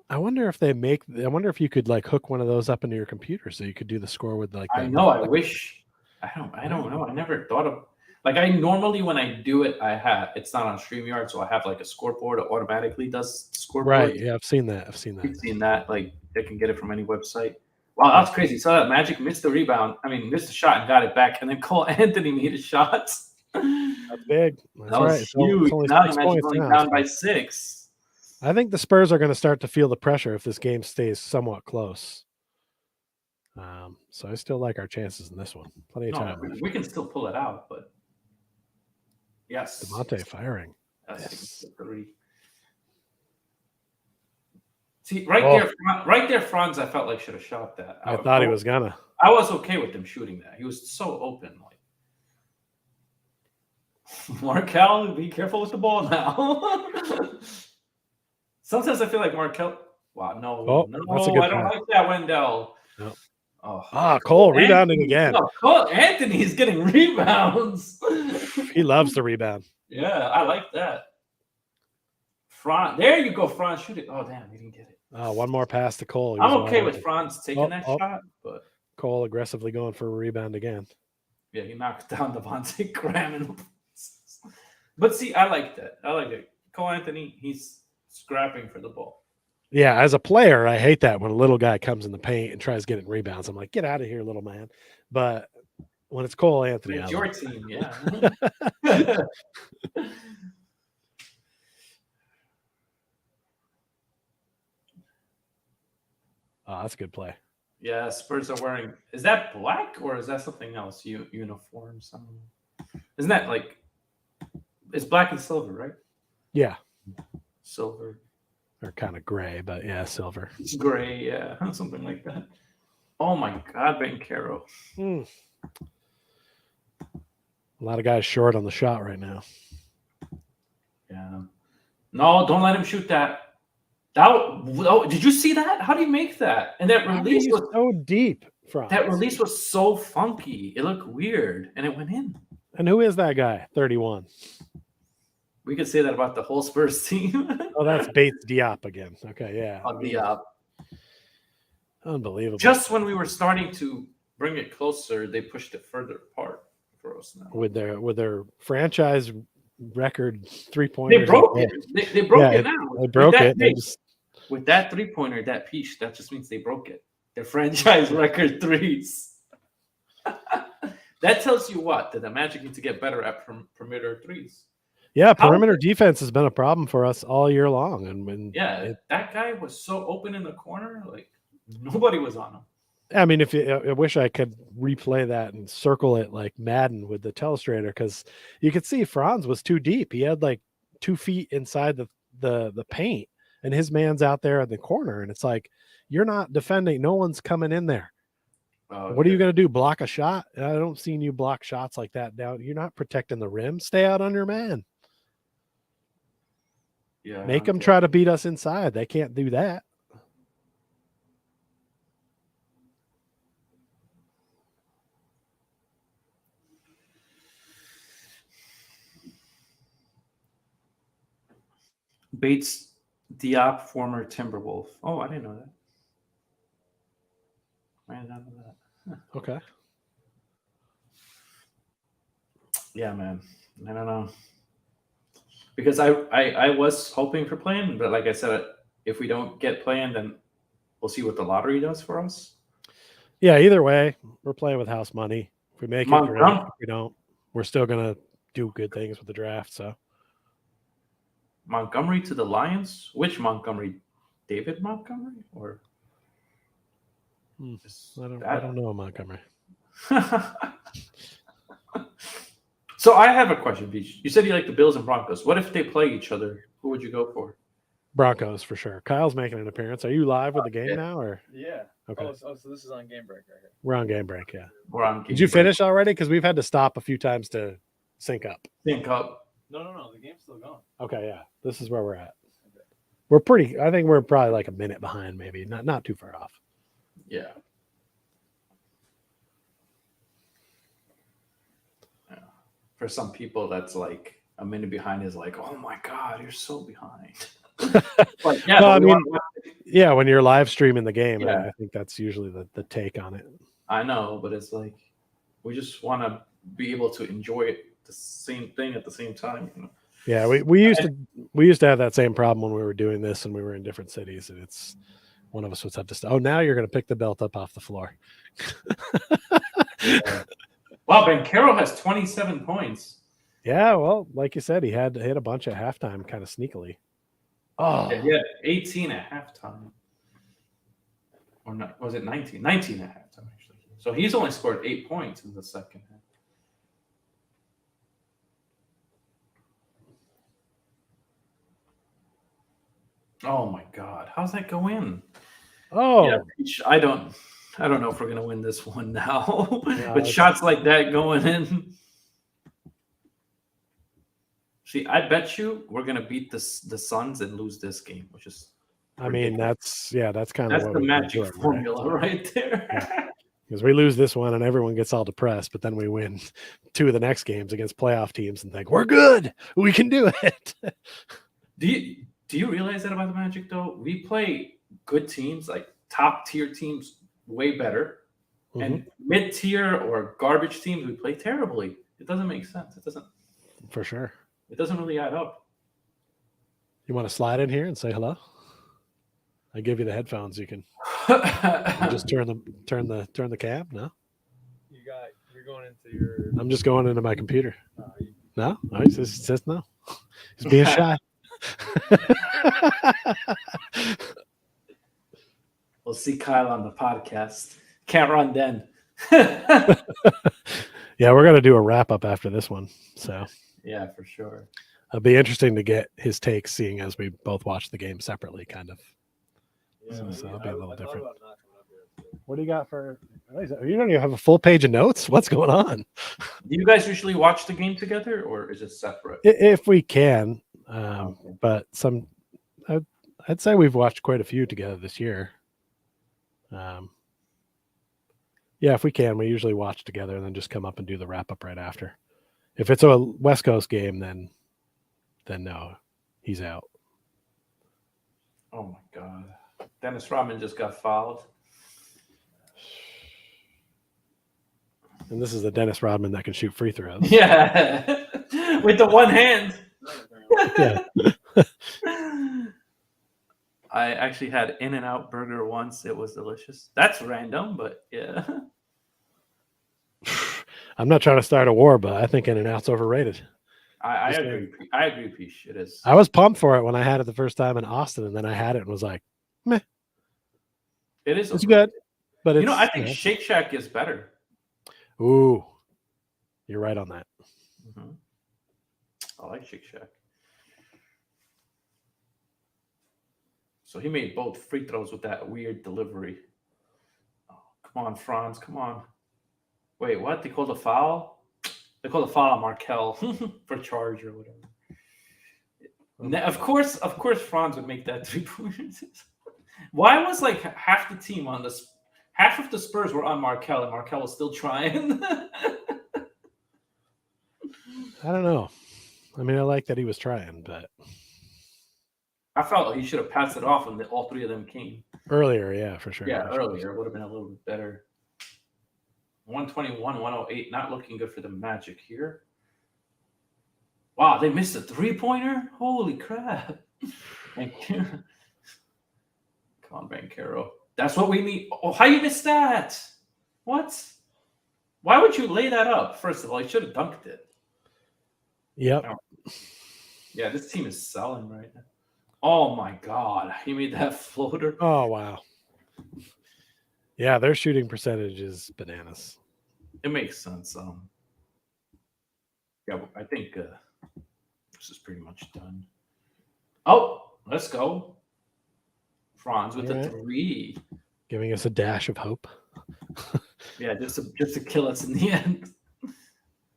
I wonder if you could like hook one of those up into your computer so you could do the score with like that. I know. I wish. I don't know. I never thought of, like, I normally, when I do it, it's not on StreamYard, so I have like a scoreboard that automatically does scoreboard. Right. Yeah, I've seen that. You've seen that. Like, they can get it from any website. Wow, that's crazy. So that Magic missed the rebound. Missed the shot and got it back. And then Cole Anthony made a shot. That's big. That's that was huge. Now the Magic only down by 6. I think the Spurs are going to start to feel the pressure if this game stays somewhat close. So I still like our chances in this one. Plenty of time. We can still pull it out, but yes. DeMonte firing. Yes. 3. See, right there, Franz, I felt like should have shot that. I thought he was gonna. I was okay with him shooting that. He was so open. Like, Markel, be careful with the ball now. Sometimes I feel like Markel. Wow, no, that's a good I don't like that, Wendell. No. Oh, Cole rebounding again. Cole Anthony is getting rebounds. He loves the rebound. Yeah, I like that. Franz, there you go, Franz. Shoot it. Oh, damn, he didn't get it. One more pass to Cole. I'm okay with Franz taking that shot, but Cole aggressively going for a rebound again. Yeah, he knocked down Devontae Graham. But see, I like that. I like it. Cole Anthony, he's scrapping for the ball. Yeah, as a player, I hate that when a little guy comes in the paint and tries getting rebounds. I'm like, get out of here, little man. But when it's Cole Anthony, it's your team, yeah. Oh, that's a good play. Yeah, Spurs are wearing. Is that black or is that something else? Uniform, something. Isn't that like? It's black and silver, right? Yeah, silver. Or kind of gray, but yeah, silver. It's gray, yeah, something like that. Oh my God, Bankero. A lot of guys short on the shot right now. Yeah. No, don't let him shoot that. Did you see that? How do you make that? And that release was so deep. That release was so funky. It looked weird, and it went in. And who is that guy? 31. We could say that about the whole Spurs team. Oh, that's Bates Diop again. Okay, yeah. Diop. Unbelievable. Just when we were starting to bring it closer, they pushed it further apart for us now. With their franchise record 3-pointers. They broke it. They broke it now. They broke it. With that 3-pointer, that piece, that just means they broke it. Their franchise record 3s. That tells you what? That the Magic need to get better at perimeter 3s. Yeah, How- perimeter defense has been a problem for us all year long, and when that guy was so open in the corner, like nobody was on him. I mean, I wish I could replay that and circle it like Madden with the telestrator, because you could see Franz was too deep. He had like 2 feet inside the paint, and his man's out there in the corner, and it's like you're not defending. No one's coming in there. What are you going to do? Block a shot? I don't see you block shots like that down. You're not protecting the rim. Stay out on your man. Yeah, Make them try to beat us inside. They can't do that. Bates Diop, former Timberwolf. Oh, I didn't know that. I didn't know that. Okay. Yeah, man. I don't know. Because I was hoping for playing, but like I said, if we don't get playing, then we'll see what the lottery does for us. Yeah, either way, we're playing with house money. If we make it, great. If we don't, we're still gonna do good things with the draft. So Montgomery to the Lions? Which Montgomery? David Montgomery? Or I don't know Montgomery. So I have a question, Beach. You said you like the Bills and Broncos. What if they play each other? Who would you go for? Broncos for sure. Kyle's making an appearance. Are you live with the game now, or? Yeah. Okay. So this is on game break right here. We're on game break. Yeah. We're on. Did you finish already? Because we've had to stop a few times to sync up. Sync up. No. The game's still going. Okay. Yeah. This is where we're at. Okay. We're pretty. I think we're probably like a minute behind, maybe not too far off. Yeah. For some people, that's like a minute behind is like, oh my God, you're so behind. But yeah, no, I mean, yeah, when you're live streaming the game, yeah. I think that's usually the take on it. I know, but it's like we just want to be able to enjoy it, the same thing at the same time. You know? Yeah, we used to have that same problem when we were doing this and we were in different cities, and it's one of us would have to. Oh, now you're going to pick the belt up off the floor. Yeah. Wow, Banchero has 27 points. Yeah, well, like you said, he had hit a bunch at halftime, kind of sneakily. Oh, yeah, he had 18 at halftime. Or not? Was it 19? 19 at halftime, actually. So he's only scored 8 points in the second half. Oh my God! How's that go in? Oh, yeah, I don't know if we're gonna win this one now. Yeah, with shots like that going in. See, I bet you we're gonna beat the Suns and lose this game, which is. I mean, that's kind of the magic formula right there. Yeah. Because we lose this one and everyone gets all depressed, but then we win 2 of the next games against playoff teams and think we're good, we can do it. Do you realize that about the Magic though? We play good teams, like top tier teams, way better, and mid tier or garbage teams we play terribly. It doesn't make sense. It doesn't. For sure. It doesn't really add up. You want to slide in here and say hello? I give you the headphones. You can just turn the cam. No, you're going into your. I'm just going into my computer. No, he says no. He's being shy. We'll see Kyle on the podcast. Can't run then. Yeah, we're gonna do a wrap up after this one. So yeah, for sure. It'll be interesting to get his takes, seeing as we both watch the game separately, kind of. Yeah, so it'll be a little different. What do you got for? You don't even have a full page of notes. What's going on? Do you guys usually watch the game together, or is it separate? If we can, but I'd say we've watched quite a few together this year. Yeah, if we can, we usually watch together and then just come up and do the wrap up right after. If it's a West Coast game, then no, he's out. Oh my God. Dennis Rodman just got fouled. And this is the Dennis Rodman that can shoot free throws. Yeah. With the one hand. Yeah. I actually had In-N-Out burger once. It was delicious. That's random, but yeah. I'm not trying to start a war, but I think In-N-Out's overrated. I Just agree. I agree, Pish. It is. I was pumped for it when I had it the first time in Austin, and then I had it and was like, meh, It is. it's overrated. good, but it's I think Shake Shack is better. Ooh, you're right on that. Mm-hmm. I like Shake Shack. So he made both free throws with that weird delivery. Oh, come on, Franz. Come on. Wait, what? They called a foul? They called a foul on Markel for charge or whatever. Of course, Franz would make that 3 pointers. Why was like half the team on this? Half of the Spurs were on Markel, and Markel was still trying. I don't know. I mean, I like that he was trying, but I felt like he should have passed it off, and all 3 of them came. Earlier, yeah, for sure. Yeah, earlier would have been a little bit better. 121, 108. Not looking good for the Magic here. Wow, they missed a 3-pointer? Holy crap. Thank you. Come on, Bankero. That's what we need. Oh, how you missed that? What? Why would you lay that up? First of all, you should have dunked it. Yep. Oh. Yeah, this team is selling right now. Oh, my God. He made that floater. Oh, wow. Yeah, their shooting percentage is bananas. It makes sense. Yeah, I think this is pretty much done. Oh, let's go. Franz with the 3. Giving us a dash of hope. Yeah, just to kill us in the end.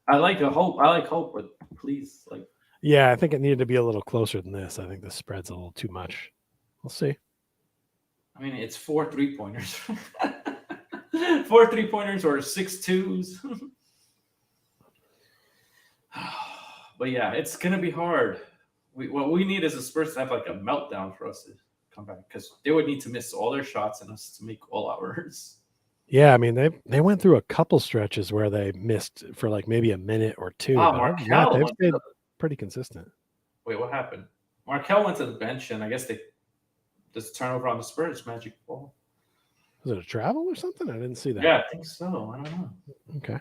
I like hope, but please, like. Yeah, I think it needed to be a little closer than this. I think the spread's a little too much. We'll see. I mean, it's 4 3-pointers. 4 3-pointers or 6 2s. But yeah, it's gonna be hard. What we need is the Spurs to have like a meltdown for us to come back, because they would need to miss all their shots and us to make all ours. Yeah, I mean they went through a couple stretches where they missed for like maybe a minute or 2. Wow, but Markel they've went stayed pretty consistent. Wait, what happened? Markel went to the bench, and I guess this turnover on the Spurs Magic ball. Was it a travel or something? I didn't see that. Yeah, I think so. I don't know. Okay.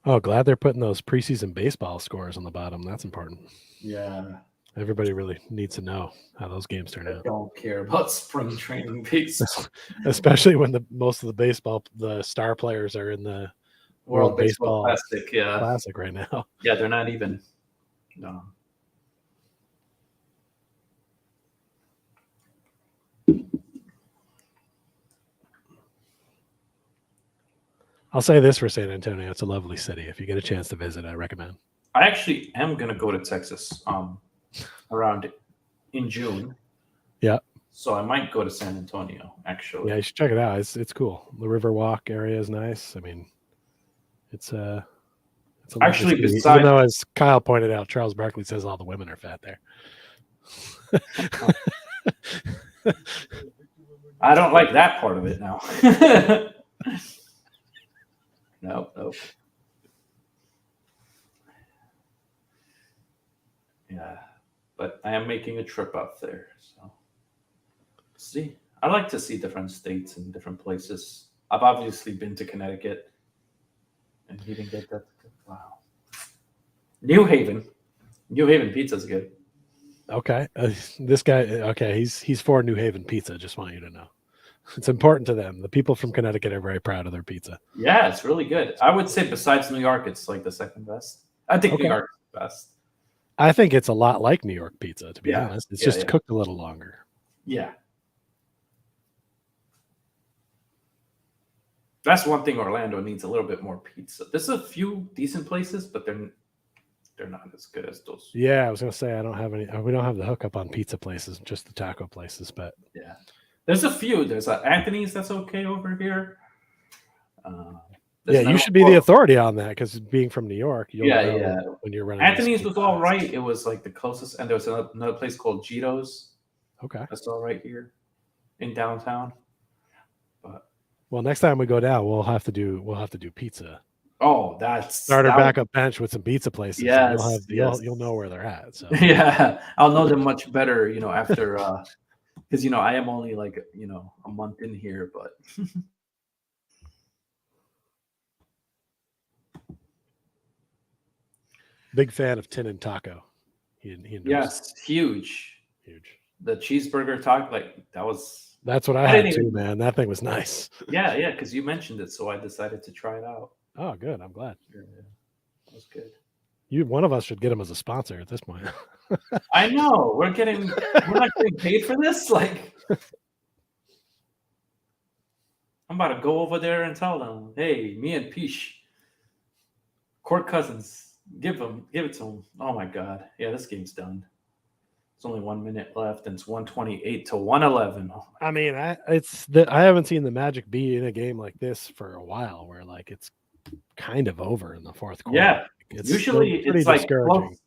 Oh, glad they're putting those preseason baseball scores on the bottom. That's important. Yeah. Everybody really needs to know how those games turn I out. don't care about spring training baseball. Especially when most of the star players are in the World Baseball Classic. Yeah. Classic right now. Yeah, they're not even. No. I'll say this for San Antonio. It's a lovely city. If you get a chance to visit, I recommend. I actually am going to go to Texas around in June. Yeah. So I might go to San Antonio, actually. Yeah, you should check it out. It's cool. The Riverwalk area is nice. I mean, it's actually, city. besides, even though, as Kyle pointed out, Charles Barkley says all the women are fat there. I don't like that part of it now. Nope. Yeah, but I am making a trip up there, so see. I like to see different states and different places. I've obviously been to Connecticut, and he didn't get that. Wow. New Haven pizza's good. Okay, this guy. Okay, he's for New Haven pizza. Just want you to know, it's important to them. The people from Connecticut are very proud of their pizza. Yeah, it's really good. I would say besides New York, it's like the second best. I think New York is the best. I think it's a lot like New York pizza, to be honest. It's just cooked a little longer. Yeah. That's one thing Orlando needs, a little bit more pizza. There's a few decent places, but they're not as good as those. Yeah, I was gonna say we don't have the hookup on pizza places, just the taco places, but yeah. There's a few. There's Anthony's that's okay over here. Yeah, you should be the authority on that, because being from New York, you'll know when you're running. Anthony's was all right. It was like the closest, and there was another place called Gito's. Okay, that's all right here in downtown. But well, next time we go down, we'll have to do pizza. Oh, that's starter backup bench with some pizza places. Yes, you'll know where they're at. So yeah, I'll know them much better, after because I am only like a month in here, but Big fan of Tin and Taco. He endorses Yes, huge. huge. The cheeseburger talk, like that was. That's what I I had didn't too, even- man. That thing was nice. Yeah, because you mentioned it, so I decided to try it out. Oh, good. I'm glad. Yeah, that was good. One of us should get him as a sponsor at this point. I know we're not getting paid for this. Like, I'm about to go over there and tell them, hey, me and Peach, Court Cousins, give it to him. Oh my God, yeah, this game's done. It's only 1 minute left, and it's 128 to 111. Oh, I mean, I haven't seen the Magic be in a game like this for a while, where like it's kind of over in the fourth quarter. yeah, It's usually still pretty it's like discouraging close.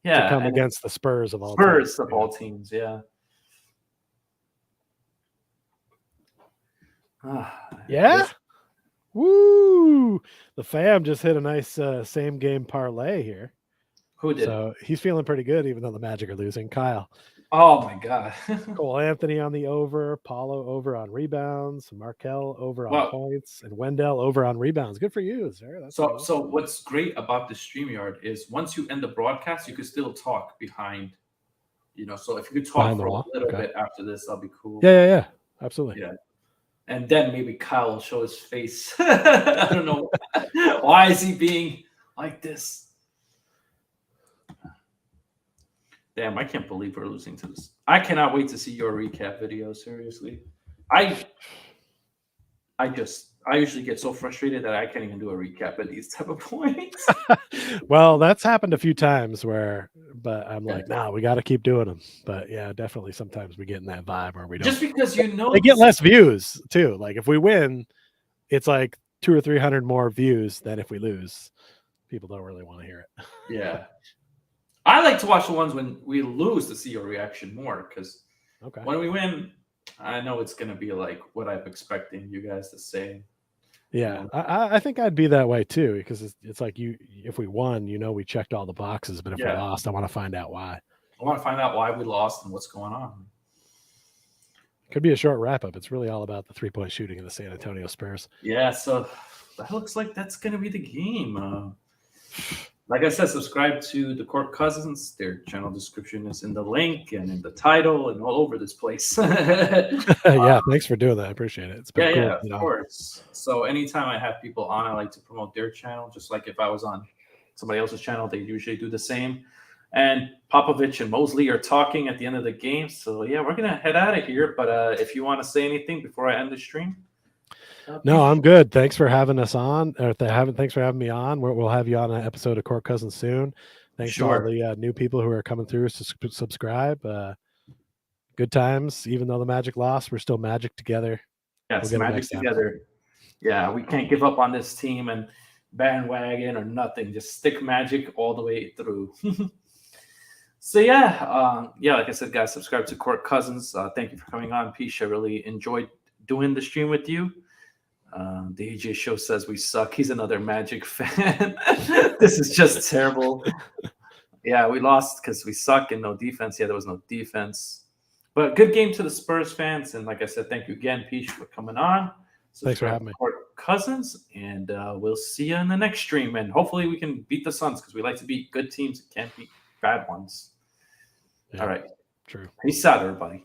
Yeah, to come and against the Spurs of all Spurs teams. of all teams. Yeah. Yeah. This- Woo! The fam just hit a nice same game parlay here. Who did? So he's feeling pretty good, even though the Magic are losing. Kyle. Oh my God. Cole Anthony on the over, Paulo over on rebounds, Markel over on Wow. points, and Wendell over on rebounds. Good for you, sir. That's So, cool. so what's great about the StreamYard is once you end the broadcast, you can still talk behind. So if you could talk Behind the for a wall? little Okay. bit after this, that'll be cool. Yeah. Absolutely. Yeah. And then maybe Kyle will show his face. I don't know. Why is he being like this? Damn, I can't believe we're losing to this. I cannot wait to see your recap video. Seriously, I usually get so frustrated that I can't even do a recap at these type of points. Well, that's happened a few times but I'm like, nah, we got to keep doing them. But yeah, definitely sometimes we get in that vibe where we don't. Just because they get less views too. Like if we win, it's like 200 or 300 more views than if we lose. People don't really want to hear it. Yeah. I like to watch the ones when we lose to see your reaction more because Okay. when we win, I know it's going to be like what I'm expecting you guys to say. Yeah, I think I'd be that way too because it's like if we won, we checked all the boxes, but if we lost, I want to find out why. I want to find out why we lost and what's going on. Could be a short wrap up. It's really all about the 3-point shooting of the San Antonio Spurs. Yeah, so that looks like that's going to be the game. Like I said, subscribe to the Court Cousins. Their channel description is in the link and in the title and all over this place. Yeah, thanks for doing that. I appreciate it. It's been cool. Yeah, of course. So anytime I have people on, I like to promote their channel. Just like if I was on somebody else's channel, they usually do the same. And Popovich and Mosley are talking at the end of the game. So yeah, we're gonna head out of here. But if you want to say anything before I end the stream. No, I'm good. Thanks for having us on. Thanks for having me on. We'll have you on an episode of Court Cousins soon. Thanks to all the new people who are coming through to subscribe. Good times. Even though the Magic lost, we're still Magic together. Yes, Magic together. Yeah, we can't give up on this team and bandwagon or nothing. Just stick Magic all the way through. So yeah, like I said, guys, subscribe to Court Cousins. Thank you for coming on, Peach. I really enjoyed doing the stream with you. The AJ Show says we suck. He's another Magic fan. This is just terrible. Yeah, we lost because we suck and no defense. Yeah, there was no defense. But good game to the Spurs fans. And like I said, thank you again, Peach, for coming on. Thanks for having me. Court Cousins. And we'll see you in the next stream. And hopefully we can beat the Suns because we like to beat good teams and can't beat bad ones. Yeah, all right. True. Peace out, everybody.